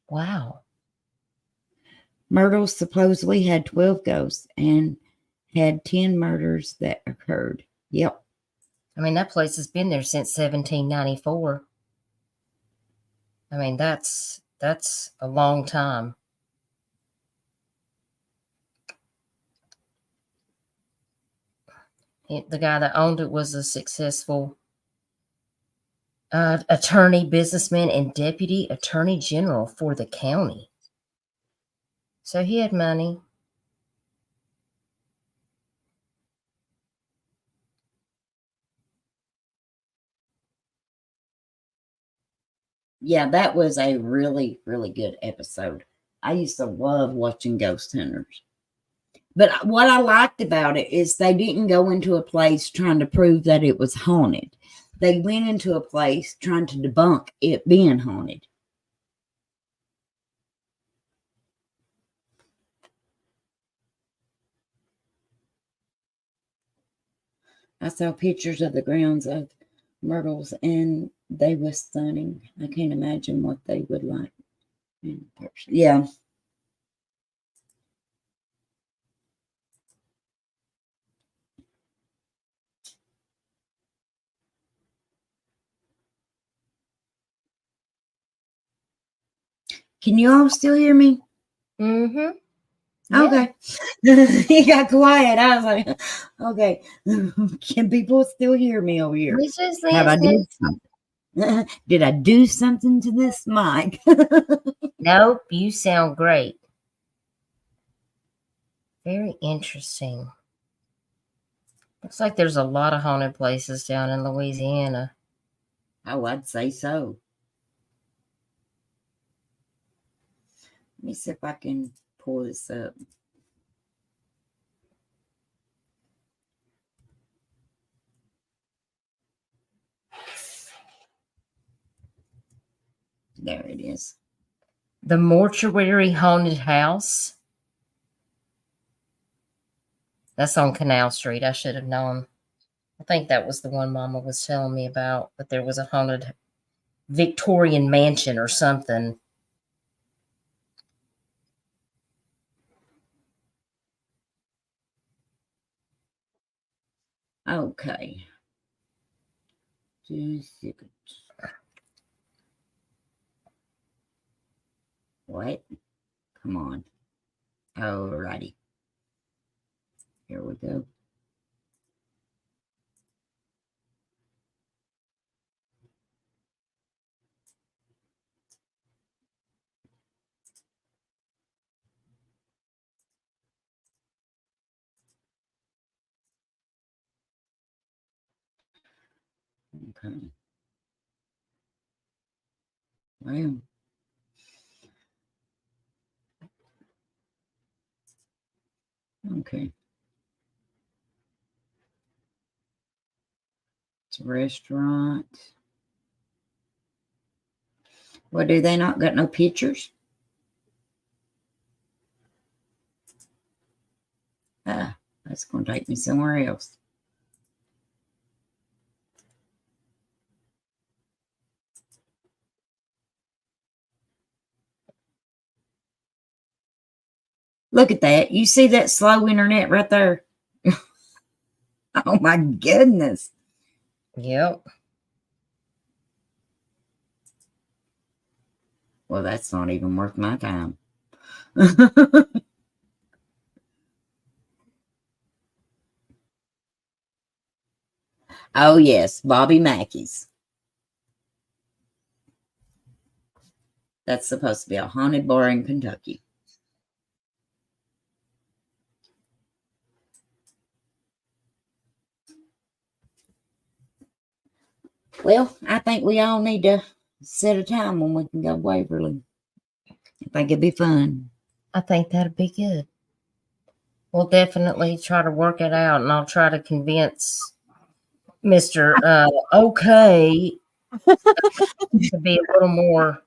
Wow. Myrtle supposedly had 12 ghosts and had 10 murders that occurred. Yep. I mean, that place has been there since 1794. I mean, that's a long time. The guy that owned it was a successful attorney, businessman, and deputy attorney general for the county. So he had money. Yeah, that was a really, really good episode. I used to love watching Ghost Hunters. But what I liked about it is they didn't go into a place trying to prove that it was haunted. They went into a place trying to debunk it being haunted. I saw pictures of the grounds of Myrtle's and they were stunning. I can't imagine what they would like in person. Yeah. Can you all still hear me? Mm-hmm. Okay. He got quiet. I was like, okay. Can people still hear me over here? We just Have I listening. did something? Did I do something to this mic? Nope, you sound great. Very interesting. Looks like there's a lot of haunted places down in Louisiana. Oh, I'd say so. Let me see if I can pull this up. There it is. The Mortuary Haunted House. That's on Canal Street. I should have known. I think that was the one Mama was telling me about, but there was a haunted Victorian mansion or something. Okay. 2 seconds. What? Come on. Alrighty. Here we go. Okay. Well. Okay. It's a restaurant. Well, do they not got no pictures? Ah, that's going to take me somewhere else. Look at that. You see that slow internet right there? Oh, my goodness. Yep. Well, that's not even worth my time. Oh, yes, Bobby Mackey's. That's supposed to be a haunted bar in Kentucky. Well, I think we all need to set a time when we can go Waverly. I think it'd be fun. I think that'd be good. We'll definitely try to work it out, and I'll try to convince Mr. Okay to be a little more,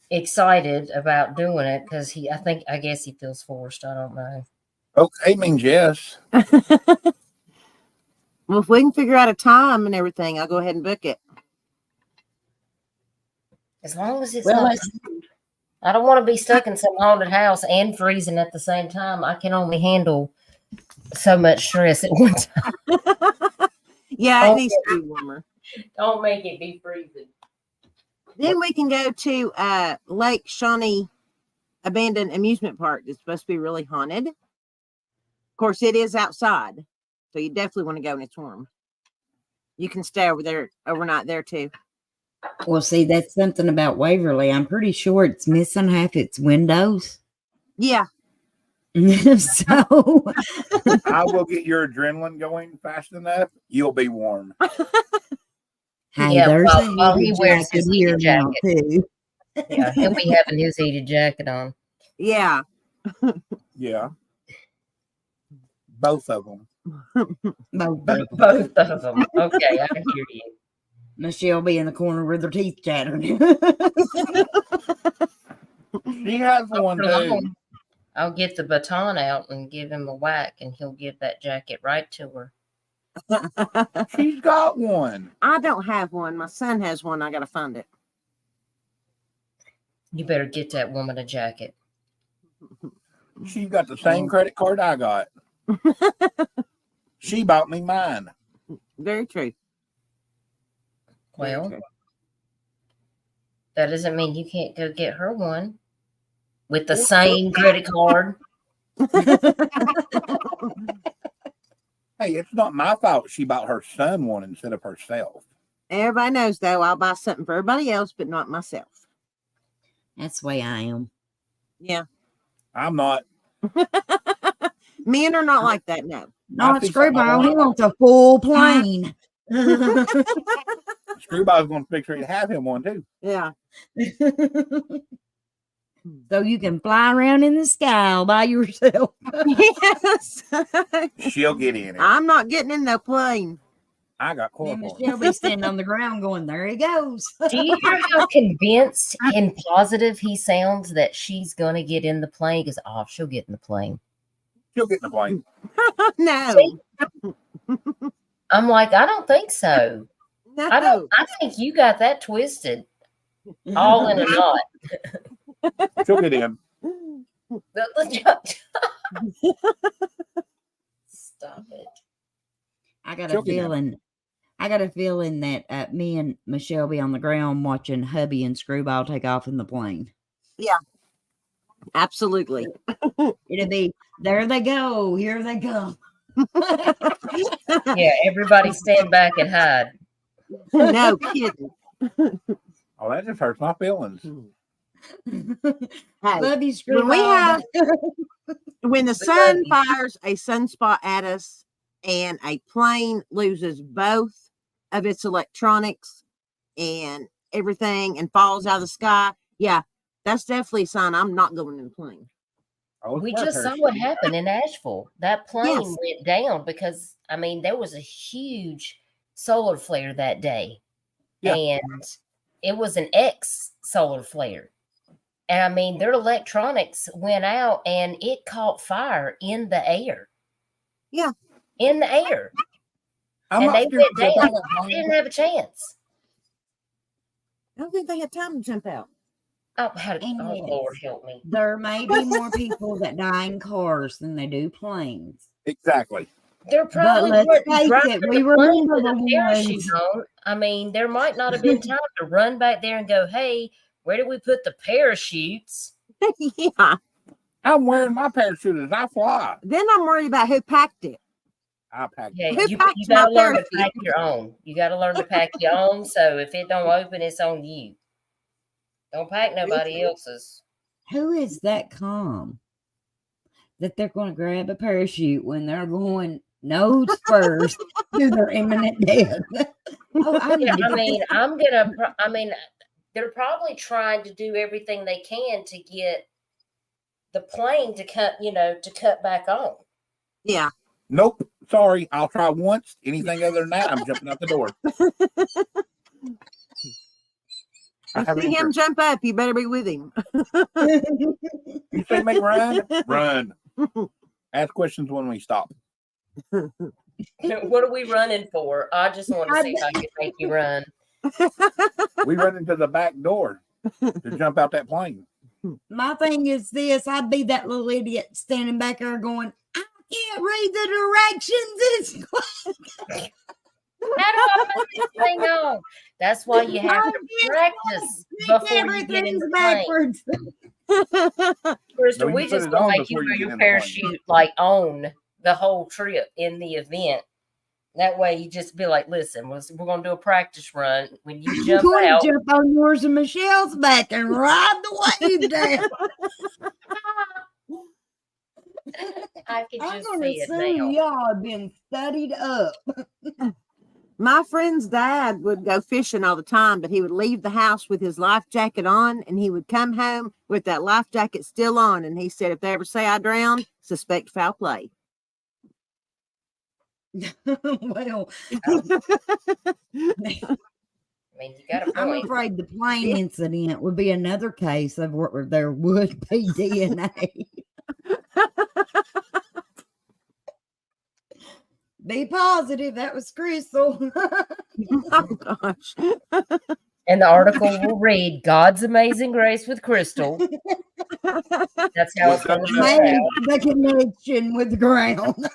excited about doing it because I guess he feels forced. I don't know. Okay means yes. Well, if we can figure out a time and everything, I'll go ahead and book it. As long as it's Well, not. I don't want to be stuck in some haunted house and freezing at the same time. I can only handle so much stress at one time. Yeah, it needs to be warmer. Don't make it be freezing. Then we can go to Lake Shawnee Abandoned Amusement Park. It's supposed to be really haunted. Of course, it is outside, so you definitely want to go when it's warm. You can stay over there overnight there too. Well, see, that's something about Waverly. I'm pretty sure it's missing half its windows. Yeah. So I will get your adrenaline going fast enough. You'll be warm. hey, Yeah, there's well, a he heated wears jacket his here heated now jacket. too. Yeah, he'll be having his heated jacket on. Yeah. Yeah. Both of them. Both of them. Okay, I hear you. Michelle be in the corner with her teeth chattering. She has one too. I'll get the baton out and give him a whack, and he'll give that jacket right to her. She's got one. I don't have one. My son has one. I got to find it. You better get that woman a jacket. She's got the same credit card I got. She bought me mine. Very true. Well, that doesn't mean you can't go get her one with the same credit card. Hey, it's not my fault she bought her son one instead of herself. Everybody knows, though, I'll buy something for everybody else, but not myself. That's the way I am. Yeah. I'm not. Men are not like that, no. Not Screwball. He wants a full plane. Screwball's going to fix her to have him one too. Yeah. So you can fly around in the sky all by yourself. Yes. She'll get in it. I'm not getting in the plane. I got Then chloroform. Michelle be standing on the ground going, there he goes. Do you hear how convinced and positive he sounds that she's going to get in the plane? Because, she'll get in the plane. She'll get in the plane. No. I'm like, I don't think so. No. I think you got that twisted. All in a knot. She'll get in. Stop it. I got She'll a get in. feeling. I got a feeling that me and Michelle be on the ground watching hubby and Screwball take off in the plane. Yeah. Absolutely. It'll be, there they go. Here they go. Yeah, everybody stand back and hide. No kidding. Oh, that just hurts my feelings. Hey, Love you, Screwball. when the sun fires a sunspot at us and a plane loses both of its electronics and everything and falls out of the sky, yeah, that's definitely a sign I'm not going in the plane. We just saw what happened in Asheville. That plane went down because, there was a huge solar flare that day. Yeah. And it was an X solar flare. And their electronics went out and it caught fire in the air. Yeah. In the air. I'm and they went down. They didn't have a chance. I don't think they had time to jump out. Oh, Lord help me. There may be more people that die in cars than they do planes. Exactly. They're probably let's face it, we remember the parachute ones. on. There might not have been time to run back there and go, hey, where did we put the parachutes? Yeah. I'm wearing my parachute as I fly. Then I'm worried about who packed it. I packed Yeah, it. you got to learn to pack your own. You got to learn to pack your own. So if it don't open, it's on you. Don't pack nobody else's. Who is that calm that they're going to grab a parachute when they're going nose first to their imminent death? They're probably trying to do everything they can to get the plane to cut back on. Yeah. Nope. Sorry. I'll try once. Anything other than that, I'm jumping out the door. If you see him jump up, you better be with him. You say make run? Run. Ask questions when we stop. What are we running for? I just want to see if I can make you run. We run into the back door to jump out that plane. My thing is this: I'd be that little idiot standing back there going, "I can't read the directions." It's How do I put this thing on? That's why you have to practice before you get in the plane. backwards. Crystal, No, you we put just it gonna on make you before you wear get your in the plane. parachute like on the whole trip in the event. That way you just be like, listen, we're gonna do a practice run. When you jump out, Jump on yours and Michelle's back and ride the wave down. I can I'm just gonna see it assume now. y'all have been studied up. My friend's dad would go fishing all the time, but he would leave the house with his life jacket on, and he would come home with that life jacket still on. And he said, if they ever say I drowned, suspect foul play. Well, I mean, you got a I'm point. afraid the plane incident would be another case of where there would be DNA. Be positive. That was Crystal. Oh, gosh. And the article will read God's Amazing Grace with Crystal. That's how it's going to start Made out. the connection with the ground.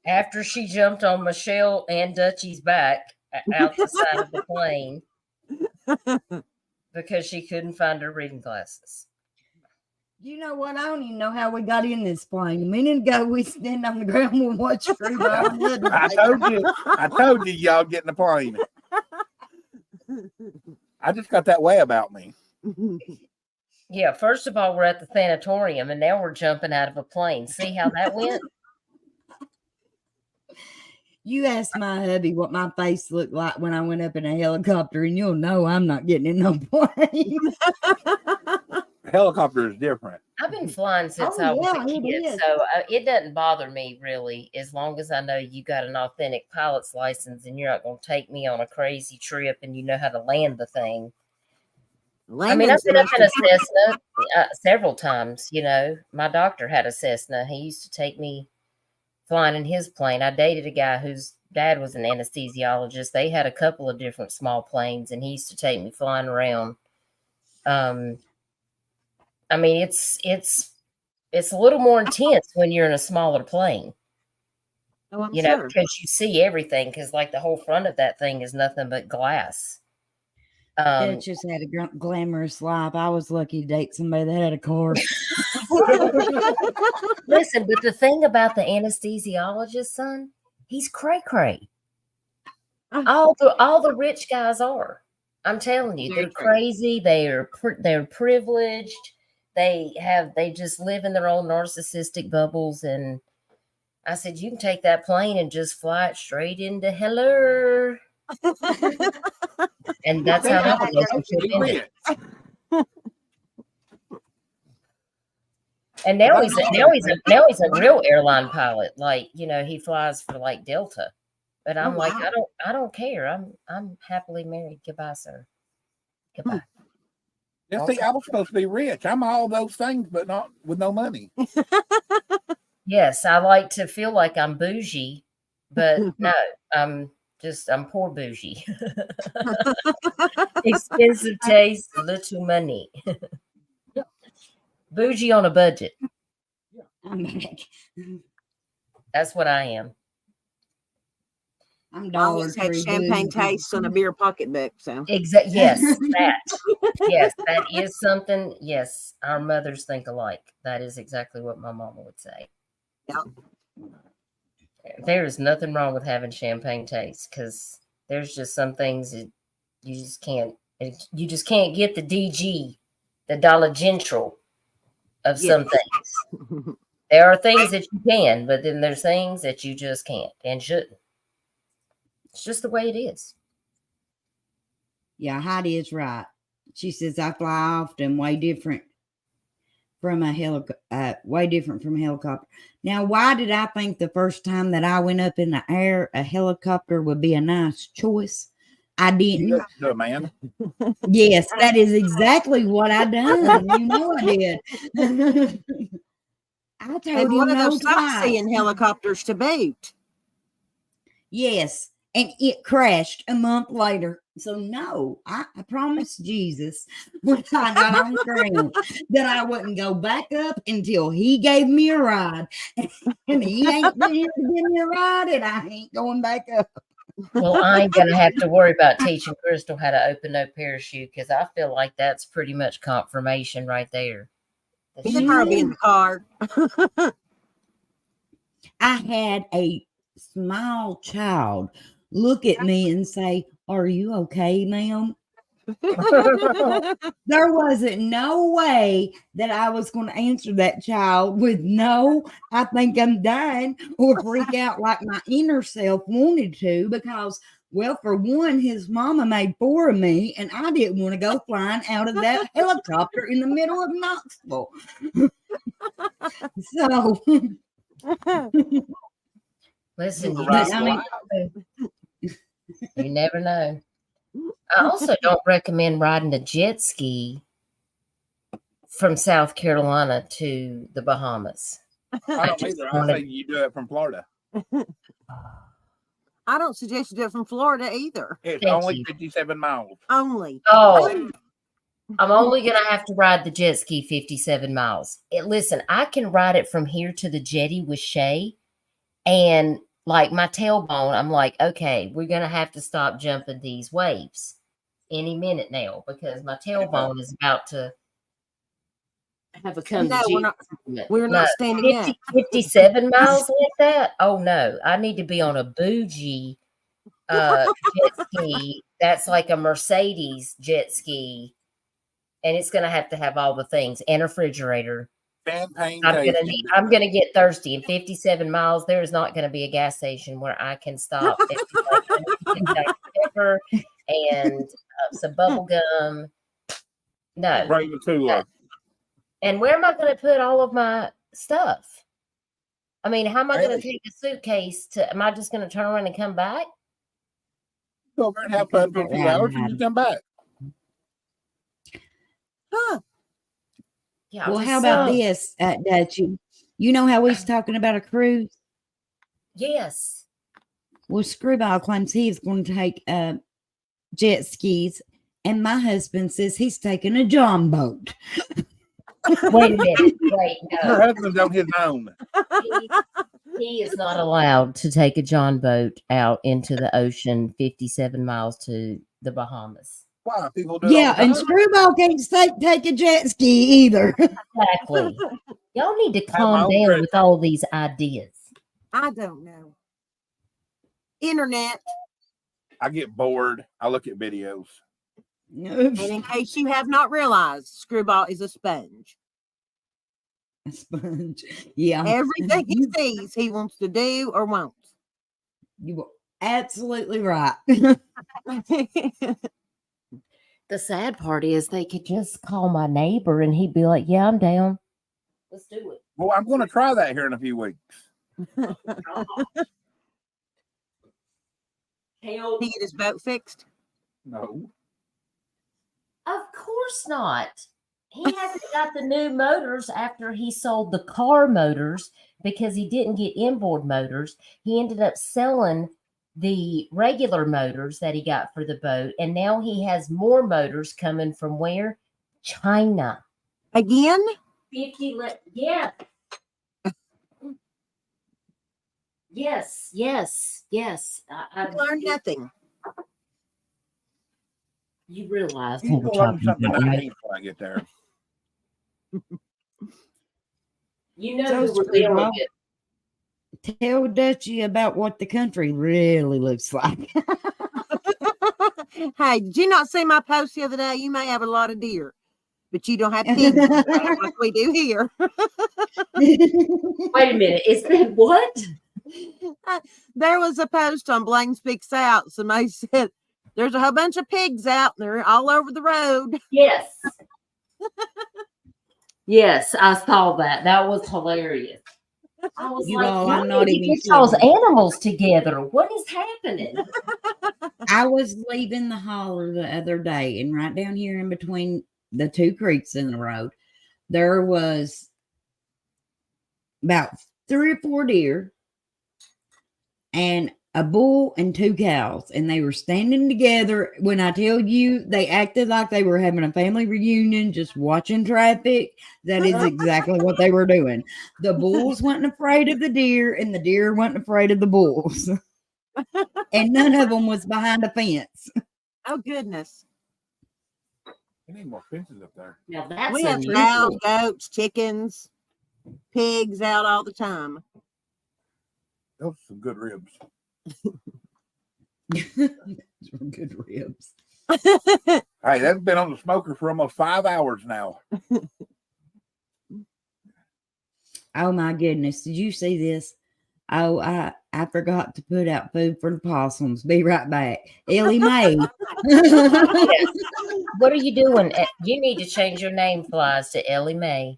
After she jumped on Michelle and Dutchie's back out the side of the plane because she couldn't find her reading glasses. You know what? I don't even know how we got in this plane. A minute ago, we stand on the ground and watch Screwball. I told you y'all get in the plane. I just got that way about me. Yeah, first of all, we're at the sanatorium, and now we're jumping out of a plane. See how that went? You asked my hubby what my face looked like when I went up in a helicopter, and you'll know I'm not getting in no plane. Helicopter is different. I've been flying since I was a kid, so it doesn't bother me really, as long as I know you got an authentic pilot's license and you're not going to take me on a crazy trip and you know how to land the thing. I mean, I've been up in a Cessna several times. You know, my doctor had a Cessna. He used to take me flying in his plane. I dated a guy whose dad was an anesthesiologist. They had a couple of different small planes, and he used to take me flying around. I mean, it's a little more intense when you're in a smaller plane. Oh, I'm you know, sure. because you see everything. Because like the whole front of that thing is nothing but glass. Just had a glamorous life. I was lucky to date somebody that had a car. Listen, but the thing about the anesthesiologist, son, he's cray-cray. All the rich guys are. I'm telling you, they're crazy. They're privileged. They just live in their own narcissistic bubbles. And I said, you can take that plane and just fly it straight into hello. And that's how that relationship ended. And now he's a real airline pilot. Like, you know, he flies for like Delta. But I'm like, I don't care. I'm happily married. Goodbye, sir. Goodbye. Yeah, see, I was supposed to be rich. I'm all those things, but not with no money. Yes, I like to feel like I'm bougie, but no, I'm poor bougie. Expensive taste, little money. Bougie on a budget. That's what I am. I'm always had champagne taste on a beer pocketbook. So exactly. Yes, that is something. Yes, our mothers think alike. That is exactly what my mama would say. Yep. There is nothing wrong with having champagne taste, because there's just some things that you just can't. You just can't get the DG, the Dollar General of some things. There are things that you can, but then there's things that you just can't and shouldn't. It's just the way it is. Yeah, Heidi is right. She says I fly often, way different from a helicopter. Now, why did I think the first time that I went up in the air, a helicopter would be a nice choice? I didn't. Man. Yes, that is exactly what I done. You know I did. I told one him of no those twice. sightseeing helicopters to boot. Yes, and it crashed a month later. So no, I promised Jesus when I got on the ground that I wouldn't go back up until he gave me a ride. And he ain't been here to give me a ride, and I ain't going back up. Well, I ain't gonna have to worry about teaching Crystal how to open no parachute because I feel like that's pretty much confirmation right there. that He'd she- probably be in the car. I had a small child look at me and say, "Are you okay, ma'am?" There wasn't no way that I was going to answer that child with no, I think I'm dying, or freak out like my inner self wanted to, because, well, for one, his mama made 4 of me, and I didn't want to go flying out of that helicopter in the middle of Knoxville. So, Listen, you, but, just I mean, never know. You never know. I also don't recommend riding a jet ski from South Carolina to the Bahamas. I don't either. I say you do it from Florida. I don't suggest you do it from Florida either. It's Thank only you. 57 miles. Only. Oh, I'm only going to have to ride the jet ski 57 miles. Listen, I can ride it from here to the jetty with Shay, and like my tailbone, I'm like, okay, we're going to have to stop jumping these waves any minute now because my tailbone is about to have a come No, to we're not standing 50, up. 57 miles like that? Oh no, I need to be on a bougie jet ski. That's like a Mercedes jet ski. And it's going to have all the things and a refrigerator. Champagne I'm gonna get thirsty. In 57 miles, there is not going to be a gas station where I can stop and get Dr. Pepper and some bubble gum. No. Bring the cooler. And where am I going to put all of my stuff? I mean, how am I going to take a suitcase to? Am I just going to turn around and come back? Go over and have fun for a few hours and you come back. Huh. Yeah. well, how about this, Dutch? You know how we was talking about a cruise? Yes. Well, Screwball claims he's going to take jet skis, and my husband says he's taking a John boat. Wait a minute. Wait, Her no. husband's on his own. He is not allowed to take a John boat out into the ocean 57 miles to the Bahamas. Why? People do it all Yeah, the and time. Screwball can't take a jet ski either. Exactly. Y'all need to my calm own down trip. with all these ideas. I don't know. Internet. I get bored. I look at videos. And in case you have not realized, Screwball is a sponge. A sponge. Yeah. Everything he sees, he wants to do or won't. You were absolutely right. The sad part is they could just call my neighbor and he'd be like, yeah, I'm down. Let's do it. Well, I'm going to try that here in a few weeks. Hell, He get his boat fixed. No. of course not. He hasn't got the new motors after he sold the car motors because he didn't get inboard motors. He ended up selling the regular motors that he got for the boat. And now he has more motors coming from where? China. Again? 50 yeah. Yes. I learned nothing. You realize You what we're will learn talking something about, I right? hate when I get there. You know So who we're dealing Screwball, with. tell Dutchie about what the country really looks like. Hey, did you not see my post the other day? You may have a lot of deer, but you don't have pigs like we do here. Wait a minute. Is that what? There was a post on Blaine Speaks Out. Somebody said, there's a whole bunch of pigs out and they're all over the road. Yes. Yes, I saw that. That was hilarious. I was You like, all, y'all I'm not need to even get y'all's kidding. animals together. What is happening? I was leaving the holler the other day, and right down here in between the 2 creeks in the road, there was about 3 or 4 deer and a bull and 2 cows, and they were standing together. When I tell you they acted like they were having a family reunion, just watching traffic, that is exactly what they were doing. The bulls wasn't afraid of the deer, and the deer wasn't afraid of the bulls. And none of them was behind a fence. Oh goodness. We need more fences up there. Now that's We have unusual. cows, goats, chickens, pigs out all the time. Those are some good ribs. Good ribs. Hey, that's been on the smoker for almost 5 hours now. Oh my goodness. Did you see this? Oh, I forgot to put out food for the possums. Be right back. Ellie Mae. What are you doing? You need to change your name, Flies, to Ellie Mae.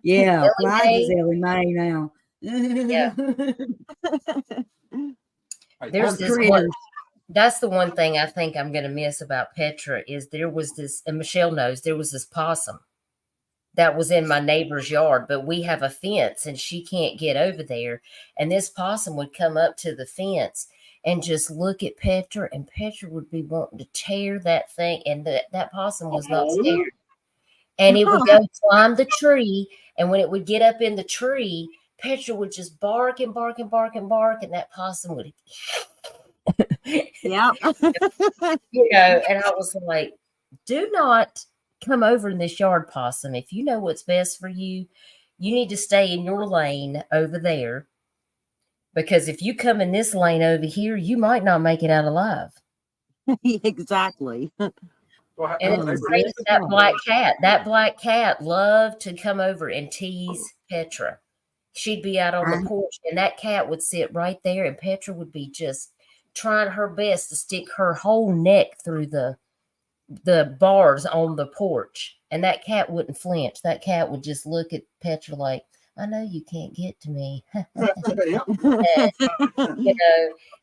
Yeah, Ellie Flies Mae? is Ellie Mae now. Yeah. Hey, There's this critters. one. That's the one thing I think I'm going to miss about Petra is there was this, and Michelle knows, there was this possum that was in my neighbor's yard, but we have a fence and she can't get over there. And this possum would come up to the fence and just look at Petra, and Petra would be wanting to tear that thing. And that possum was not scared. And it would go climb the tree. And when it would get up in the tree, Petra would just bark and bark and bark and bark. And that possum would, Yeah. and I was like, do not come over in this yard, possum. If you know what's best for you, you need to stay in your lane over there. Because if you come in this lane over here, you might not make it out alive. Exactly. And it's the same with that black cat. That black cat loved to come over and tease Petra. She'd be out on the porch, and that cat would sit right there, and Petra would be just trying her best to stick her whole neck through the bars on the porch. And that cat wouldn't flinch. That cat would just look at Petra like, I know you can't get to me.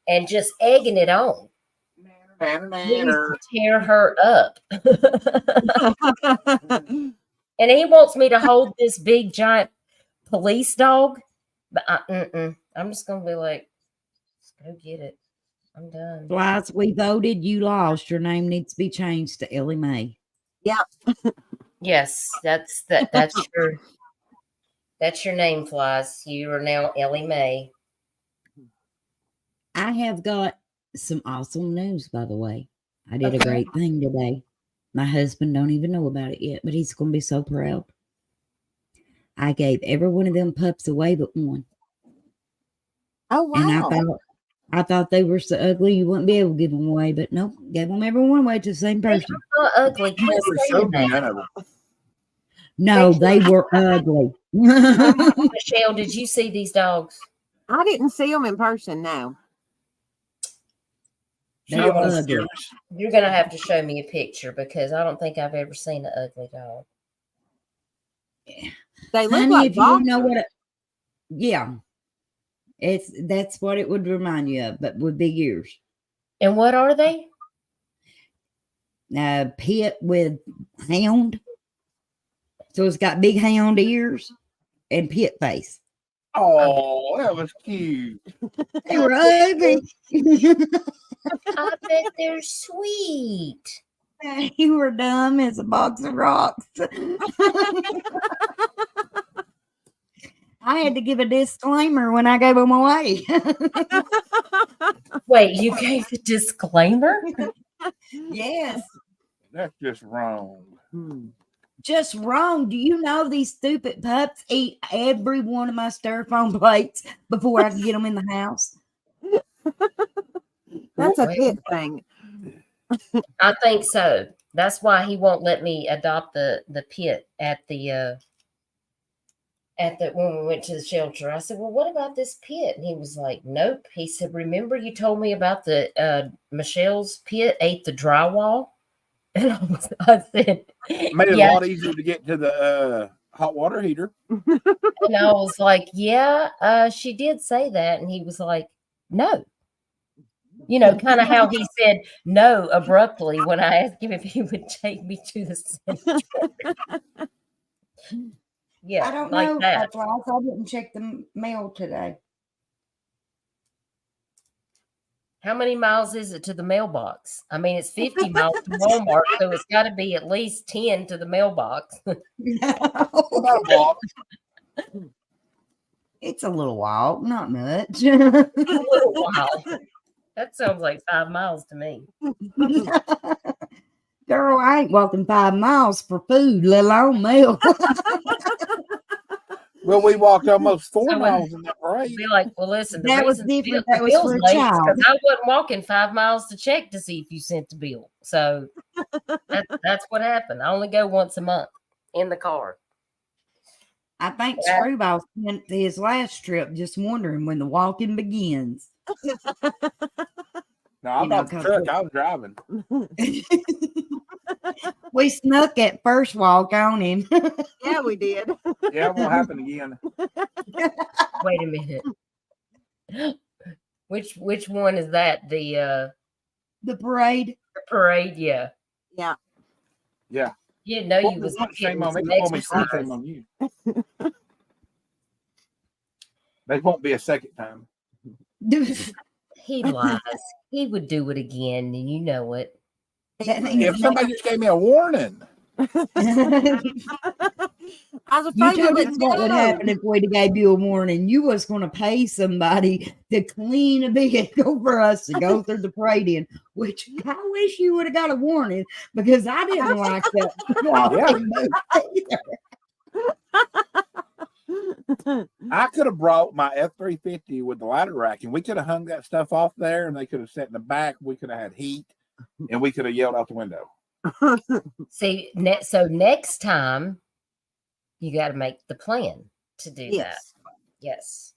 And just egging it on. To tear her up. And he wants me to hold this big giant police dog, but I'm just gonna be like, go get it. I'm done. Flies, we voted. You lost. Your name needs to be changed to Ellie Mae. Yep. Yes, that's your name, Flies. You are now Ellie Mae. I have got some awesome news, by the way. I did a great thing today. My husband don't even know about it yet, but he's going to be so proud. I gave every one of them pups away but one. Oh, wow. And I thought they were so ugly you wouldn't be able to give them away, but nope, gave them everyone away to the same person. Not ugly. No, they were ugly. Michelle, did you see these dogs? I didn't see them in person, no. They're ugly. You're going to have to show me a picture because I don't think I've ever seen an ugly dog. They look Honey, like if you know what that's what it would remind you of, but with big ears. And what are they? Pit with hound. So it's got big hound ears and pit face. Oh, that was cute. They were ugly. I bet they're sweet. You were dumb as a box of rocks. I had to give a disclaimer when I gave them away. Wait, you gave a disclaimer? Yes. That's just wrong. Just wrong. Do you know these stupid pups eat every one of my styrofoam plates before I can get them in the house? That's a pit thing. I think so. That's why he won't let me adopt the pit at the when we went to the shelter. I said, well, what about this pit? And he was like, nope. He said, remember you told me about the Michelle's pit ate the drywall? And I said, made it a lot easier to get to the hot water heater. And I was like, yeah, she did say that. And he was like, no. You know, kind of how he said no abruptly when I asked him if he would take me to the cemetery. Yeah, I don't like know. that. I didn't check the mail today. How many miles is it to the mailbox? I mean, it's 50 miles to Walmart, so it's got to be at least 10 to the mailbox. About a block. It's a little walk, not much. A little while. That sounds like 5 miles to me. Girl, I ain't walking 5 miles for food, let alone mail. Well, we walked almost 4 So when- miles in that parade. Be like, well, listen, the That was reason different. the That was bill's for a late is child. because I wasn't walking 5 miles to check to see if you sent the bill. So that's what happened. I only go once a month in the car. I think Yeah. Screwball spent his last trip just wondering when the walking begins. No, I'm You know, not the truck. I was driving. We snuck that first walk on him. Yeah, we did. Yeah, it won't happen again. Wait a minute. Which one is that? The The parade. parade? Yeah. Yeah. Yeah. You didn't know you was Shame getting on me. some Told me some, exercise. shame on you. There won't be a second time. He lies. He would do it again, and you know it. If somebody just gave me a warning. I was You afraid told of us it. what would happen if we gave you a warning. You was going to pay somebody to clean a vehicle for us to go through the parade in, which I wish you would have got a warning because I didn't like that walking either. I could have brought my F-350 with the ladder rack, and we could have hung that stuff off there, and they could have sat in the back. We could have had heat, and we could have yelled out the window. See, so next time you got to make the plan to do that. Yes.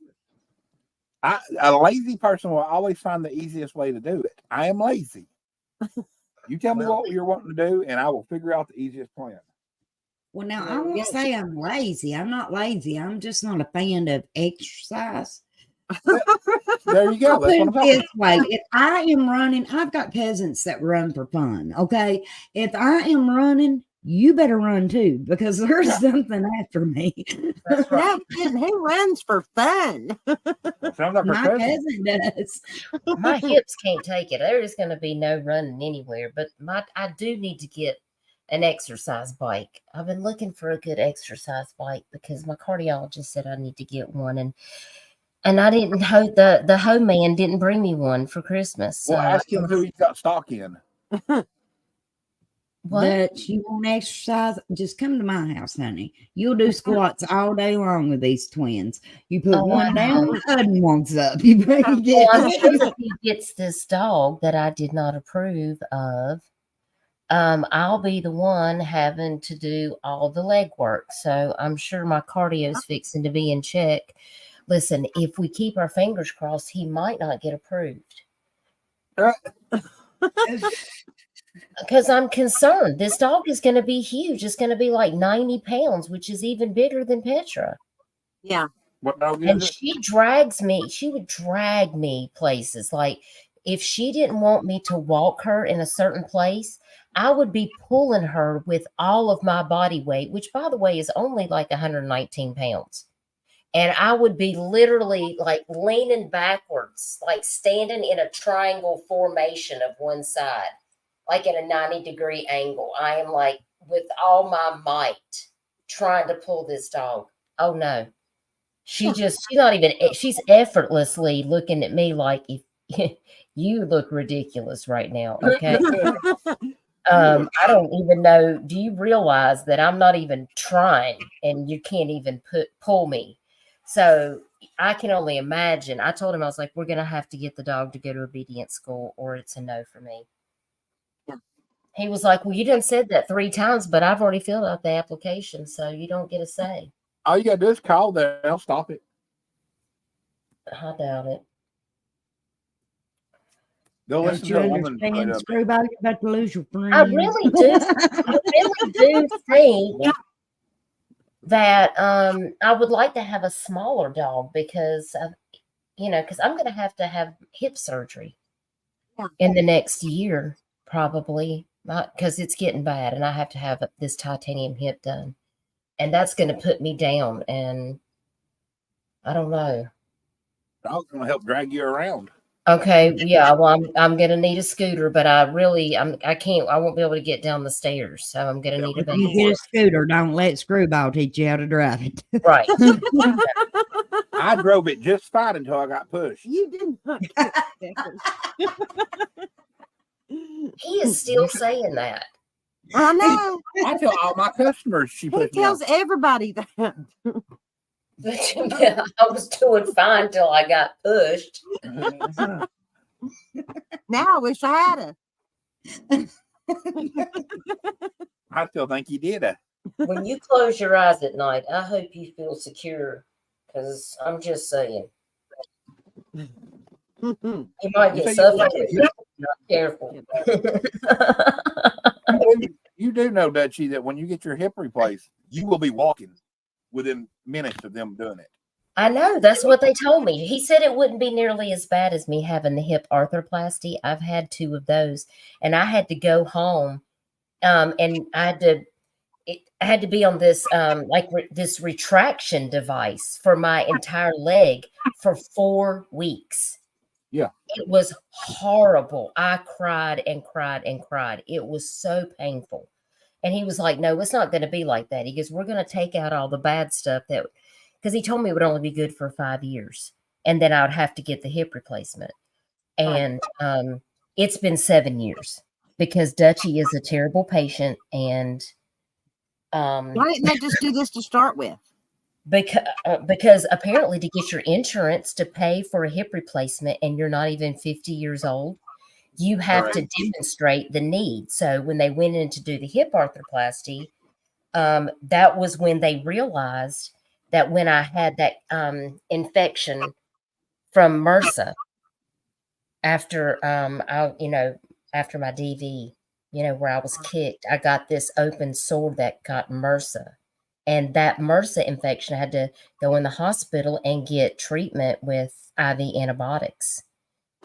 A lazy person will always find the easiest way to do it. I am lazy. You tell me what you're wanting to do, and I will figure out the easiest plan. Well, now I won't say I'm lazy. I'm not lazy. I'm just not a fan of exercise. There you go. I'll That's put what I'm it talking this way. If I am running, I've got cousins that run for fun. Okay. If I am running, you better run too, because there's something after me. That's right. No kidding. Who runs for fun? Sounds like My her cousin. cousin does. My hips can't take it. There is going to be no running anywhere, but I do need to get an exercise bike. I've been looking for a good exercise bike because my cardiologist said I need to get one, and I didn't know the home man didn't bring me one for Christmas. So Well, ask him who he's got stock in. what? But you want exercise, just come to my house, honey. You'll do squats all day long with these twins. You put one down, the other one's up. You better Well, get I'm sure if he gets this dog that I did not approve of, I'll be the one having to do all the legwork. So I'm sure my cardio is fixing to be in check. Listen, if we keep our fingers crossed, he might not get approved. Because I'm concerned. This dog is going to be huge. It's going to be like 90 pounds, which is even bigger than Petra. Yeah. What dog And is it? she drags me. She would drag me places. Like if she didn't want me to walk her in a certain place, I would be pulling her with all of my body weight, which by the way is only like 119 pounds. And I would be literally like leaning backwards, like standing in a triangle formation of one side, like at a 90-degree angle. I am like with all my might trying to pull this dog. Oh no. She's effortlessly looking at me like, if you look ridiculous right now. Okay. I don't even know. Do you realize that I'm not even trying and you can't even pull me? So I can only imagine. I told him, I was like, we're going to have to get the dog to go to obedience school or it's a no for me. Yeah. He was like, well, you done said that 3 times, but I've already filled out the application. So you don't get a say. All you got to do is call them. They'll stop it. I doubt it. They'll Don't listen you to a woman. understand, Screwball? You're about to lose your friend. I really do. I really do think that I would like to have a smaller dog because because I'm going to have hip surgery in the next year, probably, because it's getting bad, and I have to have this titanium hip done, and that's going to put me down. And I don't know. Dog's going to help drag you around. Okay, yeah, well, I'm gonna need a scooter, but I can't, I won't be able to get down the stairs, so I'm gonna need a If you babysitter. get a scooter, don't let Screwball teach you how to drive it. Right. I drove it just fine until I got pushed. You did not get stickers. He is still saying that. I know. I tell all my customers she He pushed me tells off. everybody that. I was doing fine till I got pushed. Now I wish I had a. I still think you did it. When you close your eyes at night, I hope you feel secure, because I'm just saying, you might get suffocated if you're not careful. You do know, Dutchie, that when you get your hip replaced, you will be walking within minutes of them doing it. I know, that's what they told me. He said it wouldn't be nearly as bad as me having the hip arthroplasty. I've had 2 of those, and I had to go home, and I had to be on this this retraction device for my entire leg for 4 weeks. Yeah. It was horrible. I cried and cried and cried. It was so painful. And he was like, no, it's not going to be like that. He goes, we're going to take out all the bad stuff because he told me it would only be good for 5 years. And then I would have to get the hip replacement. And it's been 7 years because Dutchie is a terrible patient. And Why didn't they just do this to start with? Because apparently to get your insurance to pay for a hip replacement and you're not even 50 years old, you have to demonstrate the need. So when they went in to do the hip arthroplasty, that was when they realized that when I had that infection from MRSA after after my DV, where I was kicked, I got this open sore that got MRSA. And that MRSA infection, I had to go in the hospital and get treatment with IV antibiotics.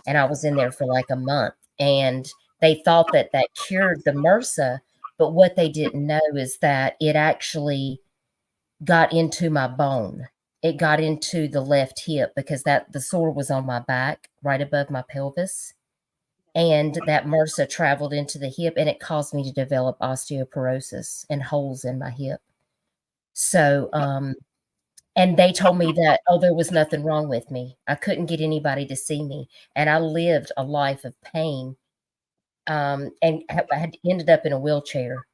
And I was in there for like a month. And they thought that cured the MRSA. But what they didn't know is that it actually got into my bone. It got into the left hip because the sore was on my back, right above my pelvis. And that MRSA traveled into the hip, and it caused me to develop osteoporosis and holes in my hip. So, and they told me that, there was nothing wrong with me. I couldn't get anybody to see me. And I lived a life of pain. And I had ended up in a wheelchair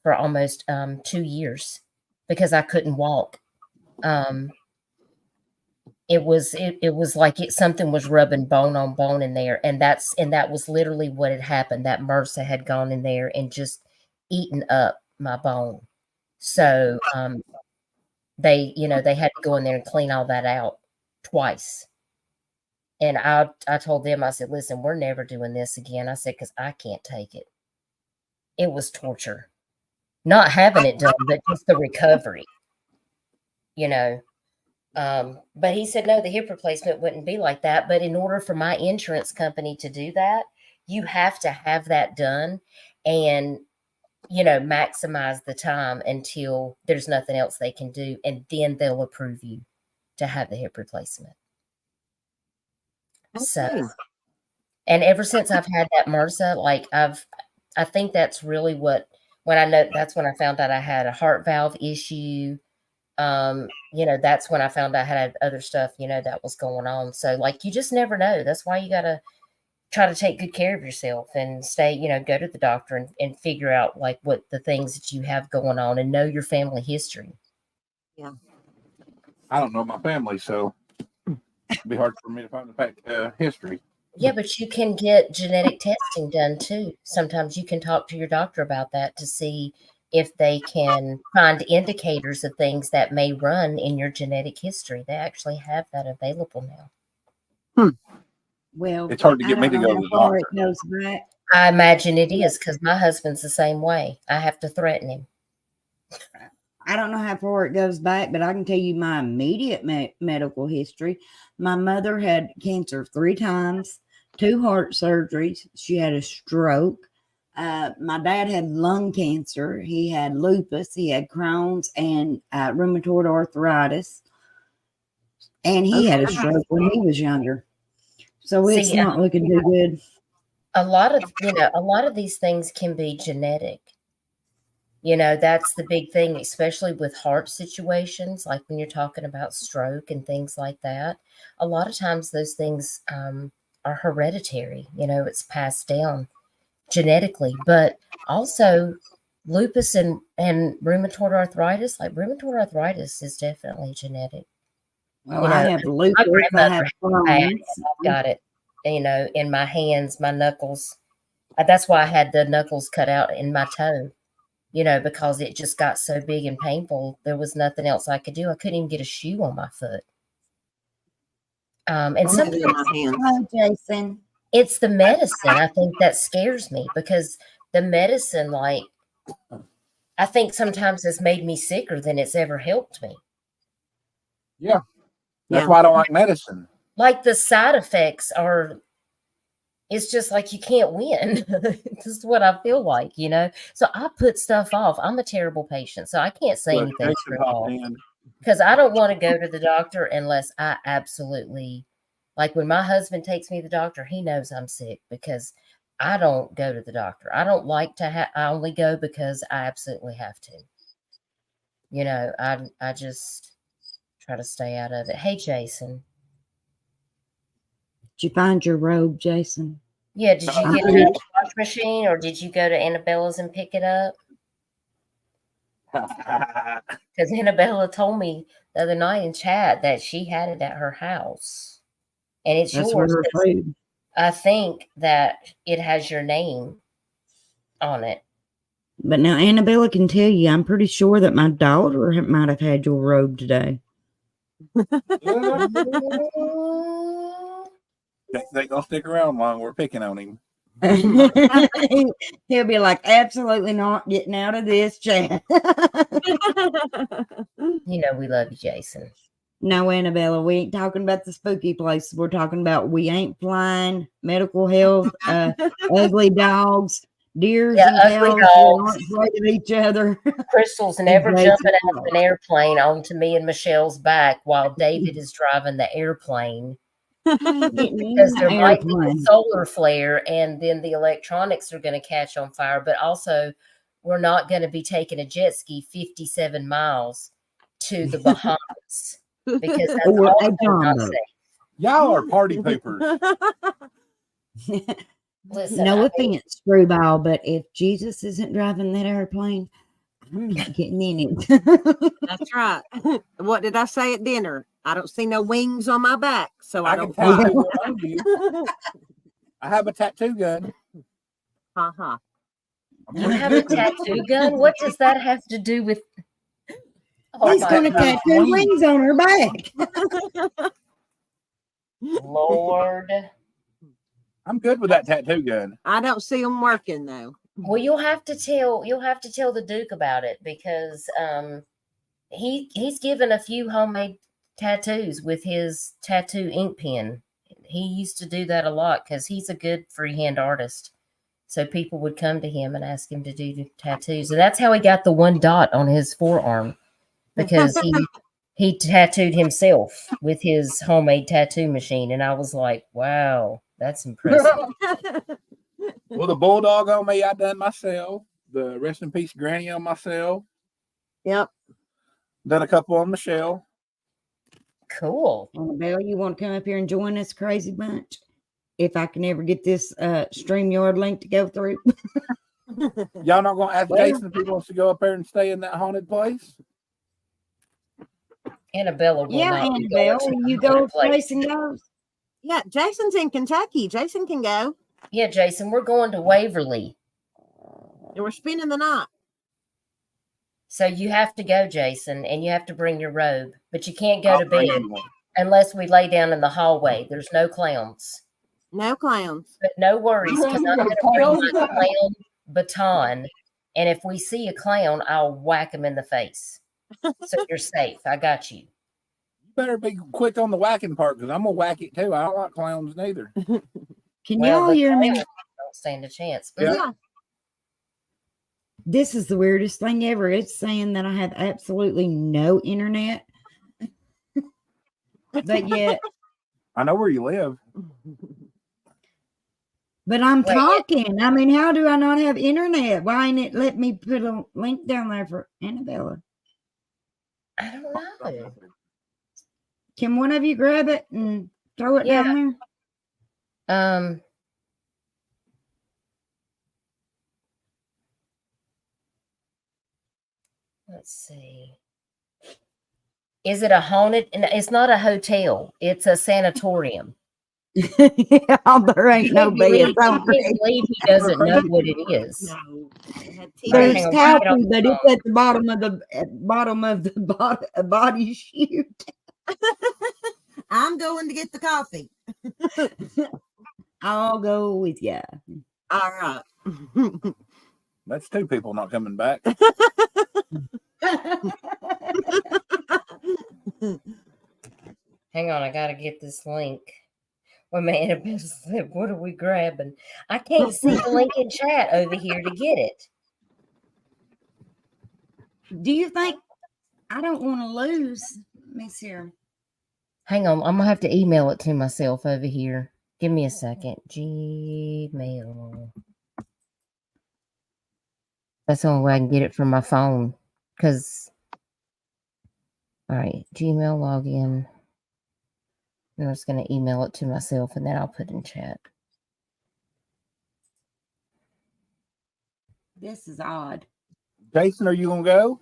for almost 2 years because I couldn't walk. It was like something was rubbing bone on bone in there. And that was literally what had happened. That MRSA had gone in there and just eaten up my bone. So they had to go in there and clean all that out twice. And I told them, I said, listen, we're never doing this again. I said, because I can't take it. It was torture. Not having it done, but just the recovery, But he said, no, the hip replacement wouldn't be like that. But in order for my insurance company to do that, you have to have that done and maximize the time until there's nothing else they can do. And then they'll approve you to have the hip replacement. Okay. So, and ever since I've had that MRSA, I think that's really that's when I found out I had a heart valve issue. That's when I found out I had other stuff, that was going on. So you just never know. That's why you got to try to take good care of yourself and stay, go to the doctor and figure out what the things that you have going on and know your family history. Yeah. I don't know my family, so it'd be hard for me to find the history. Yeah, but you can get genetic testing done too. Sometimes you can talk to your doctor about that to see if they can find indicators of things that may run in your genetic history. They actually have that available now. Well, it's hard to get me to go to the doctor. It goes back. I imagine it is because my husband's the same way. I have to threaten him. I don't know how far it goes back, but I can tell you my immediate medical history. My mother had cancer 3 times, 2 heart surgeries. She had a stroke. My dad had lung cancer. He had lupus. He had Crohn's and rheumatoid arthritis. And he had a stroke when he was younger. So it's See, not looking too good. a lot of these things can be genetic. That's the big thing, especially with heart situations, like when you're talking about stroke and things like that. A lot of times those things are hereditary. It's passed down genetically, but also lupus and rheumatoid arthritis. Like rheumatoid arthritis is definitely genetic. Well, I have lupus. My I have grandmother had it. Crohn's. I've got it, in my hands, my knuckles. That's why I had the knuckles cut out in my toe. Because it just got so big and painful. There was nothing else I could do. I couldn't even get a shoe on my foot. And sometimes Hello, Jason. it's the medicine, I think, that scares me, because the medicine, like, I think sometimes has made me sicker than it's ever helped me. Yeah. That's why I don't like medicine. Like the side effects it's just like you can't win. This is what I feel like, So I put stuff off. I'm a terrible patient, so I can't say anything because I don't want to go to the doctor unless I absolutely, like when my husband takes me to the doctor, he knows I'm sick because I don't go to the doctor. I don't like to I only go because I absolutely have to. I just try to stay out of it. Hey, Jason. Did you find your robe, Jason? Yeah, did you get it in the wash machine or did you go to Annabella's and pick it up? Because Annabella told me the other night in chat that she had it at her house. And it's yours. I think that it has your name on it. But now Annabella can tell you, I'm pretty sure that my daughter might have had your robe today. They gonna stick around long. We're picking on him. He'll be like, absolutely not getting out of this chat. We love you, Jason. No, Annabella, we ain't talking about the spooky place. We're talking about we ain't flying, medical health, ugly dogs, deers and ugly cows dogs. at each other. Crystal's never jumping out of an airplane onto me and Michelle's back while David is driving the airplane. Because there might be a solar flare and then the electronics are going to catch on fire. But also, we're not going to be taking a jet ski 57 miles to the Bahamas because that's also not safe. Y'all are party poopers. Listen, no offense, Screwball, but if Jesus isn't driving that airplane, I'm not getting in it. That's right. What did I say at dinner? I don't see no wings on my back, so I don't. I have a tattoo gun. Uh-huh. You have a tattoo gun? What does that have to do with? He's going to tattoo wings on her back. Lord. I'm good with that tattoo gun. I don't see them working though. Well, you'll have to tell the Duke about it because he's given a few homemade tattoos with his tattoo ink pen. He used to do that a lot because he's a good freehand artist. So people would come to him and ask him to do tattoos. And that's how he got the one dot on his forearm because he tattooed himself with his homemade tattoo machine. And I was like, wow, that's impressive. Well, the bulldog on me, I done myself. The rest in peace granny on myself. Yep. Done a couple on Michelle. Cool. Annabelle, you want to come up here and join this crazy bunch? If I can ever get this StreamYard link to go through. Y'all not going to ask Jason if he wants to go up there and stay in that haunted place? Annabella will not Annabelle, you go place and goes. Yeah, Jason's in Kentucky. Jason can go. Yeah, Jason, we're going to Waverly. And we're spending the night. So you have to go, Jason, and you have to bring your robe. But you can't go to bed unless we lay down in the hallway. There's no clowns. No clowns. But no worries, because I'm going to bring my clown baton. And if we see a clown, I'll whack him in the face. So you're safe. I got you. You better be quick on the whacking part, because I'm going to whack it too. I don't like clowns neither. Can y'all hear me? Don't stand a chance. Yeah. This is the weirdest thing ever. It's saying that I have absolutely no internet. But yet, I know where you live. But I'm Wait, talking. I mean, how do I not have internet? Why ain't it let me put a link down there for Annabella? I don't know. Can one of you grab it and throw it Yeah. down there? Let's see. Is it a haunted? It's not a hotel. It's a sanatorium. Yeah, there ain't no beds. I can't believe he doesn't know what it is. No. It had There's hang on, coffee, get on the but it's phone. at the bottom of the body chute. I'm going to get the coffee. I'll go with you. All right. That's two people not coming back. Hang on, I gotta get this link. Well, man, Annabelle said, "What are we grabbing?" I can't see the link in chat over here to get it. Do you think I don't want to lose, Miss here? Hang on, I'm gonna have to email it to myself over here. Give me a second. Gmail. That's the only way I can get it from my phone. Cause, all right, Gmail login. I'm just gonna email it to myself, and then I'll put in chat. This is odd. Jason, are you gonna go?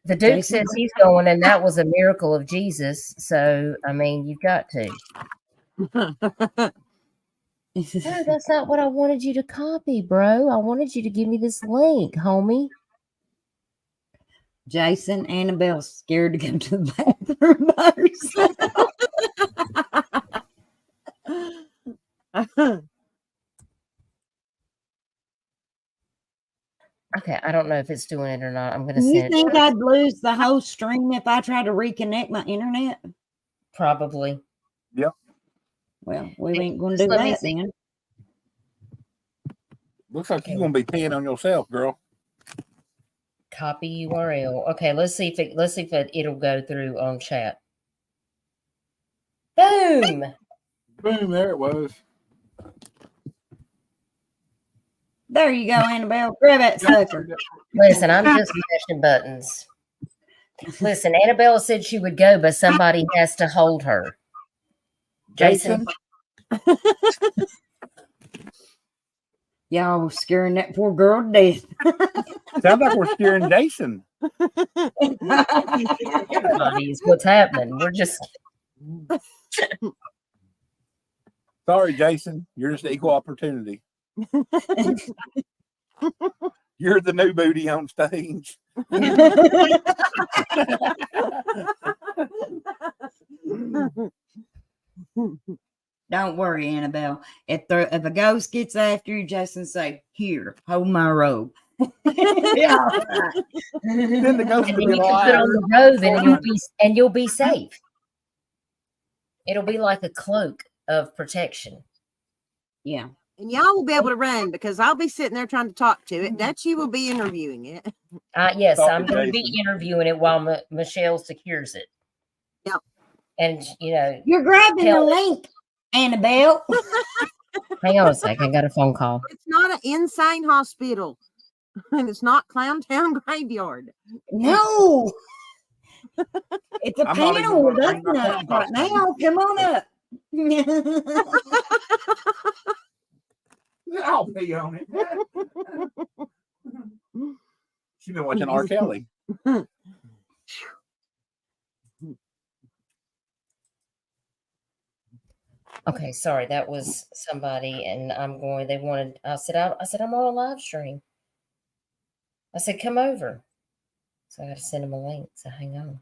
The Duke Jason? says he's going, and that was a miracle of Jesus. So, I mean, you've got to. No, that's not what I wanted you to copy, bro. I wanted you to give me this link, homie. Jason, Annabelle's scared to go to the bathroom by herself. Okay, I don't know if it's doing it or not. I'm going to You send think it. I'd lose the whole stream if I tried to reconnect my internet? Probably. Yep. Well, we ain't going to Just do let me that see. then. Looks like you're gonna be peeing on yourself, girl. Copy URL. Okay, let's see if it'll go through on chat. Boom. Boom, there it was. There you go, Annabelle. Grab that sucker. Listen, I'm just mashing buttons. Listen, Annabella said she would go, but somebody has to hold her. Jason? Y'all scaring that poor girl to death. Sounds like we're scaring Jason. Everybody is what's happening. We're just Sorry, Jason. You're just equal opportunity. You're the new booty on stage. Don't worry, Annabelle. If a ghost gets after you, Jason say, "Here, hold my robe." Yeah, right. Then the ghost and will then be you can put on the robe and you'll be safe. It'll be like a cloak of protection. Yeah. And y'all will be able to run because I'll be sitting there trying to talk to it. Dutchie will be interviewing it. Yes, Talk I'm to going to be Jason. interviewing it while Michelle secures it. Yep. And, You're grabbing the link, Annabelle. hang on a second. I got a phone call. It's not an insane hospital. And it's not Clown Town Graveyard. No. It's a I'm not even panel with gonna us bring my nuts phone right costume. now. Come on up. I'll pee on it. She's been watching R. Kelly. Okay, sorry, that was somebody, and I said, I'm on a live stream. I said, come over. So I got to send them a link, so hang on.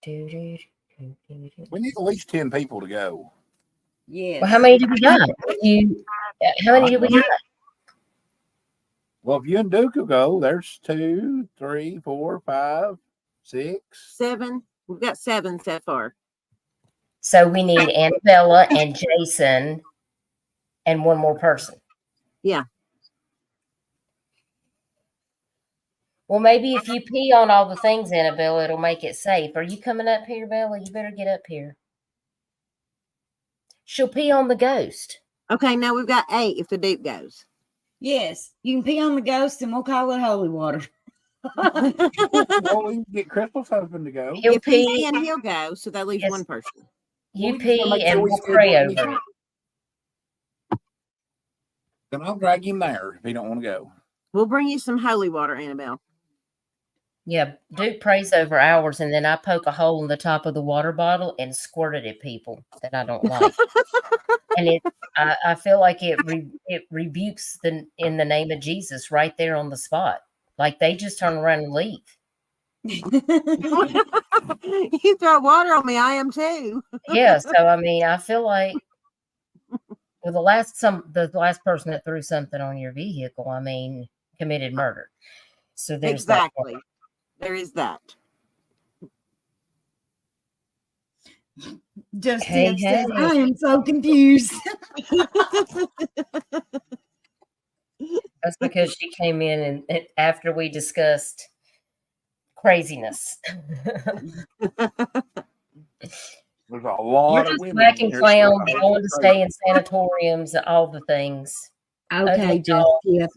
We need at least 10 people to go. Yeah. Well, how many do we got? How many do we got? Well, if you and Duke will go, there's 2, 3, 4, 5, 6. 7. We've got 7 so far. So we need Annabella and Jason and one more person. Yeah. Well, maybe if you pee on all the things, Annabella, it'll make it safe. Are you coming up here, Bella? You better get up here. She'll pee on the ghost. Okay, now we've got 8 if the deep goes. Yes, you can pee on the ghost and we'll call it holy water. Well, we can get Crystal's husband to go. He'll If he's pee. in, he'll go. So that leaves Yes. one person. You Well, we just gotta pee make sure and we we'll schedule pray it over anytime. it. Then I'll drag him there if he don't want to go. We'll bring you some holy water, Annabelle. Yeah, Duke prays over ours, and then I poke a hole in the top of the water bottle and squirt it at people that I don't like. And I feel like it rebukes in the name of Jesus right there on the spot. Like they just turn around and leave. You throw water on me, I am too. Yeah, so I mean, I feel like well, the last person that threw something on your vehicle, I mean, committed murder. So there's Exactly. that. There is that. Just Hey, says, hey. I am so confused. That's because she came in and after we discussed craziness. There's a lot We're of just women smacking here. clowns, going to stay in sanatoriums, all the things. Okay, Ugly Jeff, dog. if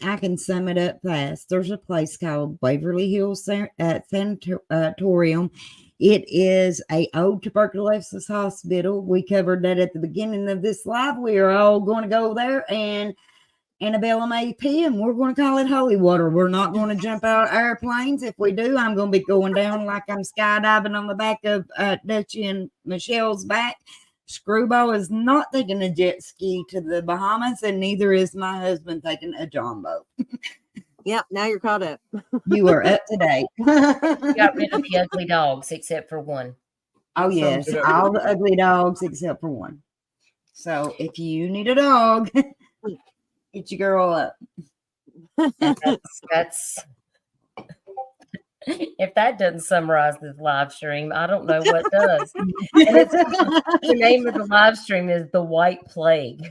I can sum it up fast. There's a place called Waverly Hills Sanatorium. It is a old tuberculosis hospital. We covered that at the beginning of this live. We are all going to go there, and Annabella may pee, and we're going to call it holy water. We're not going to jump out of airplanes. If we do, I'm going to be going down like I'm skydiving on the back of Dutchie and Michelle's back. Screwball is not taking a jet ski to the Bahamas, and neither is my husband taking a John boat. Yep, now you're caught up. You are up to date. Got rid of the ugly dogs except for one. Oh, yes, all the ugly dogs except for one. So if you need a dog, get your girl up. That's if that doesn't summarize this live stream, I don't know what does. And the name of the live stream is The White Plague.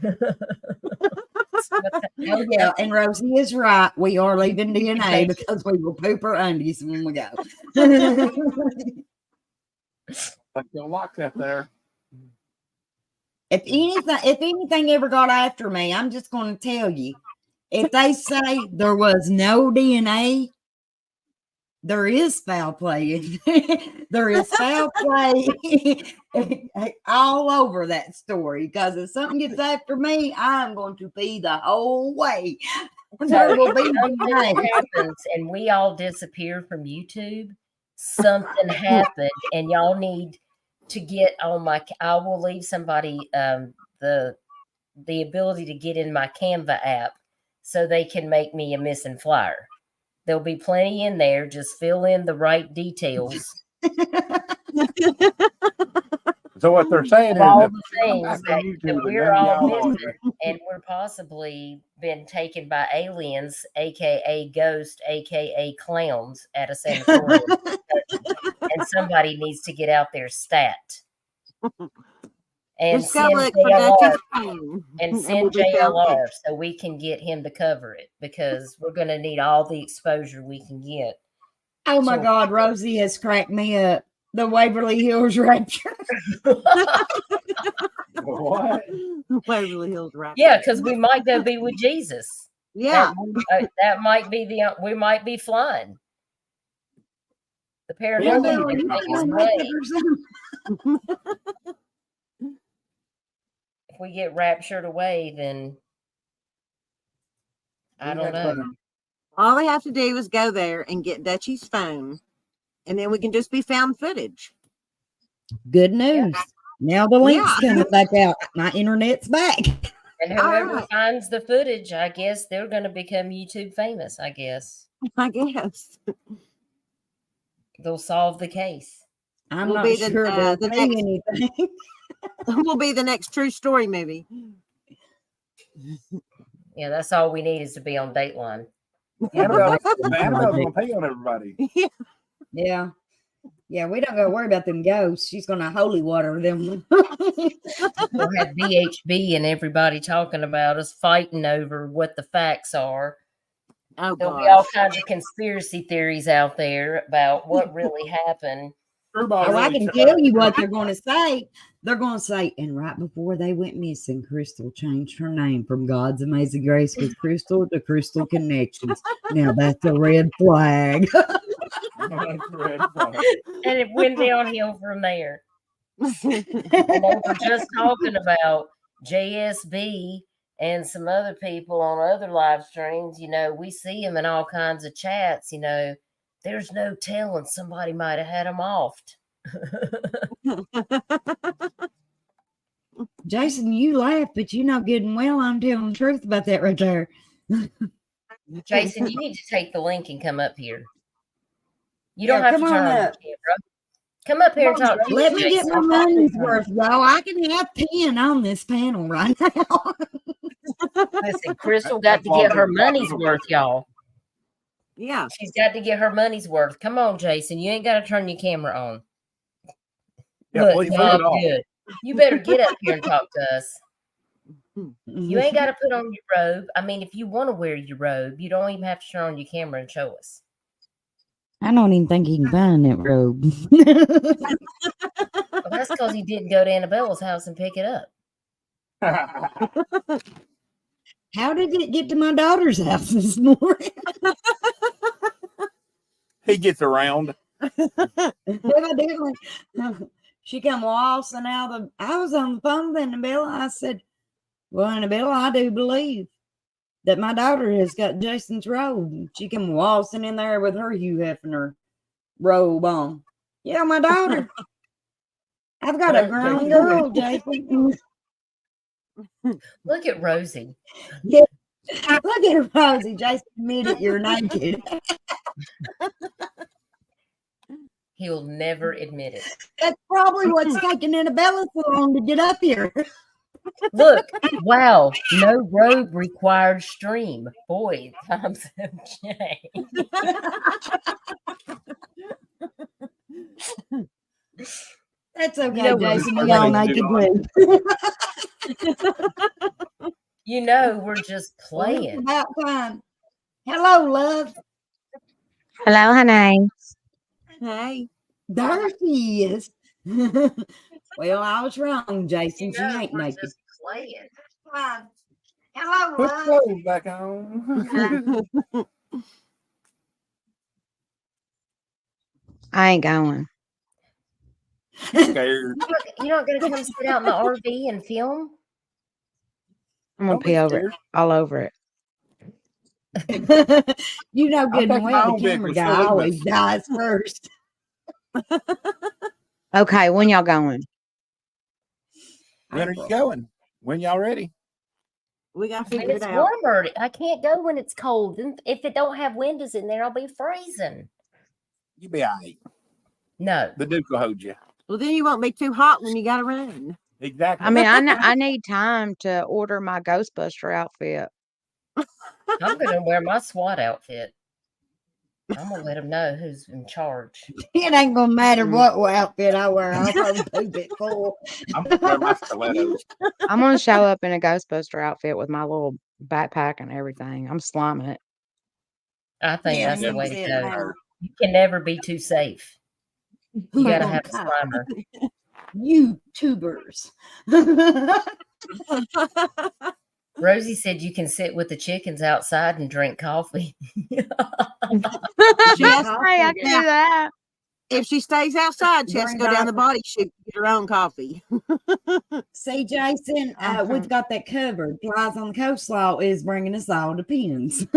Oh, yeah, and Rosie is right. We are leaving DNA because we will poop our undies when we go. Like they'll lock that there. If anything ever got after me, I'm just going to tell you. If they say there was no DNA, there is foul play. There is foul play all over that story. Because if something gets after me, I'm going to pee the whole way. There will be Something happens and we all disappear from YouTube. Something happened, and y'all need to get on my. I will leave somebody the ability to get in my Canva app so they can make me a missing flyer. There'll be plenty in there. Just fill in the right details. So what they're saying is All that the things that we're all missing, and we're possibly been taken by aliens, aka ghosts, aka clowns, at a sanatorium, and somebody needs to get out there stat and Just go send look for JLR Dutchie's phone. and It send will be found JLR there. so we can get him to cover it, because we're going to need all the exposure we can get. Oh my God, Rosie has cracked me up. The Waverly Hills Rapture. what? Waverly Hills Rapture. Yeah, because we might go be with Jesus. Yeah. That might be we might be flying. The paranormal can take us away. If we get raptured away, then I don't know. All we have to do is go there and get Dutchie's phone, and then we can just be found footage. Good news. Now the link's coming back out. My internet's back. And whoever finds the footage, I guess they're going to become YouTube famous, I guess. I guess. They'll solve the case. I'm not sure there'll be anything. Will be the next true story movie. Yeah, that's all we need is to be on Dateline. Annabelle's gonna pay on everybody. Yeah. Yeah, we don't gotta worry about them ghosts. She's gonna holy water them. We'll have VHB and everybody talking about us, fighting over what the facts are. Oh, There'll be all gosh. kinds of conspiracy theories out there about what really happened. Screwball Oh, I really can tried. tell you what they're going to say. They're going to say, and right before they went missing, Crystal changed her name from God's Amazing Grace with Crystal to Crystal Connections. Now that's a red flag. That's a red flag. And it went downhill from there. And they were just talking about JSB and some other people on other live streams. You know, we see them in all kinds of chats. You know, there's no telling, somebody might have had them offed. Jason, you laugh, but you know good and well I'm telling the truth about that right there. Jason, you need to take the link and come up here. You don't Yeah, have to come turn on on your up. camera. Come up here and talk to Let us, me get Jason. my money's worth, y'all. I can have 10 on this panel right now. Listen, Crystal got to get her money's worth, y'all. Yeah. She's got to get her money's worth. Come on, Jason. You ain't got to turn your camera on. Yeah, Look, please Bob, leave it off. good. You better get up here and talk to us. You ain't got to put on your robe. I mean, if you want to wear your robe, you don't even have to turn on your camera and show us. I don't even think he can find that robe. Well, that's because he didn't go to Annabella's house and pick it up. How did it get to my daughter's house this morning? He gets around. Evidently, she come waltzing out. I was on the phone with Annabella. I said, well, Annabella, I do believe that my daughter has got Jason's robe. She come waltzing in there with her Hugh Hefner robe on. Yeah, my daughter. I've got a grown girl, Jason. Look at Rosie. Yeah. Look at her, Rosie. Jason admitted you're naked. He'll never admit it. That's probably what's taking Annabella so long to get up here. Look, wow, no robe required stream. Boy, times have changed. That's okay, You know, Jason. we're We all just naked too. You know, we're just It's playing. about time. Hello, love. Hello, honey. Hey. There she is. Well, I was wrong, Jason. You She know, ain't we're naked. just playing. Hello, Put love. clothes back on. I ain't going. Scared. You're not going to come sit out in the RV and film? I'm gonna Don't be pee over it, scared. all over it. You know I'm good and taking my well the own camera vehicle, guy so leave always us. dies first. Okay, when y'all going? When are you going? When y'all ready? We got to When figure it's it out. warmer. I can't go when it's cold. And if it don't have windows in there, I'll be freezing. You be all right. No. The Duke will hold you. Well, then you won't be too hot when you got to run. Exactly. I mean, I need time to order my Ghostbuster outfit. I'm going to wear my SWAT outfit. I'm going to let them know who's in charge. It ain't gonna matter what outfit I wear. I'll probably poop it full. I'm gonna wear my stilettos. I'm gonna show up in a Ghostbuster outfit with my little backpack and everything. I'm slamming it. I think Yeah, that's the you way to said go. that. You can never be too safe. You got to have a slimer. YouTubers. Rosie said you can sit with the chickens outside and drink coffee. Yes. Hey, I can do that. If she stays outside, she has to Bring go down the back- body chute to get her own coffee. See, Jason, we've got that covered. Flies on the coastlaw is bringing us all to pins.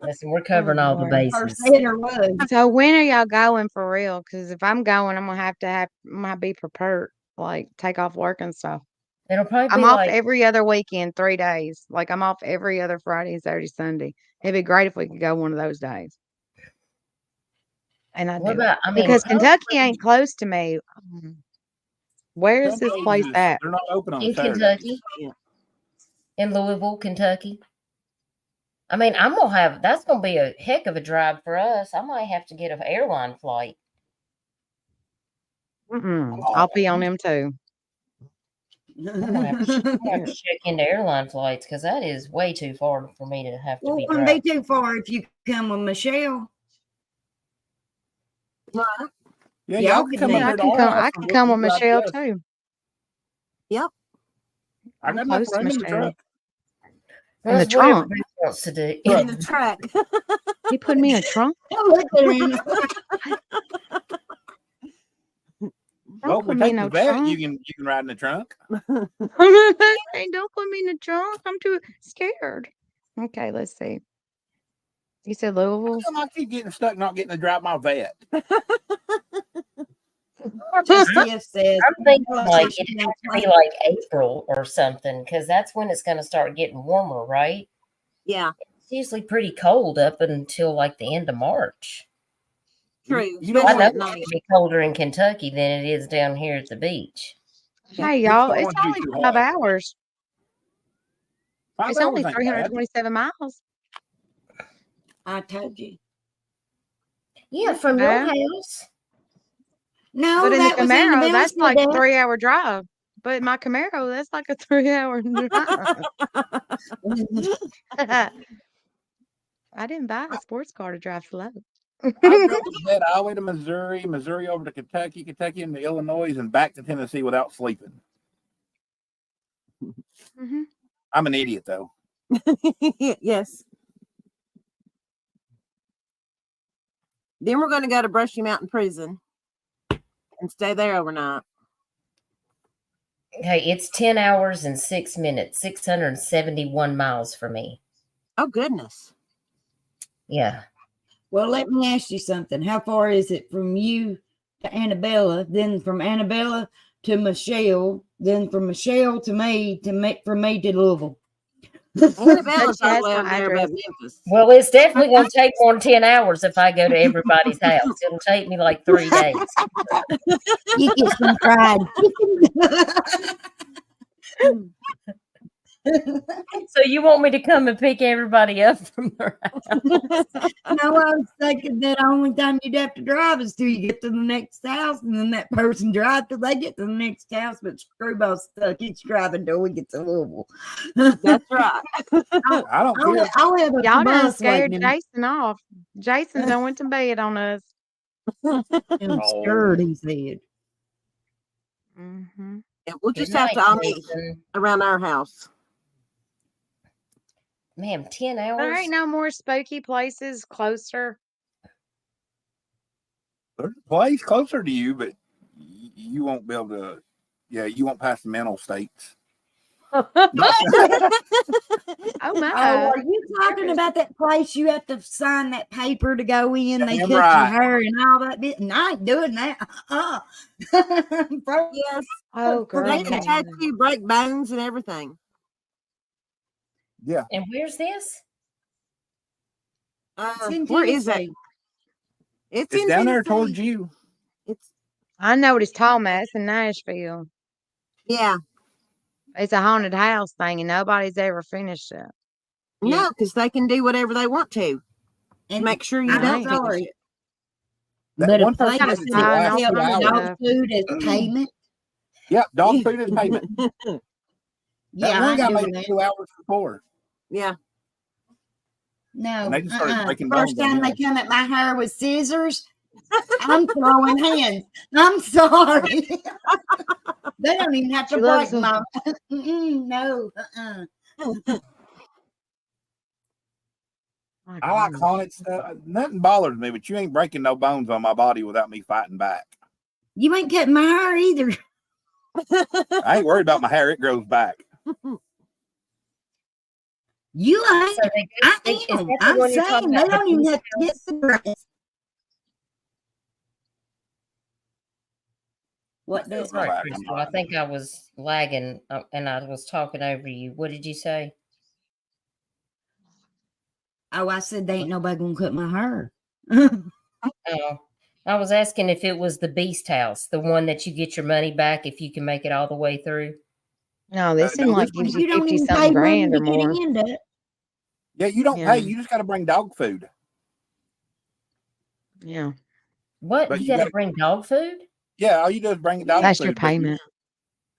Listen, we're covering all the Her bases. center was. So when are y'all going for real? Because if I'm going, I'm gonna be prepared. Like take off work and stuff. It'll probably I'm be off like every other weekend, 3 days. Like I'm off every other Friday, Saturday, Sunday. It'd be great if we could go one of those days. And I what do about? I mean, because Kentucky ain't close to me. Where is this place at? They're not open on in Saturdays. Kentucky, Yeah. in Louisville, Kentucky. I mean, I'm gonna have that's gonna be a heck of a drive for us. I might have to get an airline flight. I'll be on them too. I'm gonna have to check into airline flights because that is way too far for me to have to Well, be it wouldn't be driving. too far if you come with Michelle. Right. Yeah, Y'all y'all can could come meet. up Yeah, here to our house. I And can come we'll with drive Michelle you. too. Yep. I I'm got enough close to room in the Michelle. truck. In the That's whatever trunk. Bruce wants to do. Truck. In the truck. He put me in a trunk. Look at him. Well, Don't if we put me take in the no vet, trunk. you can ride in the trunk. Hey, don't put me in the trunk. I'm too scared. Okay, let's see. You said Louisville? How come I keep getting stuck not getting to drive my vet? Jeff says. I'm thinking like it has to be like April or something because that's when it's going to start getting warmer, right? Yeah. It's usually pretty cold up until like the end of March. True. You don't I Especially know at it's night. going to be colder in Kentucky than it is down here at the beach. Hey, You y'all, don't it's want it to be only too 5 hot. hours. 5 It's hours only ain't bad. 327 miles. I told you. Yeah, from your Yeah. house. No, But in the that was in the Camaro, that's like Bellinsville. 3-hour drive. But my Camaro, that's like a 3-hour drive. I didn't buy a sports car to drive slow. I drove the vet all the way to Missouri, Missouri over to Kentucky, Kentucky into Illinois, and back to Tennessee without sleeping. Mhm. I'm an idiot, though. Yes. Then we're going to go to Brushy Mountain Prison and stay there overnight. Okay, it's 10 hours and 6 minutes, 671 miles for me. Oh, goodness. Yeah. Well, let me ask you something. How far is it from you to Annabella, then from Annabella to Michelle, then from Michelle to me, from me to Louisville? Annabella's She all has the way my over there address. above Memphis. Well, it's definitely going to take more than 10 hours if I go to everybody's house. It'll take me like 3 days. You get some fried chicken. So you want me to come and pick everybody up from their house? No, I was thinking that only time you'd have to drive is till you get to the next house, and then that person drive till they get to the next house. But Screwball's stuck. He's driving till we get to Louisville. That's right. I don't care. I'll have a Y'all done bus scared waiting. Jason off. Jason done went to bed on us. I'm scared, he said. Mm-hmm. Yeah, we'll Good just have to night, all meet Jason. around our house. Ma'am, 10 hours? There ain't no more spooky places closer. There's a place closer to you, but you won't be able to. Yeah, you won't pass the mental states. Oh Oh, my. are you talking about that place you have to sign that paper to go in? They Damn cut right. your hair and all that bit. And I ain't doing that. Yes. Oh, girl. They can no. touch you, break bones and everything. Yeah. And where's this? It's in Where is that? Tennessee. It's It's in down there Tennessee. towards you. It's I know what it's talking about. It's in Nashville. yeah. It's a haunted house thing, and nobody's ever finished it. No, because they can do whatever they want to And make sure you I'm don't finish sorry. it. That But a one person place said that it's the last I'll 2 find sells hours. dog food as payment. Yep, dog food is payment. Yeah, That I one ain't guy made doing it that. 2 hours before. Yeah. No. And they just started breaking bones First on time they him. come at my hair with scissors, I'm throwing hands. I'm sorry. They don't even have to She break loves them. my. No. My I like goodness. haunted stuff. Nothing bothers me, but you ain't breaking no bones on my body without me fighting back. You ain't cutting my hair either. I ain't worried about my hair. It grows back. You ain't. So they I is that am. the I'm one you're talking saying they about? don't The even beach have to get house? the grass. What does Sorry, Right. Crystal. I think I was lagging and I was talking over you. What did you say? Oh, I said they ain't nobody gonna cut my hair. Oh, I was asking if it was the Beast House, the one that you get your money back if you can make it all the way through. No, this seemed No, like this gives You you don't 50 even something pay grand money or to more. get into it. Yeah, you don't Yeah. pay. You just got to bring dog food. Yeah. What? But You you got to gotta- bring dog food? Yeah, all you do is bring dog That's food. your but you- payment.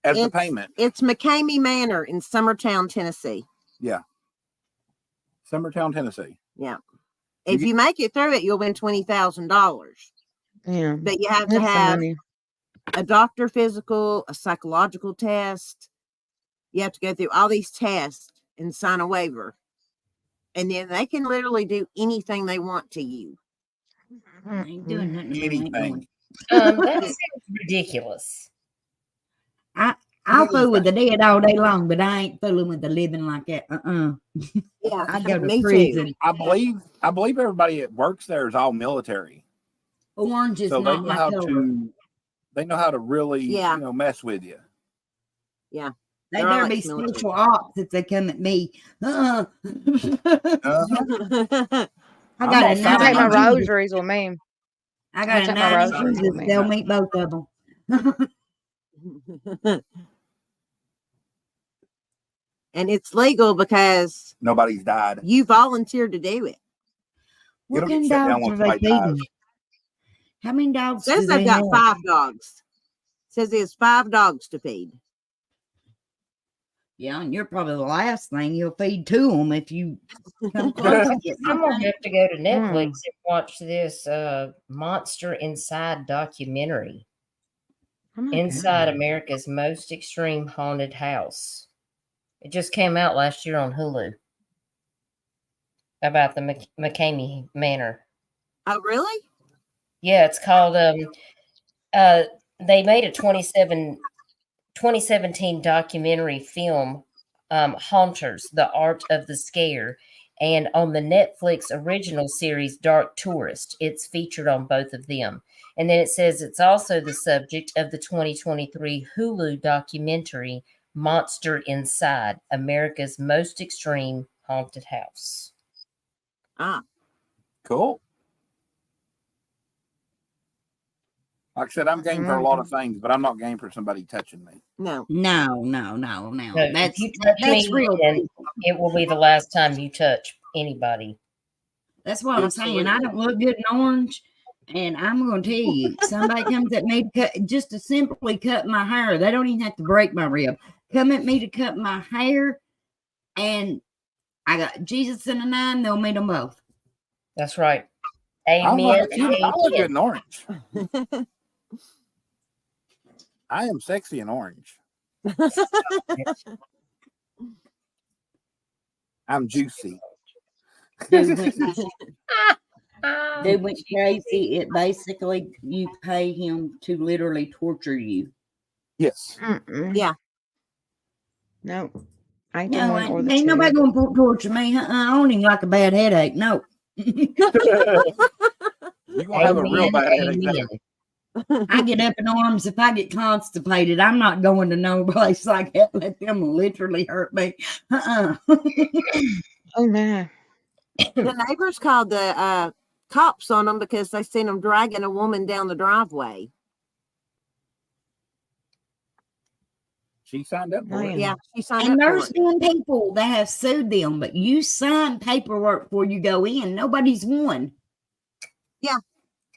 as the payment. It's McCamey Manor in Summertown, Tennessee. Yeah. Summertown, Tennessee. Yeah. If you make it through it, you'll win $20,000. Yeah. But you have to That's some have money. a doctor physical, a psychological test. You have to go through all these tests and sign a waiver. And then they can literally do anything they want to you. Ain't doing nothing. to me, ain't Anything. doing. That sounds ridiculous. I'll fool with the dead all day long, but I ain't fooling with the living like that. Yeah, I go to me prison. too. I believe everybody that works there is all military. Orange is So they not know my how color. they know how to really, Yeah. mess with you. Yeah. They They're all better be ex-military. special ops if they come at me. Uh-huh. I I'm got not a saying I take my I'm nine. rosaries with me. I got a take my 9 rosaries with inches. me. They'll meet both of them. And it's legal because Nobody's died. you volunteered to do it. What It'll get kind of shut down dogs when are they somebody dies. feeding? How many dogs Says do they they've got have? 5 dogs. Says there's 5 dogs to feed. Yeah, and you're probably the last thing you'll feed to them if you come close to getting I'm them. gonna have to go to Netflix and watch this Monster Inside documentary. Inside America's Most Extreme Haunted House. It just came out last year on Hulu about the McCamey Manor. Oh, really? Yeah, it's called. They made a 2017 documentary film, Haunters: The Art of the Scare, and on the Netflix original series Dark Tourist. It's featured on both of them. And then it says it's also the subject of the 2023 Hulu documentary Monster Inside: America's Most Extreme Haunted House. Ah, Cool. Like I said, I'm game for a lot of things, but I'm not game for somebody touching me. no. No. So That's if you touch that's me, real. then people. it will be the last time you touch anybody. That's what I'm saying. I don't look good in orange, and I'm going to tell you, somebody comes at me to just to simply cut my hair. They don't even have to break my rib. Come at me to cut my hair, and I got Jesus and a 9. They'll meet them both. That's right. I Amen. look good Amen. in orange. I am sexy in orange. I'm juicy. Dude went crazy. It basically, you pay him to literally torture you. Yes. Yeah. No. I ain't the No, one or the ain't two. nobody going to torture me. I don't even like a bad headache. No. You're gonna have a real bad headache there. I get up in arms if I get constipated. I'm not going to no place like that. Let them literally hurt me. Oh, man. The neighbors called the cops on them because they seen them dragging a woman down the driveway. She signed up for it. Yeah, she signed And up for there's it. been people that have sued them, but you sign paperwork before you go in. Nobody's won. Yeah,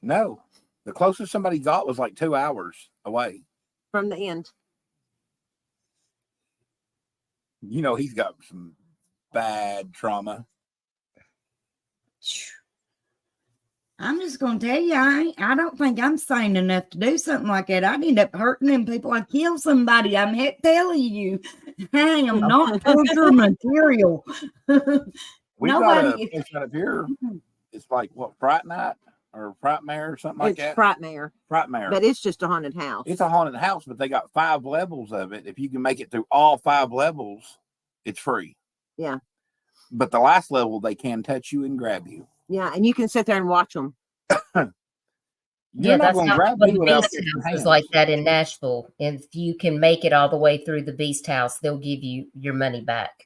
No. The closest somebody got was like 2 hours away. from the end. You know, he's got some bad trauma. I'm just going to tell you, I don't think I'm sane enough to do something like that. I'd end up hurting them people. I kill somebody. I'm telling you, I am not torture material. We've got a Nobody. place right up here. It's like what, Fright Night or Frightmare or something like It's that. Frightmare, Frightmare. but it's just a haunted house. It's a haunted house, but they got 5 levels of it. If you can make it through all 5 levels, it's free. Yeah. But the last level, they can touch you and grab you. Yeah, and you can sit there and watch them. You're not that's going to not grab one me of the without beast getting your houses hands. like that in Nashville. If you can make it all the way through the beast house, they'll give you your money back.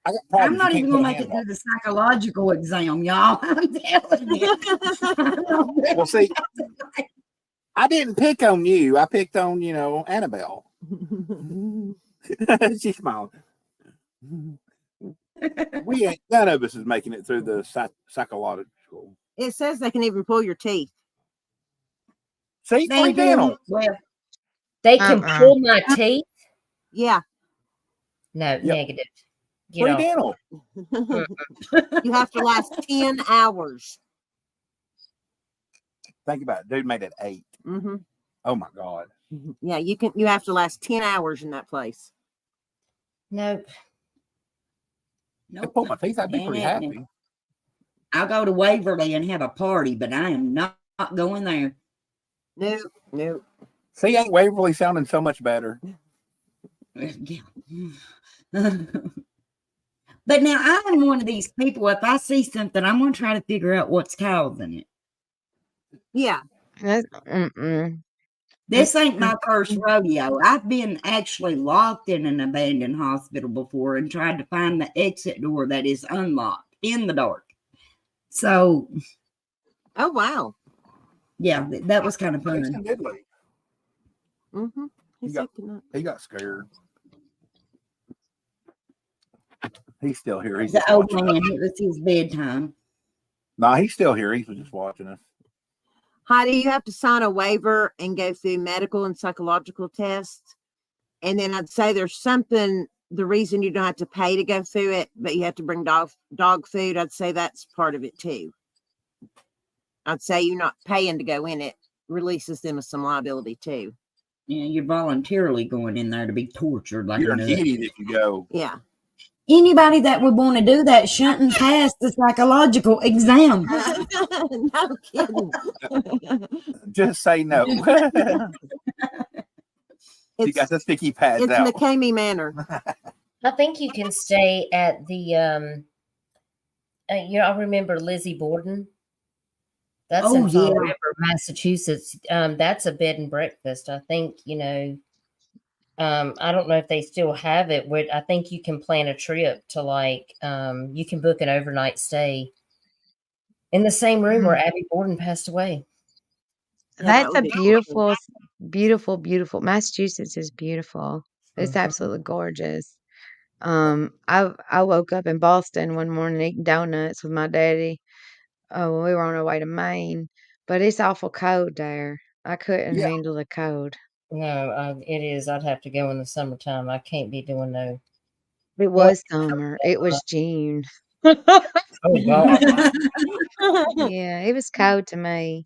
I got problems. I'm not You even can't going to put make a it through the psychological exam, y'all. I'm telling you. Well, see, I didn't pick on you. I picked on, Annabelle. She smiled. None of us is making it through the psychological. It says they can even pull your teeth. See, They three do. dental. Well, They can pull my teeth? Yeah. No, Yep. negative. Get Free off. dental. You have to last 10 hours. Think about it. Dude made it 8. Mm-hmm. Oh my God. Yeah, you have to last 10 hours in that place. Nope. They pull my teeth, I'd be pretty happy. I'll go to Waverly and have a party, but I am not going there. No. See, ain't Waverly sounding so much better? But now I'm one of these people, if I see something, I'm going to try to figure out what's causing it. Yeah. This ain't my first rodeo. I've been actually locked in an abandoned hospital before and tried to find the exit door that is unlocked in the dark. So. Oh, wow. Yeah, that was kind of fun. Mm-hmm. He got scared. He's still here. He's the old man. It was his bedtime. Nah, he's still here. He was just watching us. Heidi, you have to sign a waiver and go through medical and psychological tests. And then I'd say there's something, the reason you don't have to pay to go through it, but you have to bring dog food. I'd say that's part of it too. I'd say you're not paying to go in, it releases them of some liability too. Yeah, you're voluntarily going in there to be tortured like you're an idiot if you go. Yeah. Anybody that would want to do that shouldn't pass the psychological exam. No kidding. Just say no. You got the sticky pads it's out. It's McCamey Manor. I think you can stay at the, I remember Lizzie Borden. That's in Fall River, Massachusetts. That's a bed and breakfast. I think, I don't know if they still have it. I think you can plan a trip to you can book an overnight stay in the same room where Abby Borden passed away. That's a beautiful, beautiful, beautiful. Massachusetts is beautiful. It's absolutely gorgeous. I woke up in Boston one morning eating donuts with my daddy. Oh, we were on our way to Maine, but it's awful cold there. I couldn't handle the cold. No, it is. I'd have to go in the summertime. I can't be doing no. It was summer. It was June. Oh, God. Yeah, it was cold to me.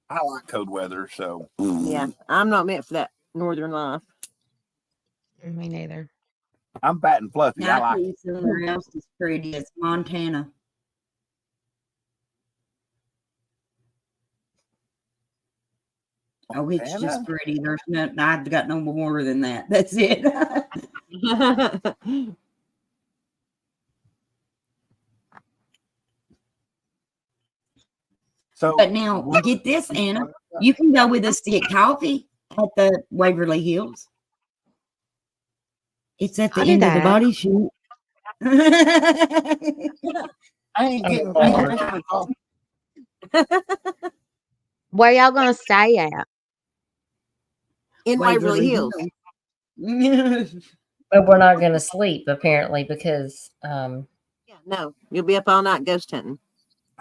I like cold weather, so. Yeah, I'm not meant for that northern life. Me neither. I'm fat and fluffy. I like it. Somewhere else is pretty. It's Montana. Oh, it's just pretty. There's nothing. I've got no more than that. That's it. So, but now get this, Anna. You can go with us to get coffee at the Waverly Hills. It's at the end of the body shoot. I ain't getting coffee. Where y'all gonna stay at? In Waverly Hills. But we're not going to sleep apparently because. No, you'll be up all night ghost hunting.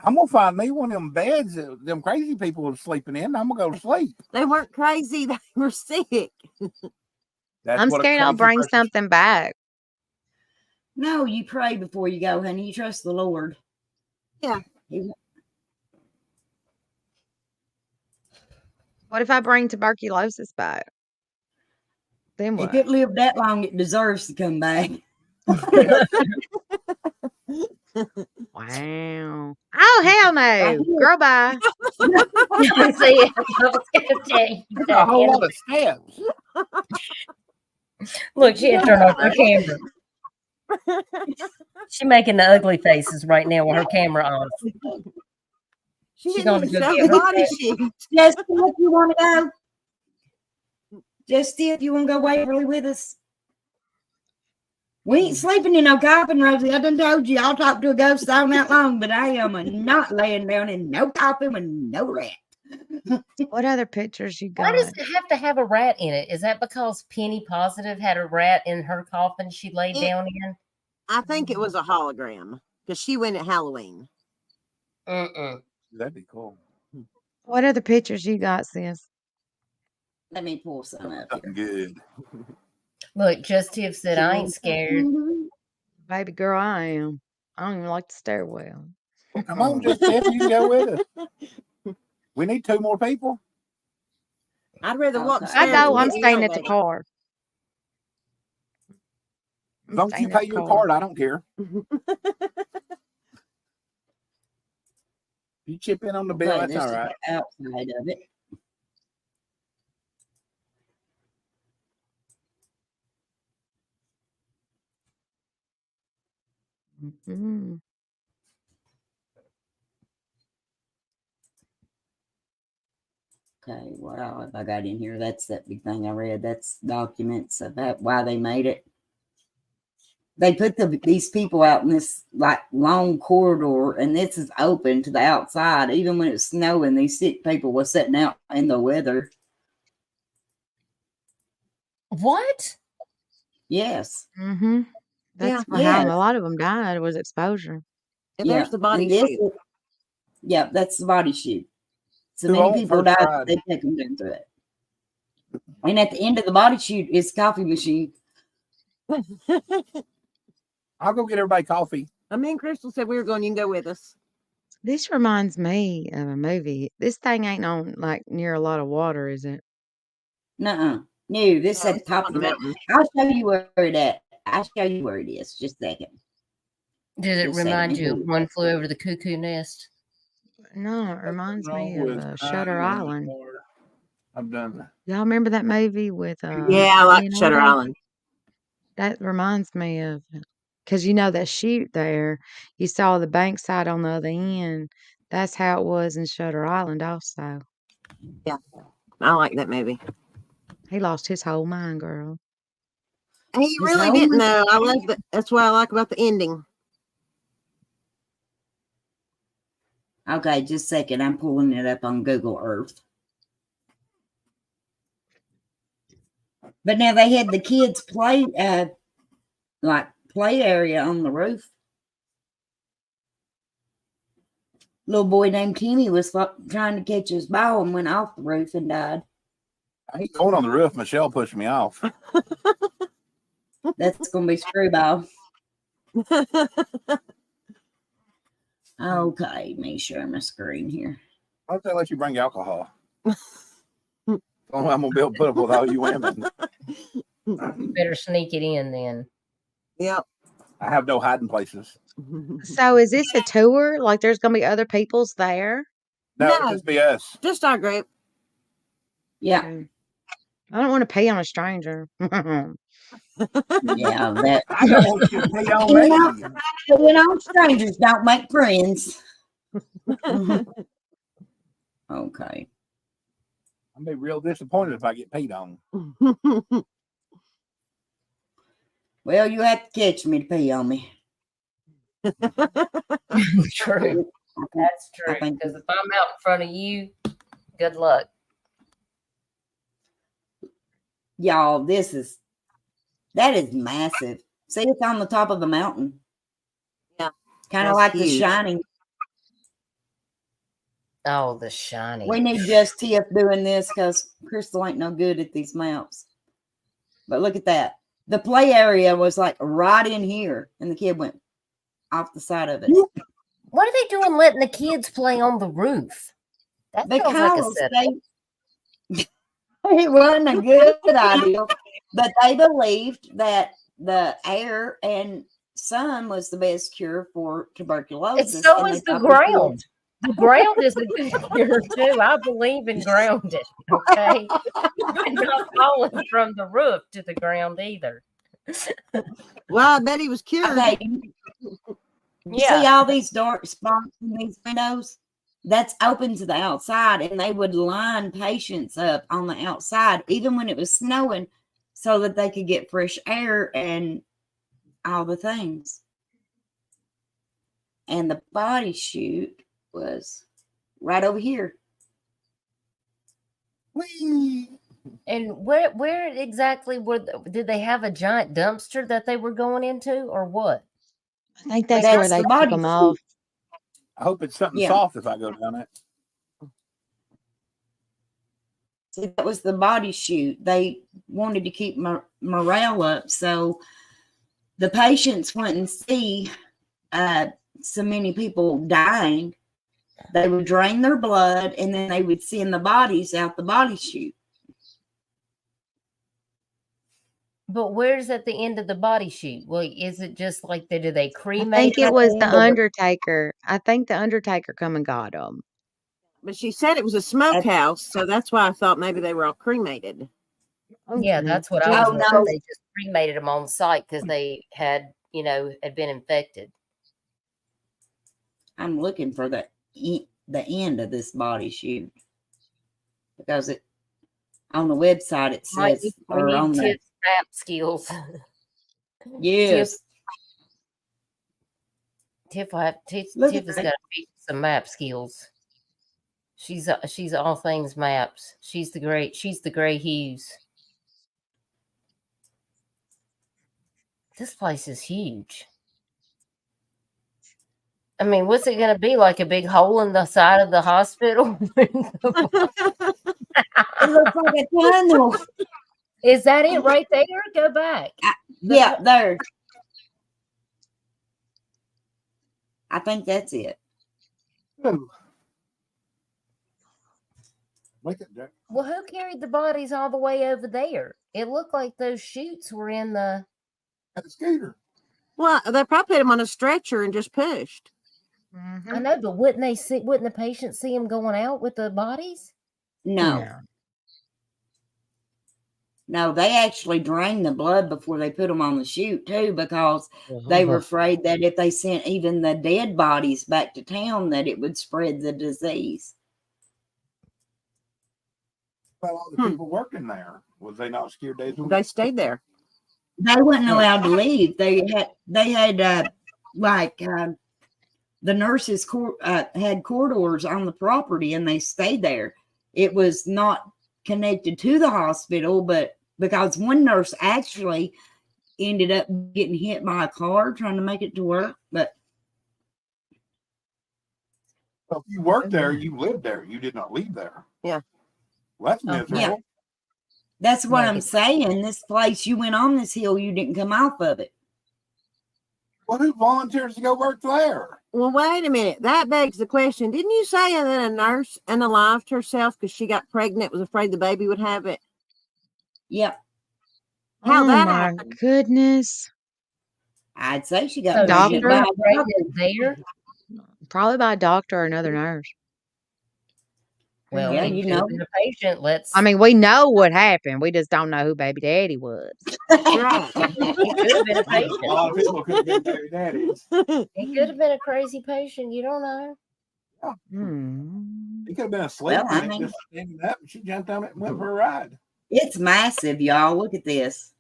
I'm gonna find me one of them beds that them crazy people are sleeping in. I'm gonna go to sleep. They weren't crazy; they were sick. I'm scared I'll bring something back. No, you pray before you go, honey. You trust the Lord. Yeah. What if I bring tuberculosis back? Then what? If it lived that long, it deserves to come back. Wow. Oh, hell no. Girl, bye. A whole lot of steps. Look, she had to turn off her camera. She's making the ugly faces right now with her camera off. She's going to go get body sheet. Just if you want to go. Just if you want to go Waverly with us. We ain't sleeping in no coffin, Rosie. I done told you I'll talk to a ghost all night long, but I am not laying down in no coffin with no rat. What other pictures you got? Why does it have to have a rat in it? Is that because Penny Positive had a rat in her coffin she laid down in? I think it was a hologram because she went at Halloween. Mm-mm. That'd be cool. What other pictures you got, sis? Let me pull some up Something here. good. Look, Just Tiff said, I ain't scared. Baby girl, I am. I don't even like the stairwell. Well, come on, Just Tiff, you can go with us. We need 2 more people. I'd rather walk the Okay. I stairs go. than I'm get in the staying at the elevator. car. As long as you pay your card, I don't care. You chip in on the bill, Okay, that's this all is right. the outside of it. Mm-hmm. Okay, what all have I got in here? That's that big thing I read. That's documents about why they made it. They put these people out in this like long corridor, and this is open to the outside. Even when it's snowing, these sick people were sitting out in the weather. What? Yes. Mm-hmm. That's how Yes. a lot of them died, was exposure. And Yeah. there's the body And this chute. is- yeah, that's the body chute. So Who many owns people First died that Ride? they take them down through it. And at the end of the body chute is coffee machine. I'll go get everybody coffee. Me and Crystal said we were going. You can go with us. This reminds me of a movie. This thing ain't on like near a lot of water, is it? Nuh-uh. No, this No, at the it's top on of the the mountain. I'll show you where it at. I'll show you where it is. Just a second. Did it Just a second. remind you of One Flew Over the Cuckoo Nest? No, it reminds me Wrong of with Shutter crying Island. anymore. I'm done. Y'all remember that movie with Yeah, I like Shutter Leonardo? Island. That reminds me of, because you know that chute there, you saw the bank side on the other end. That's how it was in Shutter Island also. Yeah, I like that movie. He lost his whole mind, girl. He His really whole didn't mind? though. I love that. That's what I like about the ending. Okay, just a second. I'm pulling it up on Google Earth. But now they had the kids play play area on the roof. Little boy named Timmy was trying to catch his ball and went off the roof and died. I ain't going on the roof. Michelle pushed me off. That's gonna be Screwball. Okay, let me share my screen here. Why don't they let you bring alcohol? I'm gonna be able to put up with all you women. You better sneak it in then. Yep. I have no hiding places. So is this a tour? Like there's gonna be other people's there? No, No. it'll just be us. Just our group. Yeah, Okay. I don't want to pee on a stranger. yeah, that. I don't want you to pee on You me. know, strangers don't make friends. Okay. I'll be real disappointed if I get peed on. Well, you have to catch me to pee on me. True. That's true. I think- Because if I'm out in front of you, good luck. Y'all, that is massive. See, it's on the top of the mountain. Yeah, Kind of that's like The huge. Shining. Oh, The Shining. We need Just Tiff doing this because Crystal ain't no good at these maps. But look at that. The play area was like right in here, and the kid went off the side of it. What are they doing letting the kids play on the roof? That sounds like a Because setup. it wasn't a good idea, but they believed that the air and sun was the best cure for tuberculosis. And so and they is the thought the kids- ground. The ground is a good cure too. I believe in grounding. Okay, and not falling from the roof to the ground either. Well, I bet he was cured. Okay, you see Yeah. all these dark spots in these windows? That's open to the outside, and they would line patients up on the outside, even when it was snowing, so that they could get fresh air and all the things. And the body chute was right over here. Whee! And where exactly did they have a giant dumpster that they were going into, or what? I think that's where That's they the took body them off. chute. I hope it's something Yeah. soft if I go down it. See, that was the body shoot. They wanted to keep morale up, so the patients wouldn't see so many people dying. They would drain their blood, and then they would send the bodies out the body chute. But where's at the end of the body chute? Well, is it just like do they I cremate? think it at was the the end of Undertaker. I think the Undertaker come and got them. But she said it was a smokehouse, so that's why I thought maybe they were all cremated. Yeah, that's what I was wondering. They just cremated them on site because they had been infected. I'm looking for the end of this body chute because it on the website it says we need Tiff's map skills. Yes. Tiff has got to be some map skills. She's all things maps. She's the Gray Hughes. This place is huge. I mean, what's it going to be, like a big hole in the side of the hospital? It looks like a tunnel. Is that it right there? Go back. Yeah, there. I think that's it. Well, who carried the bodies all the way over there? It looked like those chutes were in the scooter. Well, they probably put them on a stretcher and just pushed. I know, but wouldn't the patient see them going out with the bodies? No. No, they actually drained the blood before they put them on the chute too, because they were afraid that if they sent even the dead bodies back to town, that it would spread the disease. Well, all the people working there, was they not scared? They stayed there. They weren't allowed to leave. They had the nurses had corridors on the property, and they stayed there. It was not connected to the hospital, but because one nurse actually ended up getting hit by a car trying to make it to work. But if you worked there, you lived there. You did not leave there. Yeah. Well, that's miserable. Yeah. That's what I'm saying. This place, you went on this hill, you didn't come off of it. Well, who volunteers to go work there? Well, wait a minute. That begs the question. Didn't you say that a nurse unalived herself because she got pregnant, was afraid the baby would have it? Yep. How that my happened? Goodness. I'd say she got Doctor? pregnant there? Probably by a doctor or another nurse. Well, yeah, you know, a patient. I mean, we know what happened. We just don't know who baby daddy was. Right. He could have been a patient. A lot of people could have been baby daddies. He could have been a crazy patient. You don't know. He could have been asleep. Well, I mean, just standing up, and she jumped on it and went for a ride. it's massive, y'all. Look at this.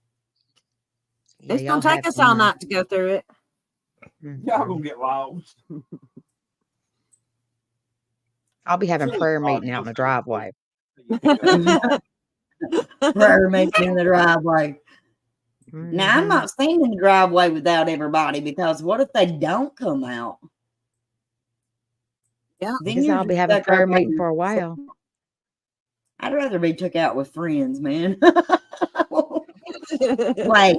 Yeah, It's y'all going to take have us fun. all night to go through it. Y'all gonna get lost. I'll be having prayer meeting out in the driveway. Prayer meeting in the driveway. Now, I'm not staying in the driveway without everybody, because what if they don't come out? Yeah. Then Guess you're I'll be just having stuck prayer up on meeting for a while. I'd rather be took out with friends, man. Like,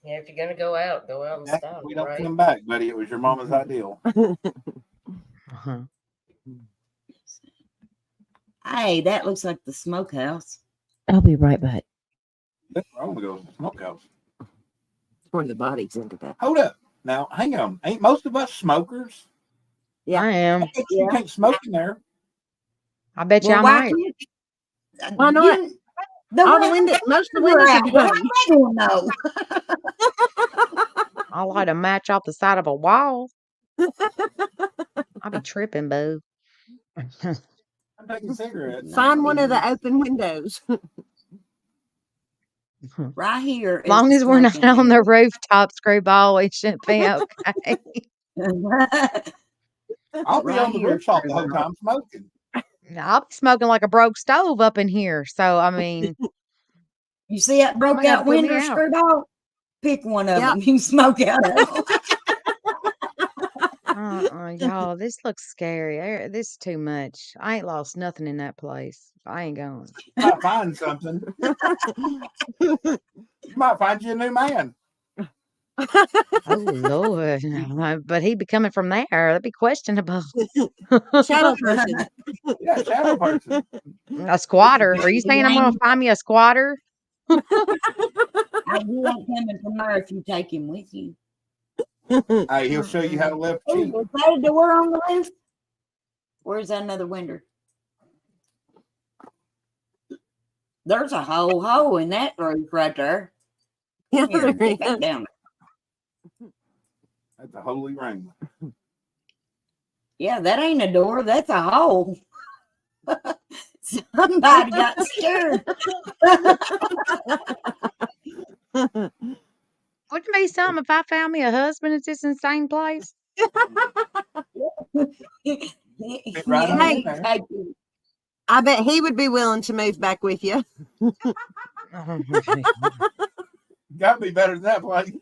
Yeah, if you're gonna go out in style. We don't Right? come back, buddy. It was your mama's ideal. Uh-huh. hey, that looks like the smokehouse. I'll be right back. That's where I want to go to the smokehouse. Where the bodies ended up. Hold up. Now, hang on. Ain't most of us smokers? Yeah. I am. You can't smoke in there. I bet you Well, I why might. can't Why not? All the windows, most of the windows are Well, closed. I don't know. I light a match off the side of a wall. I'll be tripping, boo. I'm taking cigarettes. Find one of the open windows. Right here. As long as we're not on the rooftop, screwball, we should be okay. I'll be Right on the here, rooftop the whole time smoking. I'll be smoking like a broke stove up in here. So, I mean, You see that broke Somebody out put me window, out. Screwball? Pick one of Yep. them. You can smoke out of them. oh Y'all, this looks scary. This is too much. I ain't lost nothing in that place. I ain't going. You might find something. You might find you a new man. Oh Lord, but he'd be coming from there. That'd be questionable. Shadow person. Yeah, shadow person. A squatter? Are you saying I'm gonna find me a squatter? You ain't coming from there if you take him with you. Hey, he'll show you how to live cheap. Is that a door on the roof? Where's that another window? There's a whole hole in that roof right there. Yeah, Here, get back down. That's a holy ring. Yeah, that ain't a door. That's a hole. Somebody got scared. Wouldn't it be something if I found me a husband at this insane place? Right Hey, I bet he would be willing to move back with you. Gotta be better than that place.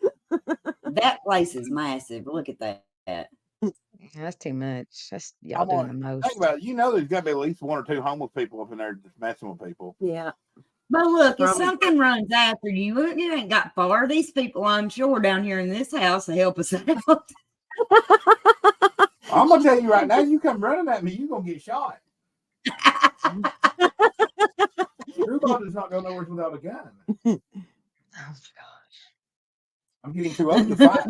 That place is massive. Look at that. Yeah, that's too much. That's y'all doing the most. Think about it. You know there's got to be at least 1 or 2 homeless people up in there just messing with people. Yeah. But look, if something runs after you, you ain't got far. These people, I'm sure, down here in this house to help us out. I'm gonna tell you right now, you come running at me, you're gonna get shot. Screwball is not going nowhere without a gun. Oh gosh. I'm getting too old to fight.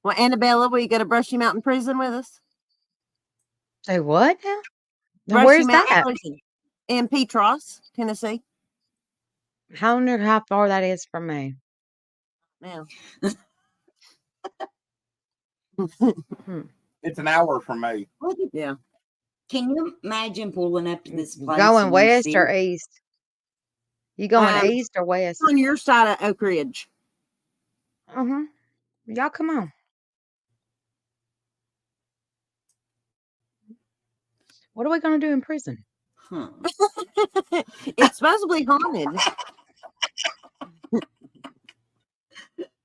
Well, Annabella, will you go to Brushy Mountain Prison with us? Say what now? Brushy Where's Mountain that? Prison in Petros, Tennessee. I wonder how far that is from me. Now, It's an hour from me. yeah. Can you imagine pulling up to this place? Going and you west see- or east? You going east or west? On your side of Oak Ridge. Y'all come on. What are we gonna do in prison? It's supposedly haunted.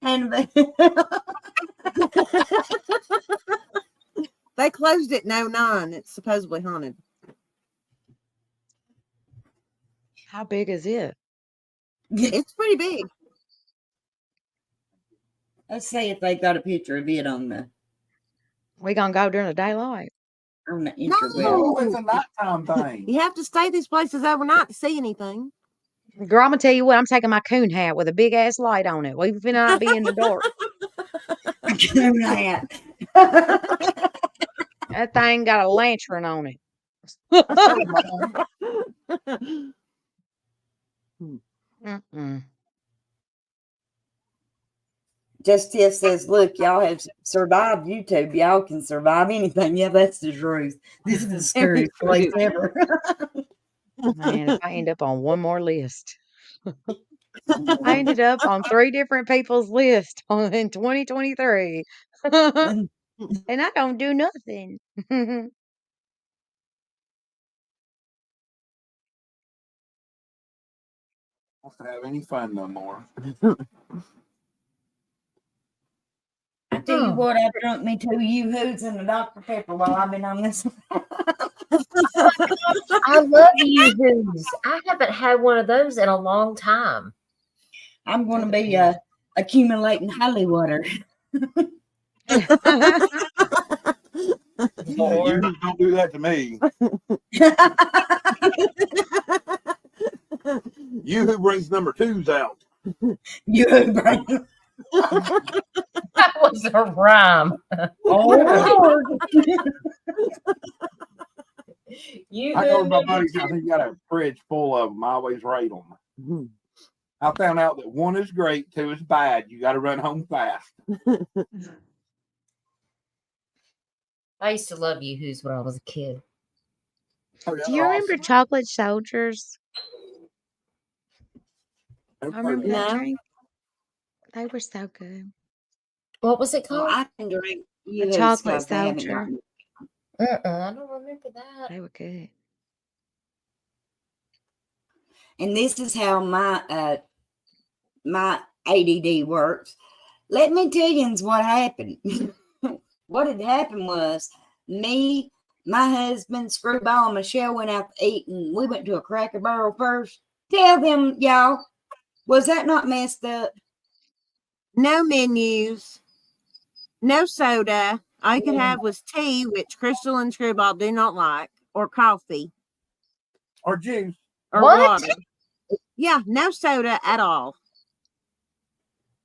And They closed it in 2009. It's supposedly haunted. How big is it? It's pretty big. let's say if they got a picture of it on the We gonna go during the daylight? interweb. No, it's a nighttime thing. You have to stay these places overnight to see anything. Girl, I'm gonna tell you what. I'm taking my coon hat with a big ass light on it. We finna not be in the dark. Coon hat. That thing got a lantern on it. Mm-mm. Justia says, look, y'all have survived YouTube. Y'all can survive anything. Yeah, that's the truth. This is the scariest place ever. Man, if I end up on one more list. I ended up on 3 different people's list in 2023. And I don't do nothing. Don't have any fun no more. I tell you what, I drunk me 2 Yoo-Hoos and a Dr. Pepper while I've been on this. I love Yoo-Hoos. I haven't had one of those in a long time. I'm going to be accumulating holy water. You don't do that to me. You who brings number 2s out. You bring. That was a rhyme. Oh, I go to my buddy's house. He got a fridge full of them. I always rate them. I found out that 1 is great, 2 is bad. You got to run home fast. I used to love Yoo-Hoos when I was a kid. Oh, yeah, Do you they're remember awesome. chocolate soldiers? I remember No. that drink. They were so good. What was it well, called? I can drink Yoo-Hoos chocolate 'cause they haven't soldier. got- I don't remember that. They were good. And this is how my my ADD works. Let me tell you what happened. What had happened was me, my husband, Screwball, and Michelle went out to eat, and we went to a Cracker Barrel first. Tell them, y'all, was that not messed up? No menus, no soda. All you could have was tea, which Crystal and Screwball do not like, or coffee, Or juice. or What? water. Yeah, no soda at all.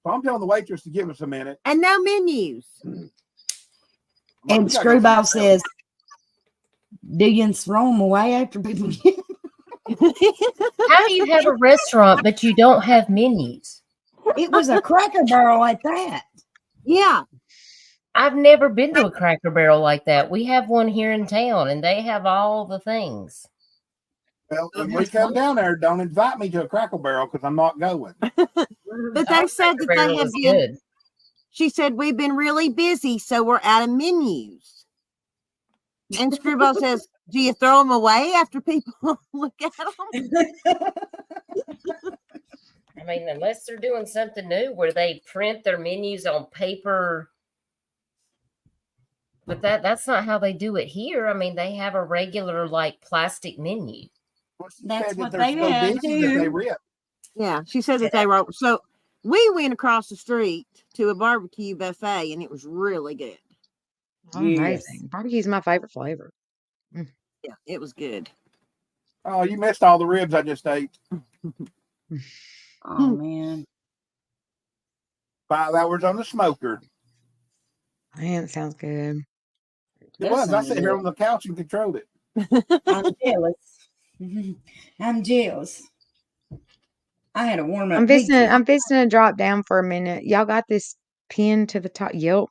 So I'm telling the waitress to give us a minute. And no menus. And Screwball says, do you throw them away after people get How do you have a restaurant but you don't have menus? It was a Cracker Barrel like that. Yeah. I've never been to a Cracker Barrel like that. We have one here in town, and they have all the things. Well, when we come down there, don't invite me to a Cracker Barrel because I'm not going. But they said that they have been, good. she said, we've been really busy, so we're out of menus. And Screwball says, do you throw them away after people look at them? I mean, unless they're doing something new where they print their menus on paper. But that's not how they do it here. I mean, they have a regular, like, plastic menu. Well, she That's said what that they're they so have busy that too. they rip. Yeah, she said that they were. So we went across the street to a barbecue buffet, and it was really good. Oh, amazing. Barbecue's my favorite flavor. Yeah, it was good. Oh, you missed all the ribs I just ate. Oh, man. 5 hours on the smoker. Man, it sounds good. It was. I sat here on the couch and controlled it. I'm jealous. I'm jealous. I had a warm up. I'm fixing to drop down for a minute. Y'all got this pinned to the top. Yep.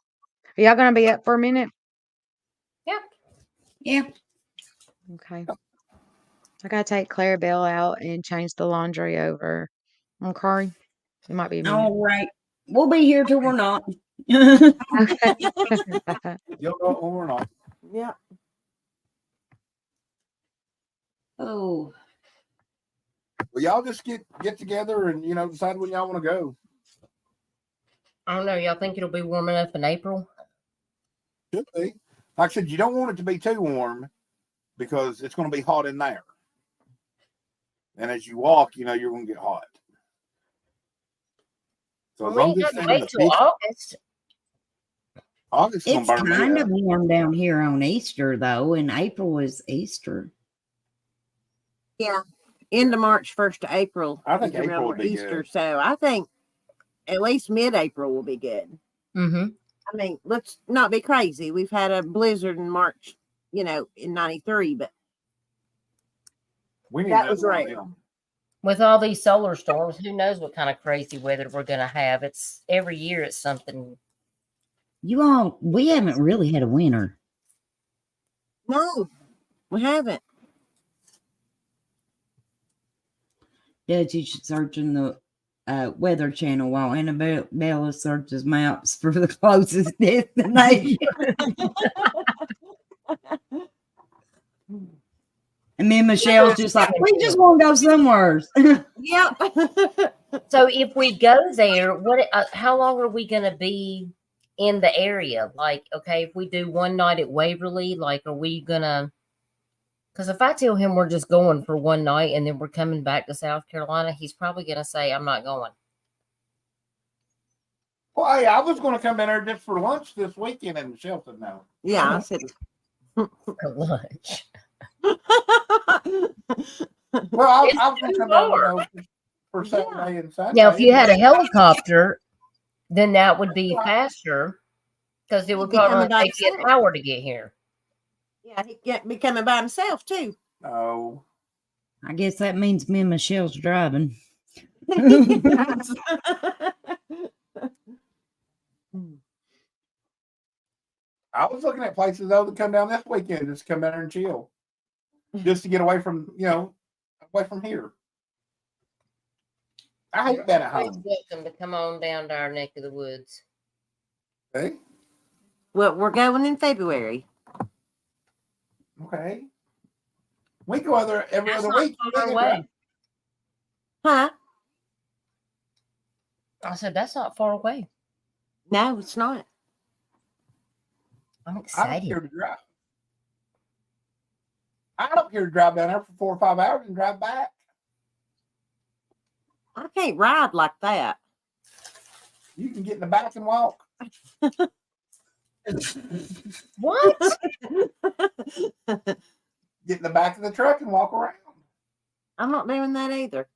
Are y'all gonna be up for a minute? Yep. Yeah. Okay. I gotta take Clarabelle out and change the laundry over. Okay. It might be a minute. All right. We'll be here till we're not. Okay. You'll know it when we're not. Yeah. Oh. Well, y'all just get together and decide when y'all want to go. I don't know. Y'all think it'll be warm enough in April? Should be. Like I said, you don't want it to be too warm because it's going to be hot in there. And as you walk, you're going to get hot. So as long as it's wait till August. August It's gonna burn me kind up. of warm down here on Easter, though, and April is Easter. Yeah. End of March, 1st to April. I think is April around will be Easter. good. So I think at least mid-April will be good. Mm-hmm. I mean, let's not be crazy. We've had a blizzard in March, in 93, but We need that was one of right. them. With all these solar storms, who knows what kind of crazy weather we're going to have. It's every year it's something. We haven't really had a winter. No, we haven't. Dad, you should search in the Weather Channel while Annabella searches maps for the closest destination. And me and Michelle's just like, we just want to go somewhere. Yep. So if we go there, how long are we going to be in the area? Like, okay, if we do one night at Waverly, like, are we going to, because if I tell him we're just going for one night and then we're coming back to South Carolina, he's probably going to say, I'm not going. Well, hey, I was going to come in there just for lunch this weekend, and Michelle said no. Yeah, I said. For lunch. Well, I was going to come down for Saturday and Sunday. Now, if you had a helicopter, then that would be faster because it would probably take you an hour to get here. Yeah, he can't be coming by himself too. Oh, I guess that means me and Michelle's driving. I was looking at places though to come down this weekend, just come down there and chill, just to get away from away from here. I hate being at home. Welcome to come on down to our neck of the woods. Okay. Well, we're going in February. Okay. We go other every That's other not week. far away. Huh? I said that's not far away. No, it's not. I'm I don't excited. care to drive. I don't care to drive down there for 4 or 5 hours and drive back. I can't ride like that. You can get in the back and walk. What? Get in the back of the truck and walk around. I'm not doing that either.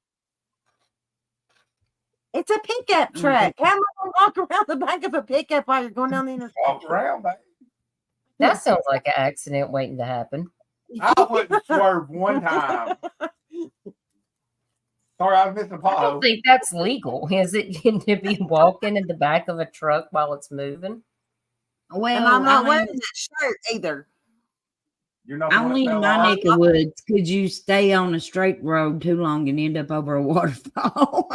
It's a pickup truck. How am I going to walk around the back of a pickup while you're going down the interstate? Walk around, baby. That sounds like an accident waiting to happen. I wouldn't swerve one time. Sorry, I was missing a I don't pothole. think that's legal. Is it to be walking in the back of a truck while it's moving? Well, And I'm not I wearing mean, that shirt either. You're not the one only that in fell my off. neck of woods could you stay on a straight road too long and end up over a waterfall.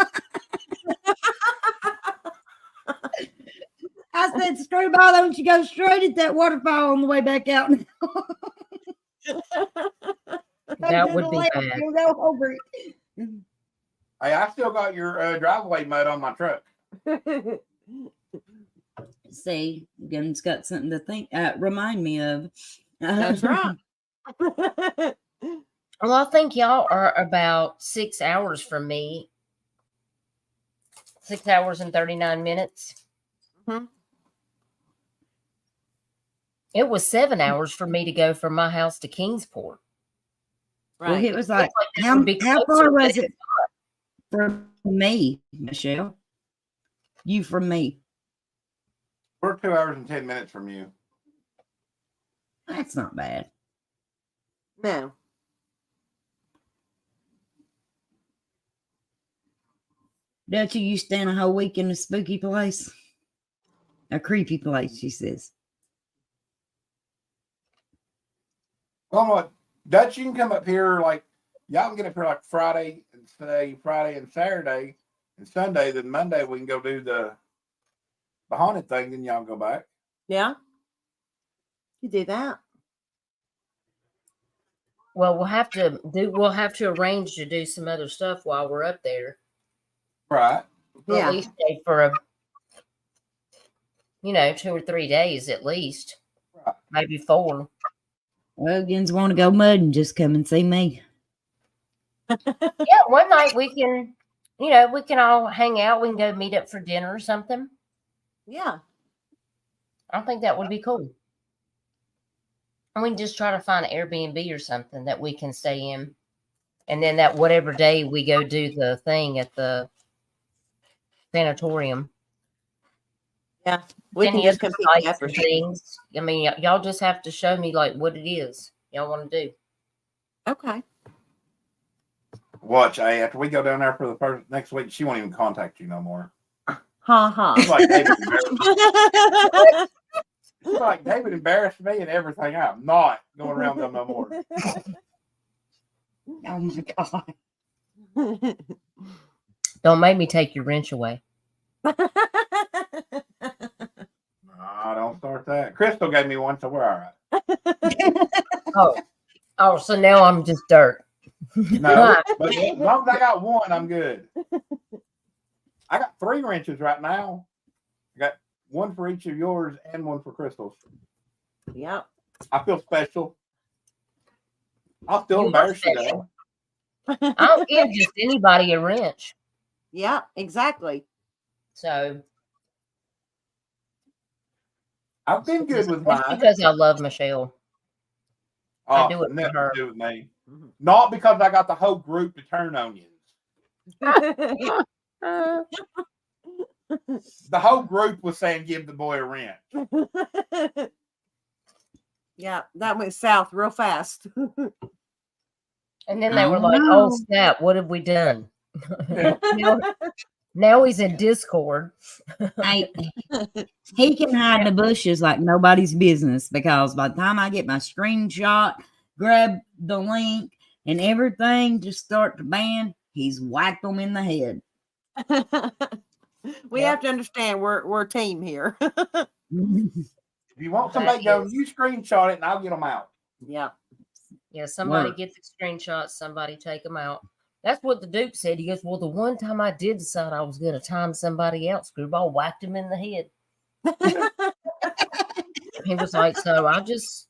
I said, Screwball, don't you go straight at that waterfall on the way back out. That would be bad. You'll go over it. Hey, I still got your driveway mud on my truck. See, Gun's got something to think. Remind me of. That's right. Well, I think y'all are about 6 hours from me. 6 hours and 39 minutes. Mhm. It was 7 hours for me to go from my house to Kingsport. Well, Right. it was like, this how would be far closer, but was it from me, Michelle? You from me? We're 2 hours and 10 minutes from you. That's not bad. No. Don't you used to spend a whole week in a spooky place? A creepy place, she says. Well, what Dutch, you can come up here like y'all can get up here like Friday and Saturday and Sunday. Then Monday we can go do the haunted thing. Then y'all go back. Yeah. You do that. well, we'll have to arrange to do some other stuff while we're up there. Right. Or Yeah. at least stay for 2 or 3 days at least. Right. Maybe 4. Well, Gins want to go mudding, just come and see me. Yeah, one night we can, we can all hang out. We can go meet up for dinner or something. Yeah. I think that would be cool. And we can just try to find an Airbnb or something that we can stay in. And then that whatever day we go do the thing at the sanatorium. Yeah. We Then can you have just come the pick you sites up or and something. things. I mean, y'all just have to show me like what it is y'all want to do. Okay. Watch. After we go down there for the first next week, she won't even contact you no more. Ha It's ha. like David it's like David embarrassed me and everything. I'm not going around them no more. Oh my God. Don't make me take your wrench away. Don't start that. Crystal gave me one, so we're all right. Oh, so now I'm just dirt. No, but as long as I got one, I'm good. I got 3 wrenches right now. I got one for each of yours and one for Crystal's. Yep. I feel special. I'll still You are embarrass you special. though. I'll give just anybody a wrench. Yeah, exactly. So I've been good with that's mine. because I love Michelle. I do it for nothing her. to do with me. Not because I got the whole group to turn on you. The whole group was saying give the boy a wrench. Yeah, that went south real fast. And then they were like, "Oh snap! What have we done?" now he's in Discord. He can hide in the bushes like nobody's business, because by the time I get my screenshot, grab the link, and everything just start to ban, he's whacked them in the head. We have to understand we're a team here. If you want somebody to go, you screenshot it and I'll get them out. Yeah. Yeah, somebody Word. get the screenshots, somebody take them out. That's what the Duke said. He goes, "Well, the one time I did decide I was going to time somebody else, Screwball whacked him in the head." He was like, so I just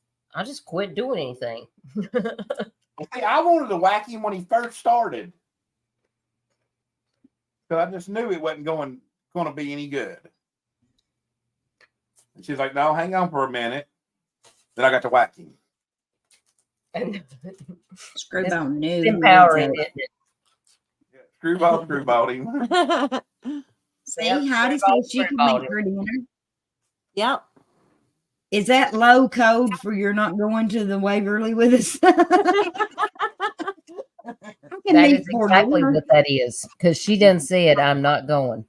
quit doing anything. See, I wanted to whack him when he first started. Because I just knew it wasn't going to be any good. And she's like, no, hang on for a minute. Then I got to whack him. And Screwball knew. empowering, isn't it? Yeah, screwballed him. See, Yep, Heidi screwball, said she can screwballed make him. for dinner. Yep. Is that low code for you're not going to the Waverly with us? That is exactly what that is. Because she done said, I'm not going.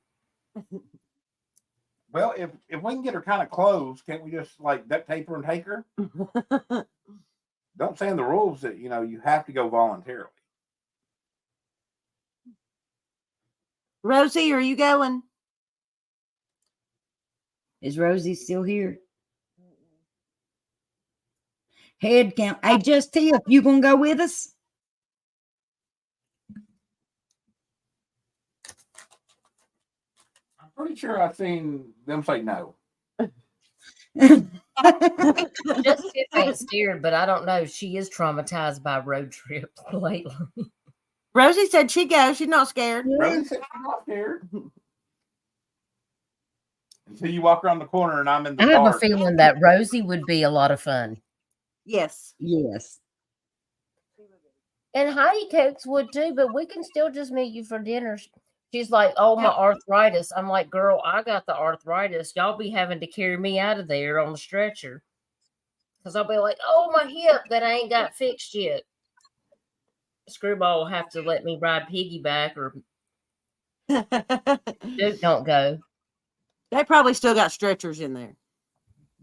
Well, if we can get her kind of close, can't we just like duct tape her and take her? Don't say in the rules that you have to go voluntarily. Rosie, are you going? Is Rosie still here? Head count. Hey, just Tiff, you gonna go with us? I'm pretty sure I've seen them say no. Just Tiff ain't scared, but I don't know. She is traumatized by road trips lately. Rosie said she'd go. She's not scared. Rosie said she's not scared. So you walk around the corner and I'm in the I have a dark. feeling that Rosie would be a lot of fun. Yes. Yes. And Heidi Cokes would too, but we can still just meet you for dinner. She's like, oh, my arthritis. I'm like, girl, I got the arthritis. Y'all be having to carry me out of there on the stretcher. Because I'll be like, oh, my hip that I ain't got fixed yet. Screwball will have to let me ride piggyback or Duke don't go. They probably still got stretchers in there.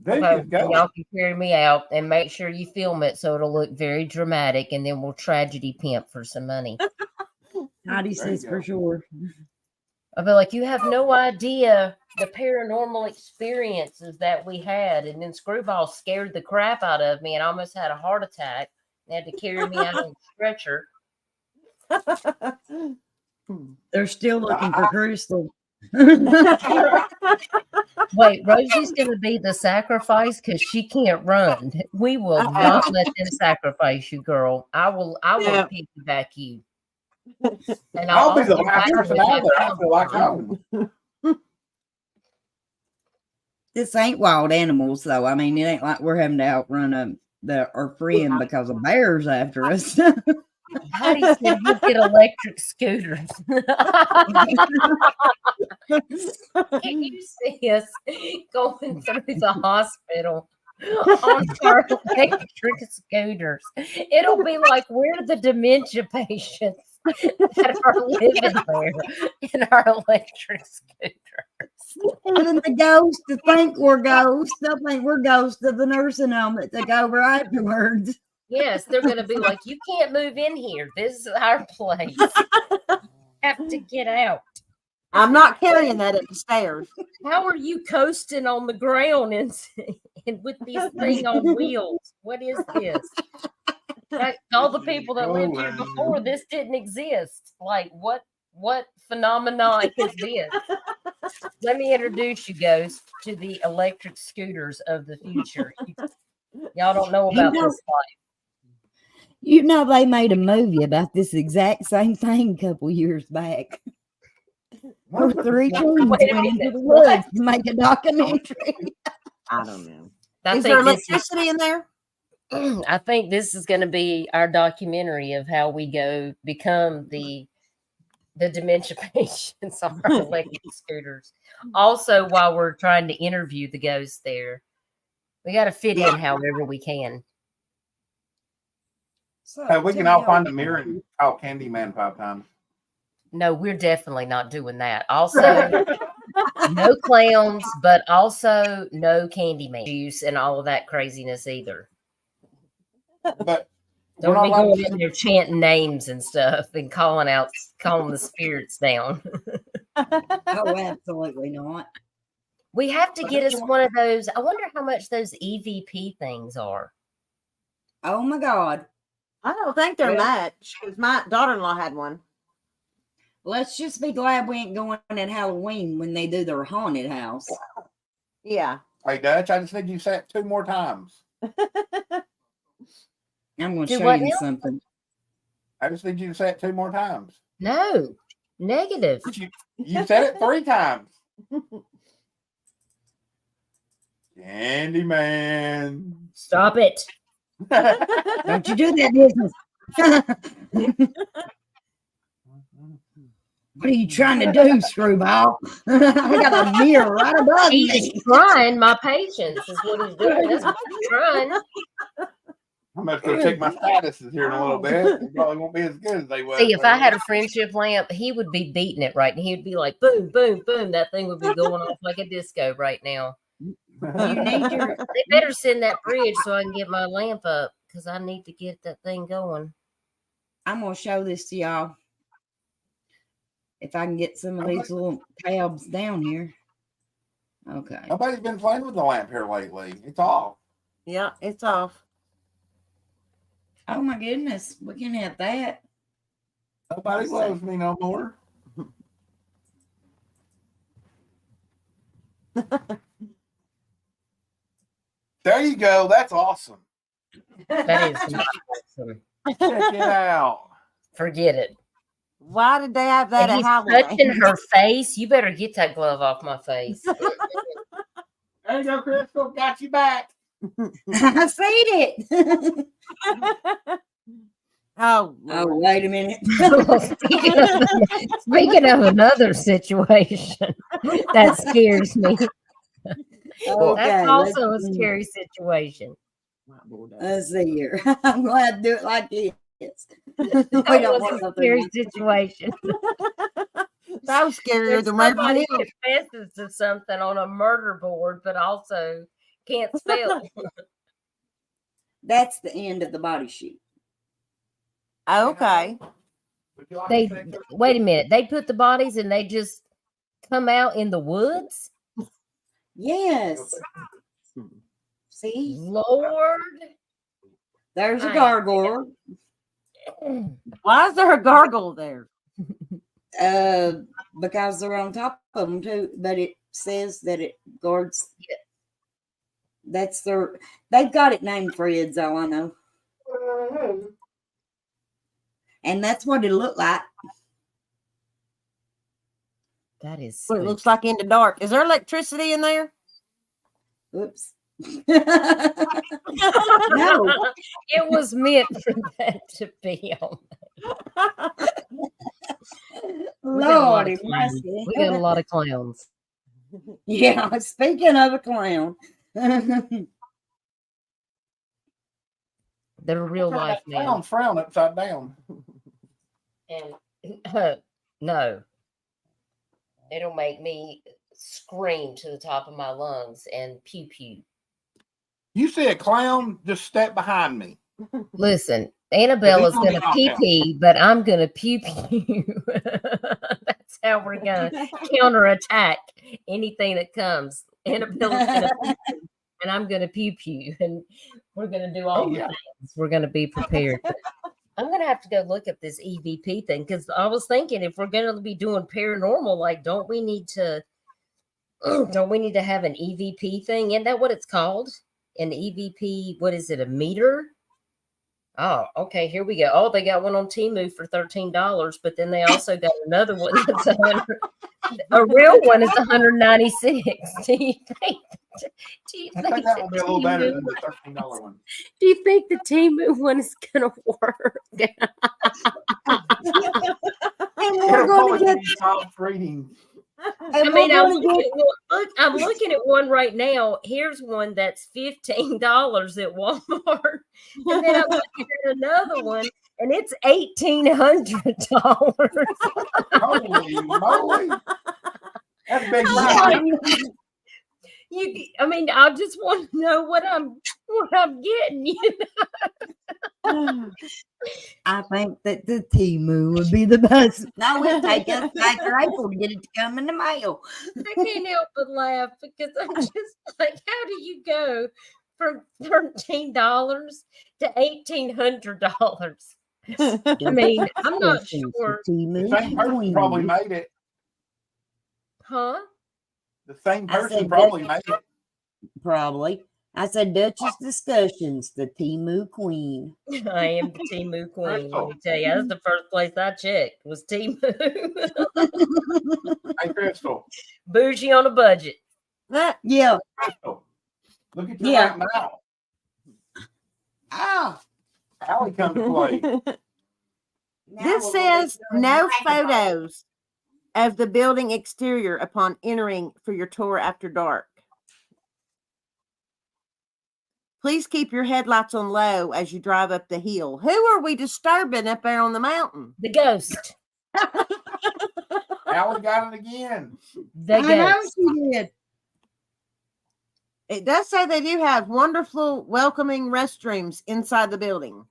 So y'all can carry me out and make sure you film it so it'll look very dramatic, and then we'll tragedy pimp for some money. Heidi says for sure. I'll be like, you have no idea the paranormal experiences that we had. And then Screwball scared the crap out of me and almost had a heart attack. They had to carry me out on the stretcher. They're still looking for Crystal. Wait, Rosie's going to be the sacrifice because she can't run. We will not let them sacrifice you, girl. I will piggyback you. And I'll be the last person out there. I feel like home. This ain't wild animals, though. I mean, it ain't like we're having to outrun our friend because a bear's after us. How do you say you get electric scooters? Can you see us going through the hospital on our electric scooters? It'll be like we're the dementia patients that are living there in our electric scooters. And then the ghosts think we're ghosts. They'll think we're ghosts of the nursing home that took over afterwards. Yes, they're going to be like, you can't move in here. This is our place. Have to get out. I'm not carrying that up the stairs. How are you coasting on the ground and with this thing on wheels? What is this? Like, all the people that lived here before, this didn't exist. Like, what phenomenon is this? Let me introduce you guys to the electric scooters of the future. Y'all don't know about this life. You know, they made a movie about this exact same thing a couple years back. Or 3 teens went into the woods to make a documentary. I don't know. Is there electricity in there? I think this is going to be our documentary of how we become the dementia patients on our electric scooters. Also, while we're trying to interview the ghosts there, we got to fit in however we can. So, Hey, we can all find a mirror and call Candyman 5 times. No, we're definitely not doing that. Also, no clowns, but also no Candyman juice and all of that craziness either. But don't be going in there chanting names and stuff and calling the spirits down. Oh, absolutely not. We have to get us one of those. I wonder how much those EVP things are. Oh my God. I don't think they're much because my daughter-in-law had one. Let's just be glad we ain't going at Halloween when they do their haunted house. Yeah. Hey, Dutch, I just need you to say it 2 more times. I'm going to Do show what you now? something. I just need you to say it 2 more times. No. Negative. You said it 3 times. Candyman. Stop it. Don't you do that business. What are you trying to do, Screwball? I got a mirror right above He's me. trying my patience is what he's doing. That's what he's trying. I'm going to go check my statuses here in a little bit. They probably won't be as good as they were. See, if I had a friendship lamp, he would be beating it right, and he would be like, boom, boom, boom. That thing would be going off like a disco right now. You need your. They better send that bridge so I can get my lamp up because I need to get that thing going. I'm going to show this to y'all. If I can get some of these little tabs down here. Okay. Nobody's been playing with the lamp here lately. It's off. Yeah, it's off. Oh my goodness. We can have that. Nobody loves me no more. There you go. That's awesome. That is awesome. Check it out. Forget it. Why did they have that And at he's Halloween? touching her face. You better get that glove off my face. There you go, Crystal. Got you back. I seen it. Oh, Oh, wait a minute. Speaking of another situation that scares me, Okay, that's also a let's see. scary situation. Let's see here. I'm glad to do it like this. We That don't was want a nothing scary like- situation. that was scarier There's than somebody Waverly Hills. confesses to something on a murder board, but also can't spell. That's the end of the body sheet. Okay. Would you like They to take wait a minute. They put the bodies and they just come out in the woods. Yes. See? Lord, There's a I- gargoyle. Why is there a gargoyle there? Because they're on top of them too, but it says that it guards. That's their. They've got it named Fred's, all I know, and that's what it looked like. that is. Well, it looks like in the dark. Is there electricity in there? Oops. No, It was meant for that to be on. We got a lot Lordy of clowns. mercy. We got a lot of clowns. Yeah, speaking of a clown. They're real life now. Frown, frown upside down. And no, it'll make me scream to the top of my lungs and pew pew. You see a clown, just step behind me. Listen, Annabella's gonna gonna be pee knockout. pee, but I'm gonna pew pew. That's how we're gonna counterattack anything that comes. Annabella's gonna pee pee, and I'm gonna pew pew, and we're gonna do all the things. We're gonna be prepared. But I'm gonna have to go look up this EVP thing because I was thinking if we're gonna be doing paranormal, like, don't we need to have an EVP thing? Isn't that what it's called? An EVP? What is it? A meter? Oh, okay. Here we go. Oh, they got one on Temu for $13, but then they also got another one that's a real one is $196. Do you think I think that will be a little better Temu- than the $13 one. Do you think the Temu one is gonna work? And It'll we're probably going to give get. you soft readings. I mean, I'm looking at one right now. Here's one that's $15 at Walmart, and then I'm looking at another one, and it's $1,800. Holy moly. That's big money. I mean, I just want to know what I'm getting. You know? I think that the Temu would be the best. No, it'd take us back to April to get it to come in the mail. I can't help but laugh because I'm just like, how do you go from $13 to $1,800? I mean, I'm not sure. The same person probably made it. Huh? The same I person said probably that's- made it. Probably. I said Duchess Discussions, the Temu Queen. I am the Temu queen. Let Crystal. me tell you, that's the first place I checked was Temu. Hey, Crystal. Bougie on a budget. Yeah. Crystal. Look at your Yeah. right now. Oh. Allie come to play. This says no photos of the building exterior upon entering for your tour after dark. Please keep your headlights on low as you drive up the hill. Who are we disturbing up there on the mountain? The ghost. Allie got it again. The I know ghost. she did. It does say they do have wonderful, welcoming restrooms inside the building.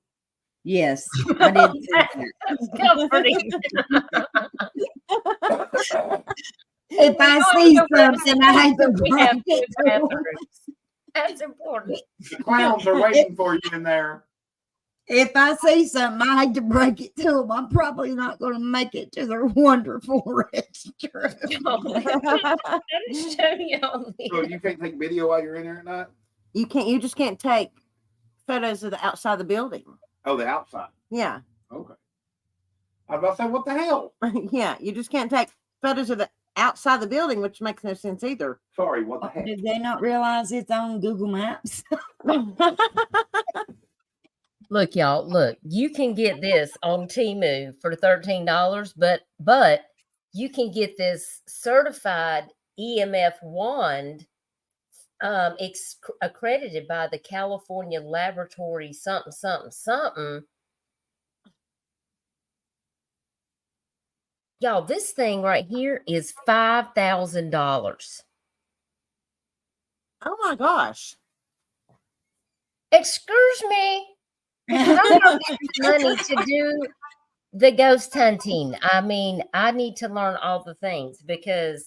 Yes, I did. see that. That's comforting. If I see something, I hate to We have break it good to 'em. bathrooms. That's important. The clowns are waiting for you in there. If I see something, I hate to break it to them. I'm probably not going to make it to their wonderful restroom. That is showing on So there. you can't take video while you're in there at night? You just can't take photos of the outside of the building. Oh, the outside. Yeah. Okay. I was about to say, what the hell? Yeah. You just can't take photos of the outside the building, which makes no sense either. Sorry, what the heck? Did they not realize it's on Google Maps? Look, y'all, look, you can get this on Temu for $13, but you can get this certified EMF wand accredited by the California Laboratory something, something, something. Y'all, this thing right here is $5,000. Oh my gosh. Excuse me. I don't have money to do the ghost hunting. I mean, I need to learn all the things because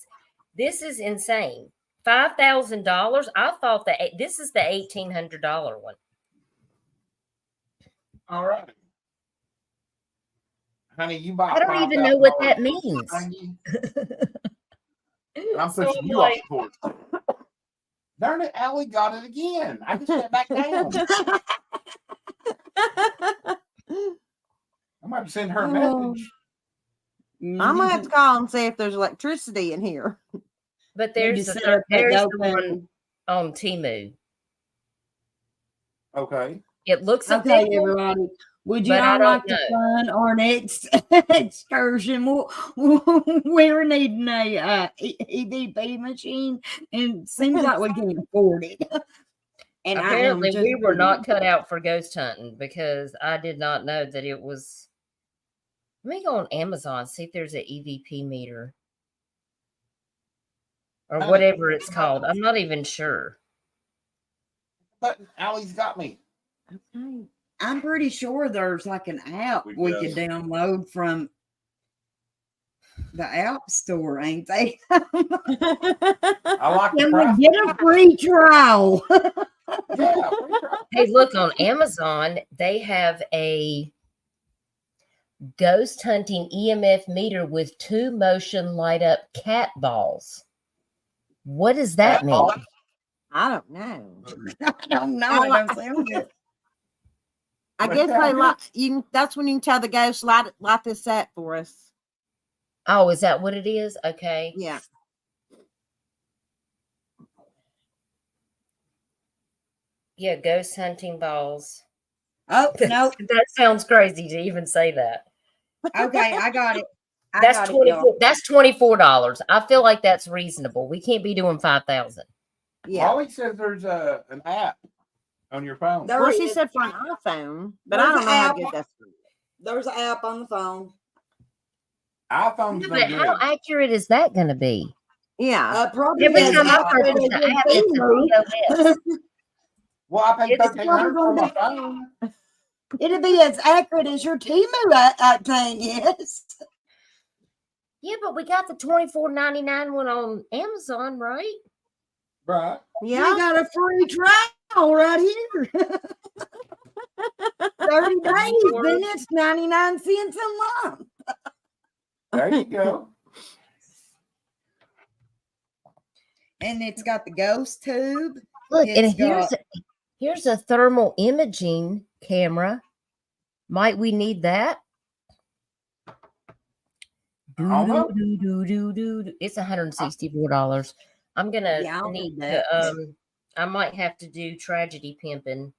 this is insane. $5,000. I thought that this is the $1,800 one. All right. Honey, you buy. I don't even know what that means. And I'm So pushing I'm you like, off the course. Darn it, Allie got it again. I just got back down. I might send her a message. I'm gonna have to call and see if there's electricity in here. but Maybe there's set up there's that the one open- on Temu. Okay. It looks Okay, official. everybody. Would you but I all don't like to know. fun our next excursion? We're needing a EVP machine, and it seems like we can afford it. And Apparently, I am just we were not cut out for ghost hunting because I did not know that it was. Let me go on Amazon, see if there's an EVP meter or Oh. whatever it's called. I'm not even sure. But Allie's got me. Okay. I'm pretty sure there's like an app We we go. could download from the app store, ain't they? I like the Can price. we get a free trial? Yeah, free trial. Hey, look on Amazon, they have a ghost hunting EMF meter with 2 motion light up cat balls. What does that Cat mean? balls? I don't know. I don't know. It don't sound good. I But guess yeah, they I'm like you. That's when you can tell the ghost light this up for us. Oh, is that what it is? Okay. Yeah. Yeah, ghost hunting balls. Oh, no. That sounds crazy to even say that. Okay, I got it. That's $24. I feel like that's reasonable. We can't be doing 5,000. Yeah. Molly says there's an app on your phone. There Well, she is. said for an iPhone, but There's I don't an know how app. good that's. There's an app on the phone. iPhone's Yeah, no but how good. accurate is that going to be? Yeah. Probably Every as time I accurate purchase as the your app, it's a Temu. POS. Well, I paid It's $1,300 for my phone. It'll be as accurate as your Temu thing is. Yeah, but we got the $24.99 one on Amazon, right? Right. You Yeah. got a free trial right here. 30 days, then it's 99 cents a month. There you go. And it's got the ghost tube. Look, and It's got- here's a thermal imaging camera. Might we need that? I don't know. It's $164. I'm gonna Yeah, I'll need need that. to. I might have to do tragedy pimping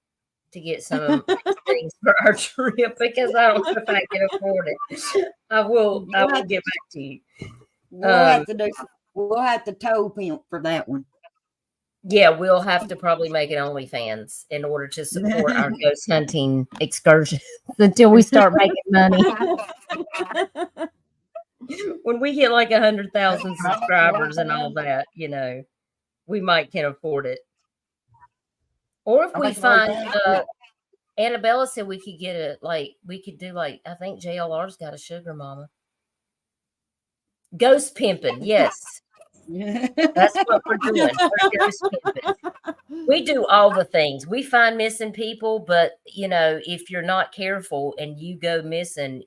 to get some of my things for our trip because I don't know if I can afford it. I will get back to you. We'll have to toe pimp for that one. Yeah, we'll have to probably make it OnlyFans in order to support our ghost hunting excursions until we start making money. When we get like 100,000 subscribers and all that, we might can afford it. Or if we find, Annabella said we could get we could do I think JLR's got a sugar mama. Ghost pimping, yes. That's what we're doing. We're ghost pimping. We do all the things. We find missing people, but if you're not careful and you go missing,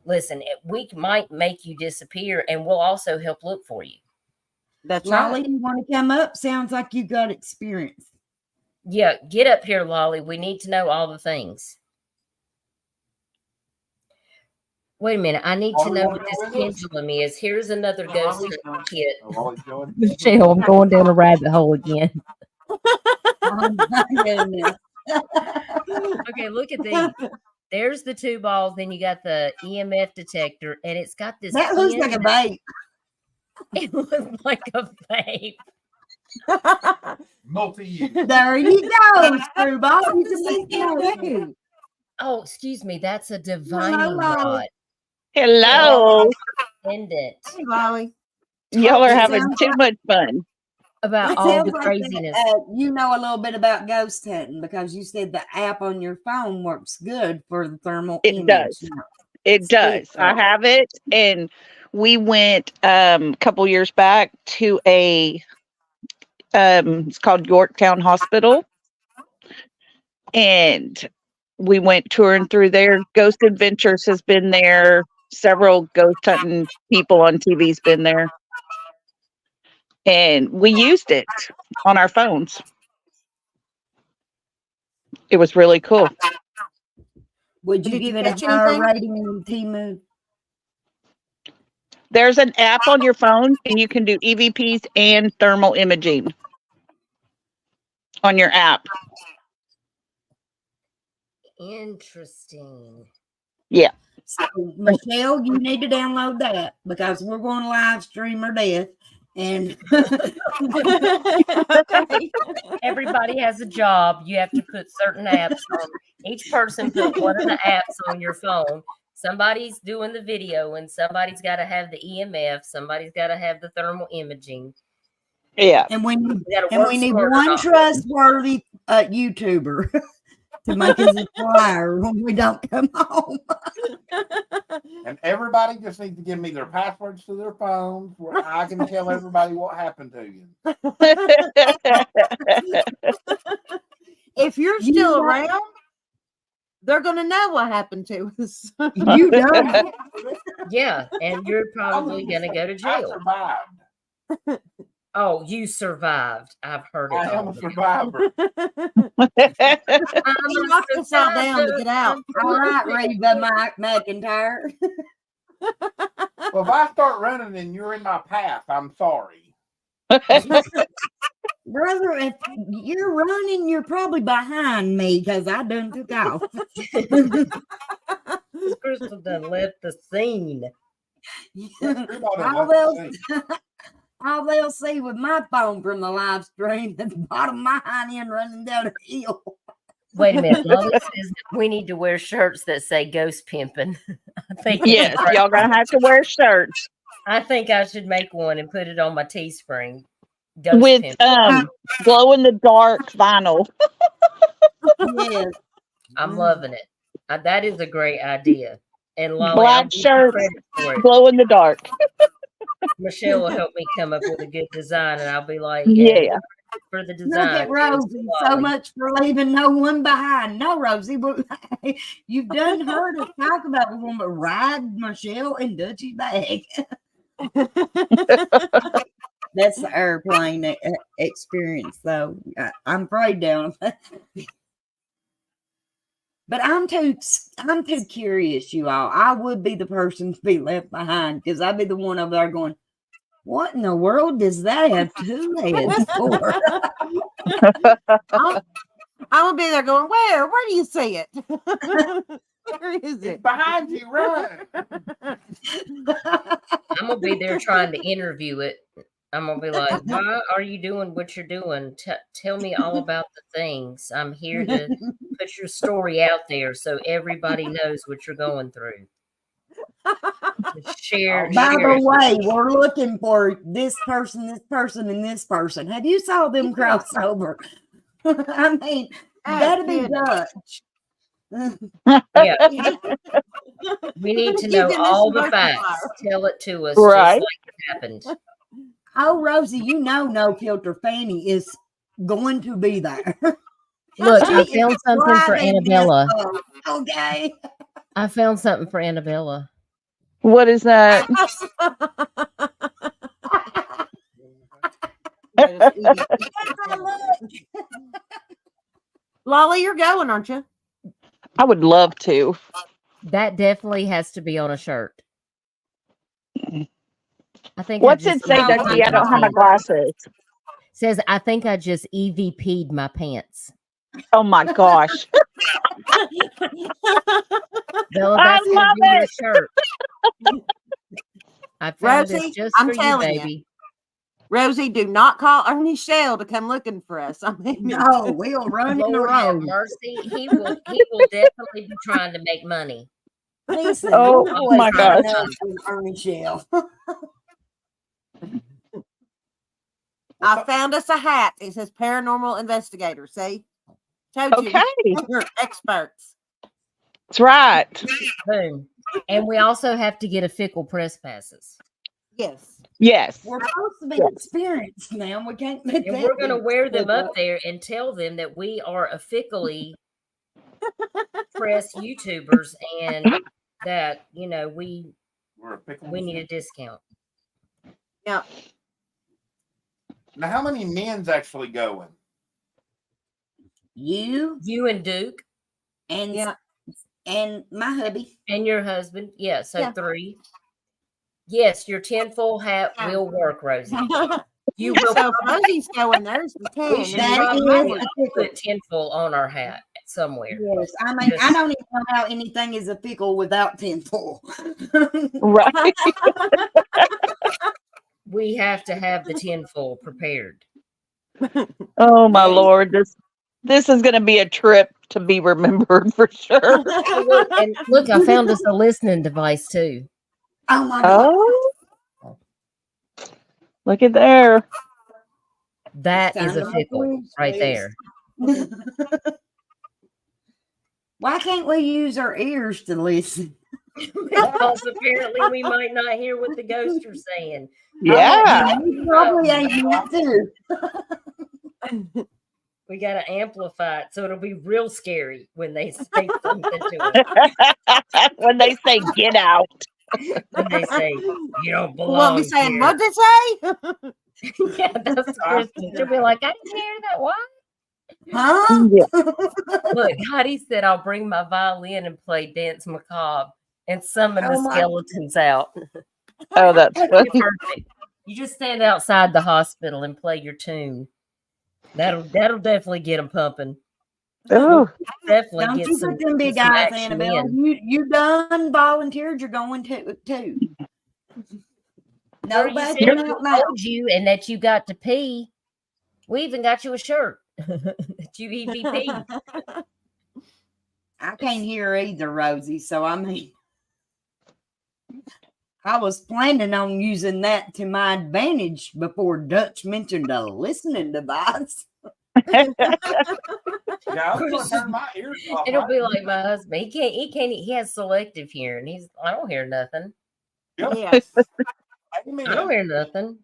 listen, we might make you disappear, and we'll also help look for you. That's Lolly, right. you want to come up? Sounds like you got experience. Yeah, get up here, Lolly. We need to know all the things. Wait a minute. I need to know what this pendulum is. Here's another ghost kit. Michelle, I'm going down a rabbit hole again. Oh, my goodness. Okay, look at these. There's the two balls. Then you got the EMF detector, and it's got this. That looks like a vape. It looks like a vape. Multi-use. There you go, Screwball. You can make that too. Oh, excuse me. That's a divining rod. Hello. Pendant. Hey, Lolly. Y'all are It having sounds too like- much fun. About It all sounds the like craziness. you know a little bit about ghost hunting because you said the app on your phone works good for the thermal It image. does. It does. I have it, and we went a couple years back to a it's called Yorktown Hospital, and we went touring through there. Ghost Adventures has been there. Several ghost hunting people on TV's been there, and we used it on our phones. It was really cool. Would you Did you give it a catch higher anything? rating than Temu? There's an app on your phone, and you can do EVPs and thermal imaging on your app. Interesting. Yeah. So, Michelle, you need to download that because we're going to live stream her death. And Okay. Everybody has a job. You have to put certain apps on. Each person put one of the apps on your phone. Somebody's doing the video, and somebody's got to have the EMF. Somebody's got to have the thermal imaging. Yeah. and we need, You gotta and work we need smarter, one not trustworthy YouTuber to make us a flyer when we don't come home. And everybody just needs to give me their passwords to their phones where I can tell everybody what happened to you. If you're You still know- around, they're going to know what happened to us. You don't. Yeah, and you're probably going to go to I jail. survived. Oh, you survived. I've heard it. I am all. a survivor. He knocked us all down to get out. All right, Reba Mike McIntyre. Well, if I start running and you're in my path, I'm sorry. Brother, if you're running, you're probably behind me because I done took off. Crystal done left the scene. All they'll see with my phone from the live stream at the bottom of my hind end running down a hill. Wait a minute. Molly says we need to wear shirts that say ghost pimping. I think Yes, y'all gonna have to wear shirts I think I should make one and put it on my Teespring. Ghost with pimping. glow in the dark vinyl. Yes. I'm loving it. That is a great idea. And Lolly, I'll Black give you shirts, credit for it. glow in the dark. Michelle will help me come up with a good design, and I'll be like, Yeah. for the Look design. at Rosie. So much for leaving no one behind. No, Rosie, you've done heard us talk about before, but ride Michelle and Dutchie's bag. That's the airplane experience, though. I'm afraid down. But I'm too curious, you all. I would be the person to be left behind because I'd be the one over there going, "What in the world does that have two heads for?" I'm gonna be there going, "Where? Where do you see it? Where is it? Behind you, run." I'm gonna be there trying to interview it. I'm gonna be like, "Why are you doing what you're doing? Tell me all about the things. I'm here to put your story out there so everybody knows what you're going through." Share. By the way, we're looking for this person, and this person. Have you saw them cross over? I mean, that'd be Dutch. Yeah. We need to know all the facts. Tell it to us, Right. just like it happened. Oh, Rosie, you know No Filter Fanny is going to be there. Look, I found something for driving Annabella. this up, okay. I found something for Annabella. What is that? Lolly, you're going, aren't you? I would love to. That definitely has to be on a shirt. I think. What's it say, Ducky? I don't have my glasses. Says, I think I just EVP'd my pants. Oh my gosh. Bella, that's gonna be your shirt. I found Rosie, this just I'm for you, telling you. baby. Rosie, do not call Ernie Shell to come looking for us. I mean, No, we'll run in the Lord have road. mercy. He will definitely be trying to make money. Listen, Oh I'm always my trying gosh. to know from Ernie Shell. I found us a hat. It says paranormal investigator. See? Told you. Okay. We're experts. That's right. Boom. And we also have to get a fickle press passes. Yes. Yes. We're supposed to be experienced now. We can't make And that we're going to big wear them slip up there and tell them that we are officially press YouTubers and that, you know, we need a discount. Yeah. Now, how many men's actually going? You and Duke. and and my hubby. And your husband. Yeah, so Yeah. 3. Yes, your tinfoil hat will work, Rosie. You will. So if Rosie's going, there's the 10. We should That probably is a put tinfoil on our hat somewhere. Yes, I mean, I don't even know how anything is a pickle without tinfoil. Right. We have to have the tinfoil prepared. Oh my Lord. This is gonna be a trip to be remembered for sure. And look, I found us a listening device too. Oh my God. Oh. Look at there. That is a pickle right there. Why can't we use our ears to listen? Because apparently we might not hear what the ghosts are saying. Yeah. You probably ain't meant to. We got to amplify it so it'll be real scary when they say something to us. When they say get out. When they say you don't belong. What we saying? Here. What'd they say? Yeah, that's Kristen. She'll be like, I didn't hear that. What? Huh? Yeah. Look, Heidi said I'll bring my violin and play Dance Macabre and summon the skeletons out. Oh, that's funny. Perfect. You just stand outside the hospital and play your tune. That'll definitely get them pumping. Oh, Don't you put them big eyes, Annabelle. You done volunteered. You're going to too. Nobody told you, and that you got to pee. We even got you a shirt that you EVP. I can't hear either, Rosie. So I mean, I was planning on using that to my advantage before Dutch mentioned a listening device. Yeah, I was gonna turn my ears off. It'll be like my husband. He has selective hearing. I don't hear nothing. Yes. I don't hear nothing.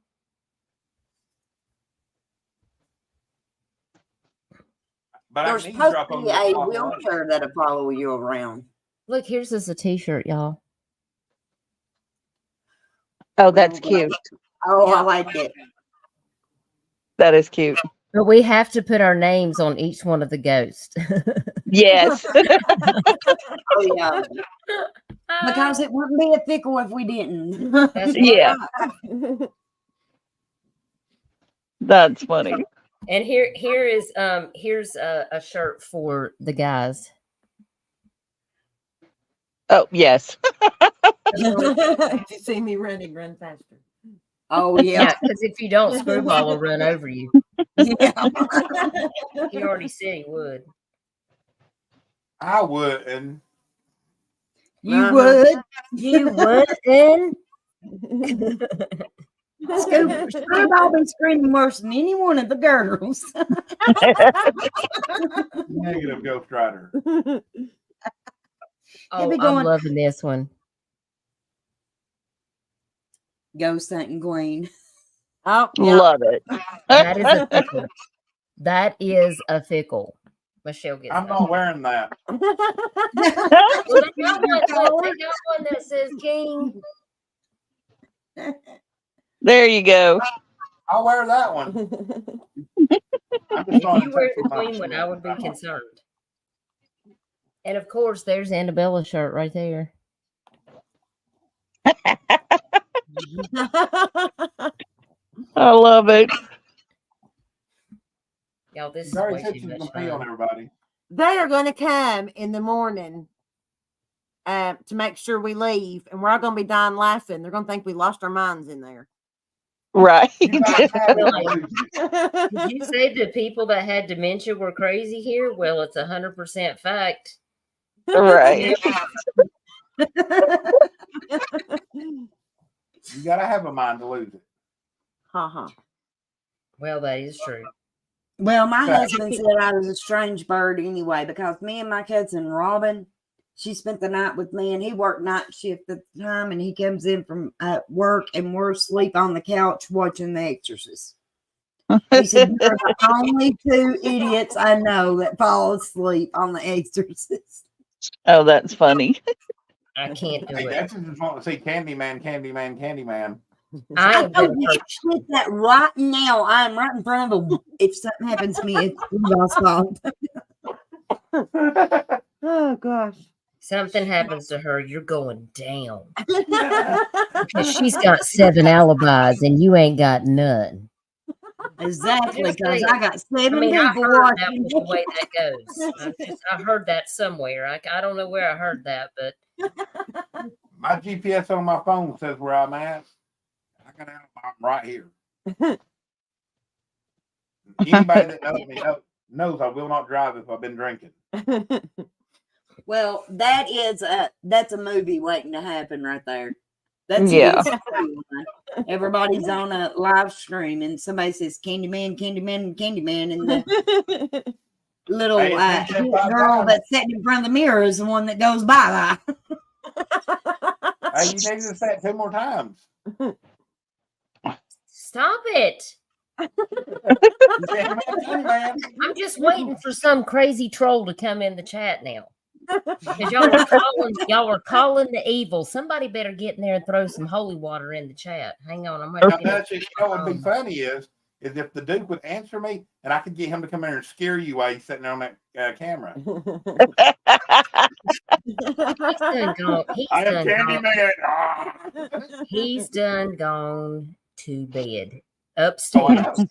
But There's supposed to be a wheelchair that'll follow you around. Look, here's a t-shirt, y'all. Oh, that's cute. Oh, I like it. That is cute. But we have to put our names on each one of the ghosts. Yes. Oh, yeah. Because it wouldn't be a pickle if we didn't. That's Yeah. That's funny. And here's a shirt for the guys. Oh, yes. If you see me running, run faster. Oh, Yeah, yeah. because if you don't, Screwball will run over you. Yeah. He already said he would. I wouldn't. You would. You wouldn't? Screwball been screaming worse than any one of the girls. Negative Ghost Rider. Oh, be I'm going- loving this one. Ghost hunting queen. Oh, yeah. Love it. That is a fickle. That is a fickle. Michelle gets I'm that. not wearing that. Well, they got one that says king. There you go. I'll wear that one. I'm just If not you wear in touch the with my queen one, I would be Michelle. concerned. And of course, there's Annabella's shirt right there. I love it. Y'all, this is Very way too sensitive much to pee on fun. everybody. They are going to come in the morning to make sure we leave, and we're all going to be dying laughing. They're going to think we lost our minds in there. Right. You guys have Really? it. Did you say the people that had dementia were crazy here? Well, it's 100% fact. Right. You gotta have a mind to lose it. Ha Well, that is true. Well, my Okay. husband said I was a strange bird anyway, because me and my cousin Robin, she spent the night with me, and he worked night shift at the time, and he comes in from work, and we're asleep on the couch watching The Exorcist. He said, "You're the only two idiots I know that fall asleep on The Exorcist." Oh, that's funny. I can't do Hey, it. that's just want to see Candyman, Candyman, Candyman. I am Oh, gonna you should hit that right now. I'm right in front of him. If something happens to me, it's Rudolph's fault. Oh, gosh. something happens to her, you're going down. Because she's got 7 alibis and you ain't got none. Exactly, Just because saying. I got 7 I people heard that watching. was the way that goes. I heard that somewhere. I don't know where I heard that, but My GPS on my phone says where I'm at. I got out. I'm right here. Anybody that knows me knows I will not drive if I've been drinking. Well, that's a movie waiting to happen right there. That's Yeah. Everybody's on a live stream, and somebody says Candyman, Candyman, Candyman, and the little Hey, it's been said 5 girl times. that's sitting in front of the mirror is the one that goes by. Hey, you need to say it 2 more times. stop it. Candyman. I'm just waiting for some crazy troll to come in the chat now. Because y'all were calling the evil. Somebody better get in there and throw some holy water in the chat. Hang on, I'm Now, gonna get that's just, what would be funny is if the Duke would answer me and I could get him to come in and scare you while he's sitting there on that camera. He's done gone. He's I am done gone. Candyman. Ah. He's done gone to bed Oh, I upstairs. know.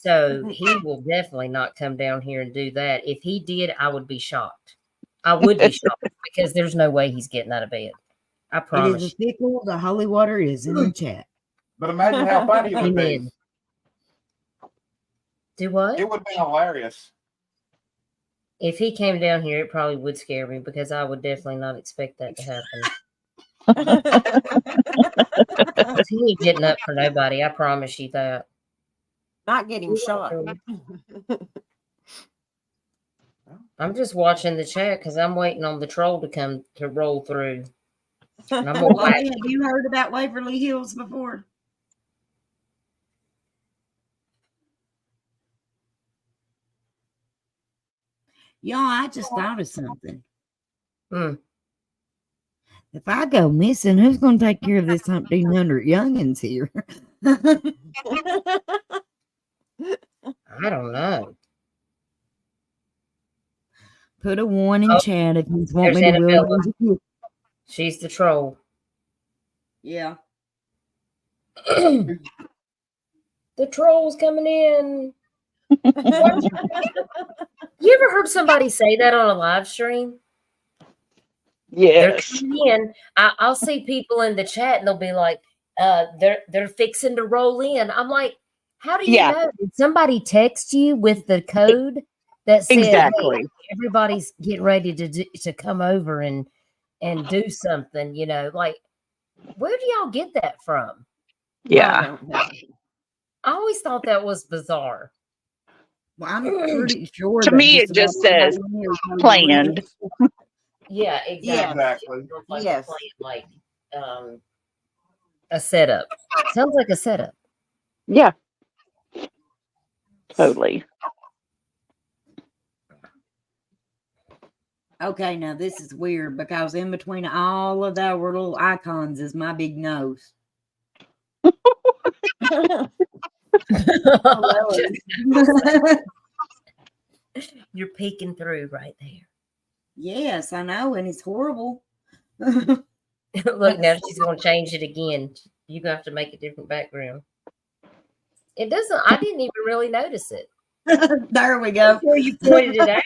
So he will definitely not come down here and do that. If he did, I would be shocked. I would be shocked because there's no way he's getting out of bed. I It promise. is a pickle. The holy water is in the chat. But imagine how funny it would Amen. be. Do what? It would be hilarious. If he came down here, it probably would scare me because I would definitely not expect that to happen. 'Cause he ain't getting up for nobody. I promise you that. Not getting shot. I'm just watching the chat because I'm waiting on the troll to come to roll through. And I'm gonna Well, whack. have you heard about Waverly Hills before? Y'all, I just thought of something. Hmm. If I go missing, who's going to take care of this 1,800 youngins here? I don't know. Put a 1 in Oh, chat if you want there's me to really Annabella. use it. She's the troll. Yeah. The troll's coming in. You ever heard somebody say that on a live stream? They're Yes. coming in. I'll see people in the chat and they'll be like, they're fixing to roll in. I'm like, how do you Yeah. know? Did somebody text you with the code that said, Exactly. hey, everybody's getting ready to come over and do something, you know? Like, where do y'all get that from? I Yeah. don't know. I always thought that was bizarre. Well, I'm pretty sure To that me, just it just about everybody says in here is gonna planned. believe. Yeah, exactly. Exactly. It sounds like Yes. like a setup. Sounds like a setup. Yeah. Totally. Okay, now this is weird because in between all of our little icons is my big nose. You're peeking through right there. Yes, I know, and it's horrible. Look, now she's going to change it again. You're going to have to make a different background. It doesn't, I didn't even really notice it. There we go. Before you pointed it out.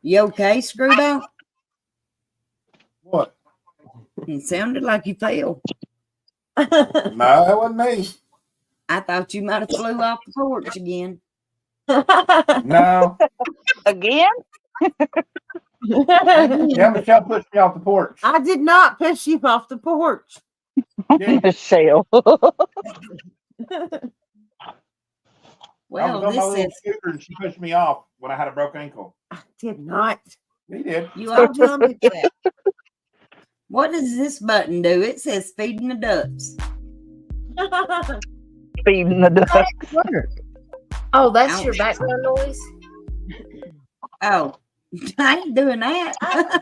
You okay, Screwball? What? It sounded like you fell. No, that wasn't me. I thought you might have flew off the porch again. No. Again? Yeah, Michelle pushed me off the porch. I did not push you off the porch. Yeah, Michelle. I was Well, on my this little says scooter and she pushed me off when I had a broken ankle. I did not. He did. you all jumped at that. What does this button do? It says feeding the ducks. Feeding the ducks. Oh, that's Ouch. your background noise? Oh, I ain't doing that. I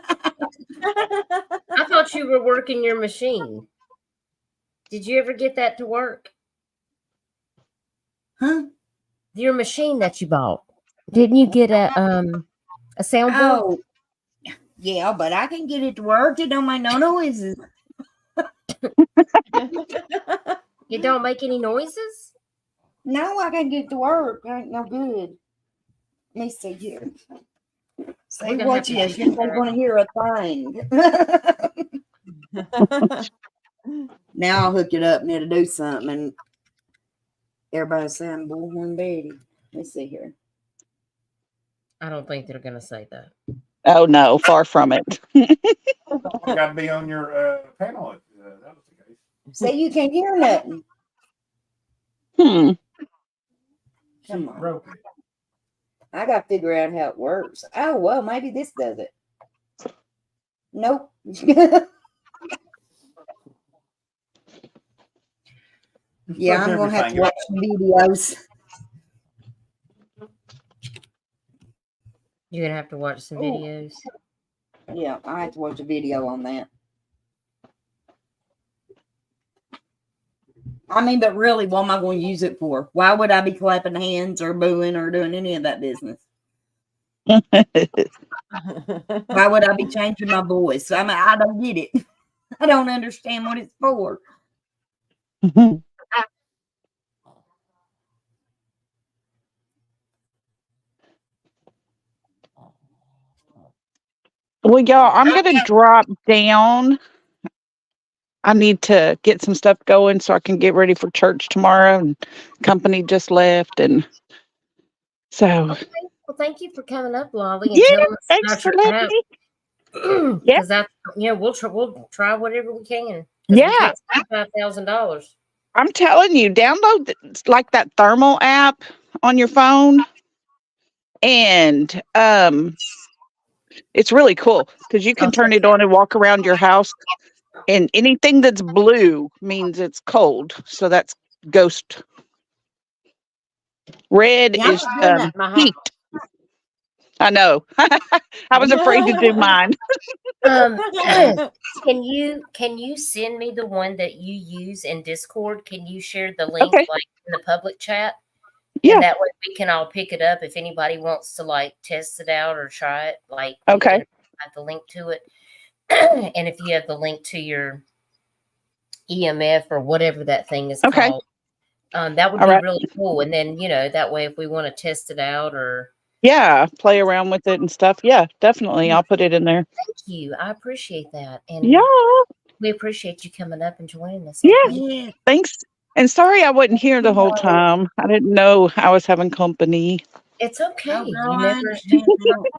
thought you were working your machine. Did you ever get that to work? Huh? Your machine that you bought. Didn't you get a soundboard? Oh, yeah, but I can get it to work. It don't make no noises. It don't make any noises? No, I can get it to work. It ain't no good. Let me see here. Say gonna what have to yes, do you're that. not going to hear a thing. Now I'll hook it up and it'll do something. And everybody's saying Bullhorn Betty. Let's see here. I don't think they're gonna say that. Oh, no, far from it. I got to be on your panel. That was the case. Say you can't hear nothing. Hmm. Come on. Broke it. I got to figure out how it works. Oh, well, maybe this does it. Nope. Yeah, I'm going to have to watch some videos. You're gonna have to watch some videos. Yeah, I have to watch a video on that. I mean, but really, what am I going to use it for? Why would I be clapping hands or booing or doing any of that business? Why would I be changing my voice? I mean, I don't get it. I don't understand what it's for. Well, y'all, I'm going to drop down. I need to get some stuff going so I can get ready for church tomorrow. And company just left. And so. Okay. Well, thank you for coming up, Lolly, and Yeah, telling us thanks about for your letting app. me. Yeah. Because that's, we'll try whatever we can. Yeah. $5,000. I'm telling you, download like that thermal app on your phone. And it's really cool because you can turn it on and walk around your house. And anything that's blue means it's cold. So that's ghost. Red Yeah, is I'm doing that in my house. heat. I know. I was afraid to do mine. Um, can you send me the one that you use in Discord? Can you share the link Okay. like in the public chat? Yeah. And that way we can all pick it up if anybody wants to like test it out or try it. Like we Okay. can have the link to it. And if you have the link to your EMF or whatever that thing is Okay. called, that would All be right. really cool. And then, that way if we want to test it out or Yeah, play around with it and stuff. Yeah, definitely. I'll put it in there. thank you. I appreciate that. And Yeah. we appreciate you coming up and joining us. Yeah. Okay? Yeah. Thanks. And sorry I wasn't here the whole No, time. I didn't know I was having company. it's okay. Oh, girl, You I never understand that.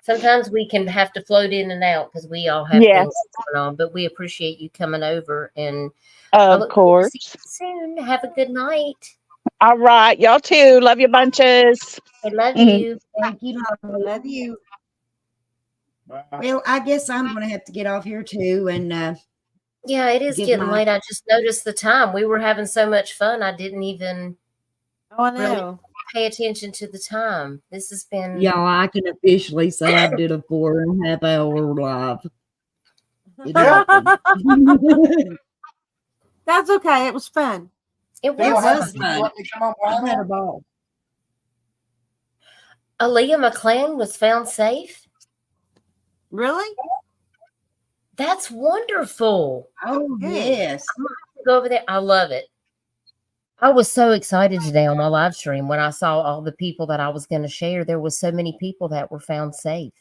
sometimes we can have to float in and out because we all have Yes, things going on, but we appreciate you coming over and I of look forward to seeing course. you soon. Have a good night. All right. Y'all too. Love you bunches. I love Mhm. you. Thank you, Lord. Love you. Bye. Well, I guess I'm going to have to get off here too. And Yeah, it is Give getting my- late. I just noticed the time. We were having so much fun. I didn't even Oh, I really know. pay attention to the time. This has been y'all, I can officially say I did a 4.5 hour live. It happened. That's okay. It was fun. it Still was haven't was you fun. let me come on I had a panel? ball. Aaliyah McClain was found safe. Really? That's wonderful. Oh, Good. yes. Go over there. I love it. I was so excited today on my live stream when I saw all the people that I was going to share. There was so many people that were found safe.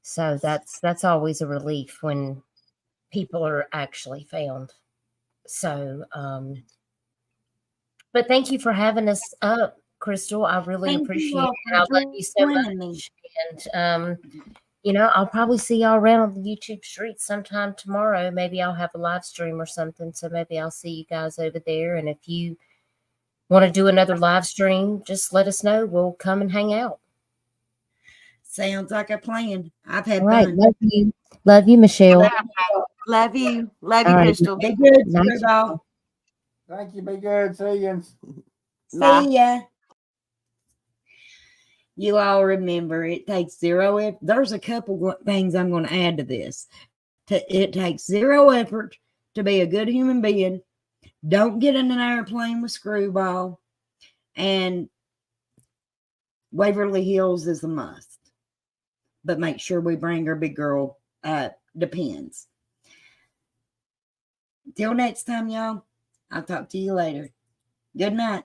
So that's always a relief when people are actually found. So, but thank you for having us up, Crystal. I really Thank you appreciate all it. And I for love you so joining me. much. And I'll probably see y'all around on the YouTube streets sometime tomorrow. Maybe I'll have a live stream or something. So maybe I'll see you guys over there. And if you want to do another live stream, just let us know. We'll come and hang out. Sounds like a plan. I've had All right. fun. Love you. Love you, Michelle. Love you. Love you, All right. Crystal. Be good, Nice. Screwball. Thank you. Be good. See you. Bye. See ya. You all remember it takes zero. There's a couple things I'm going to add to this. It takes zero effort to be a good human being. Don't get in an airplane with Screwball. And Waverly Hills is a must. But make sure we bring our big girl Depends. Till next time, y'all. I'll talk to you later. Good night.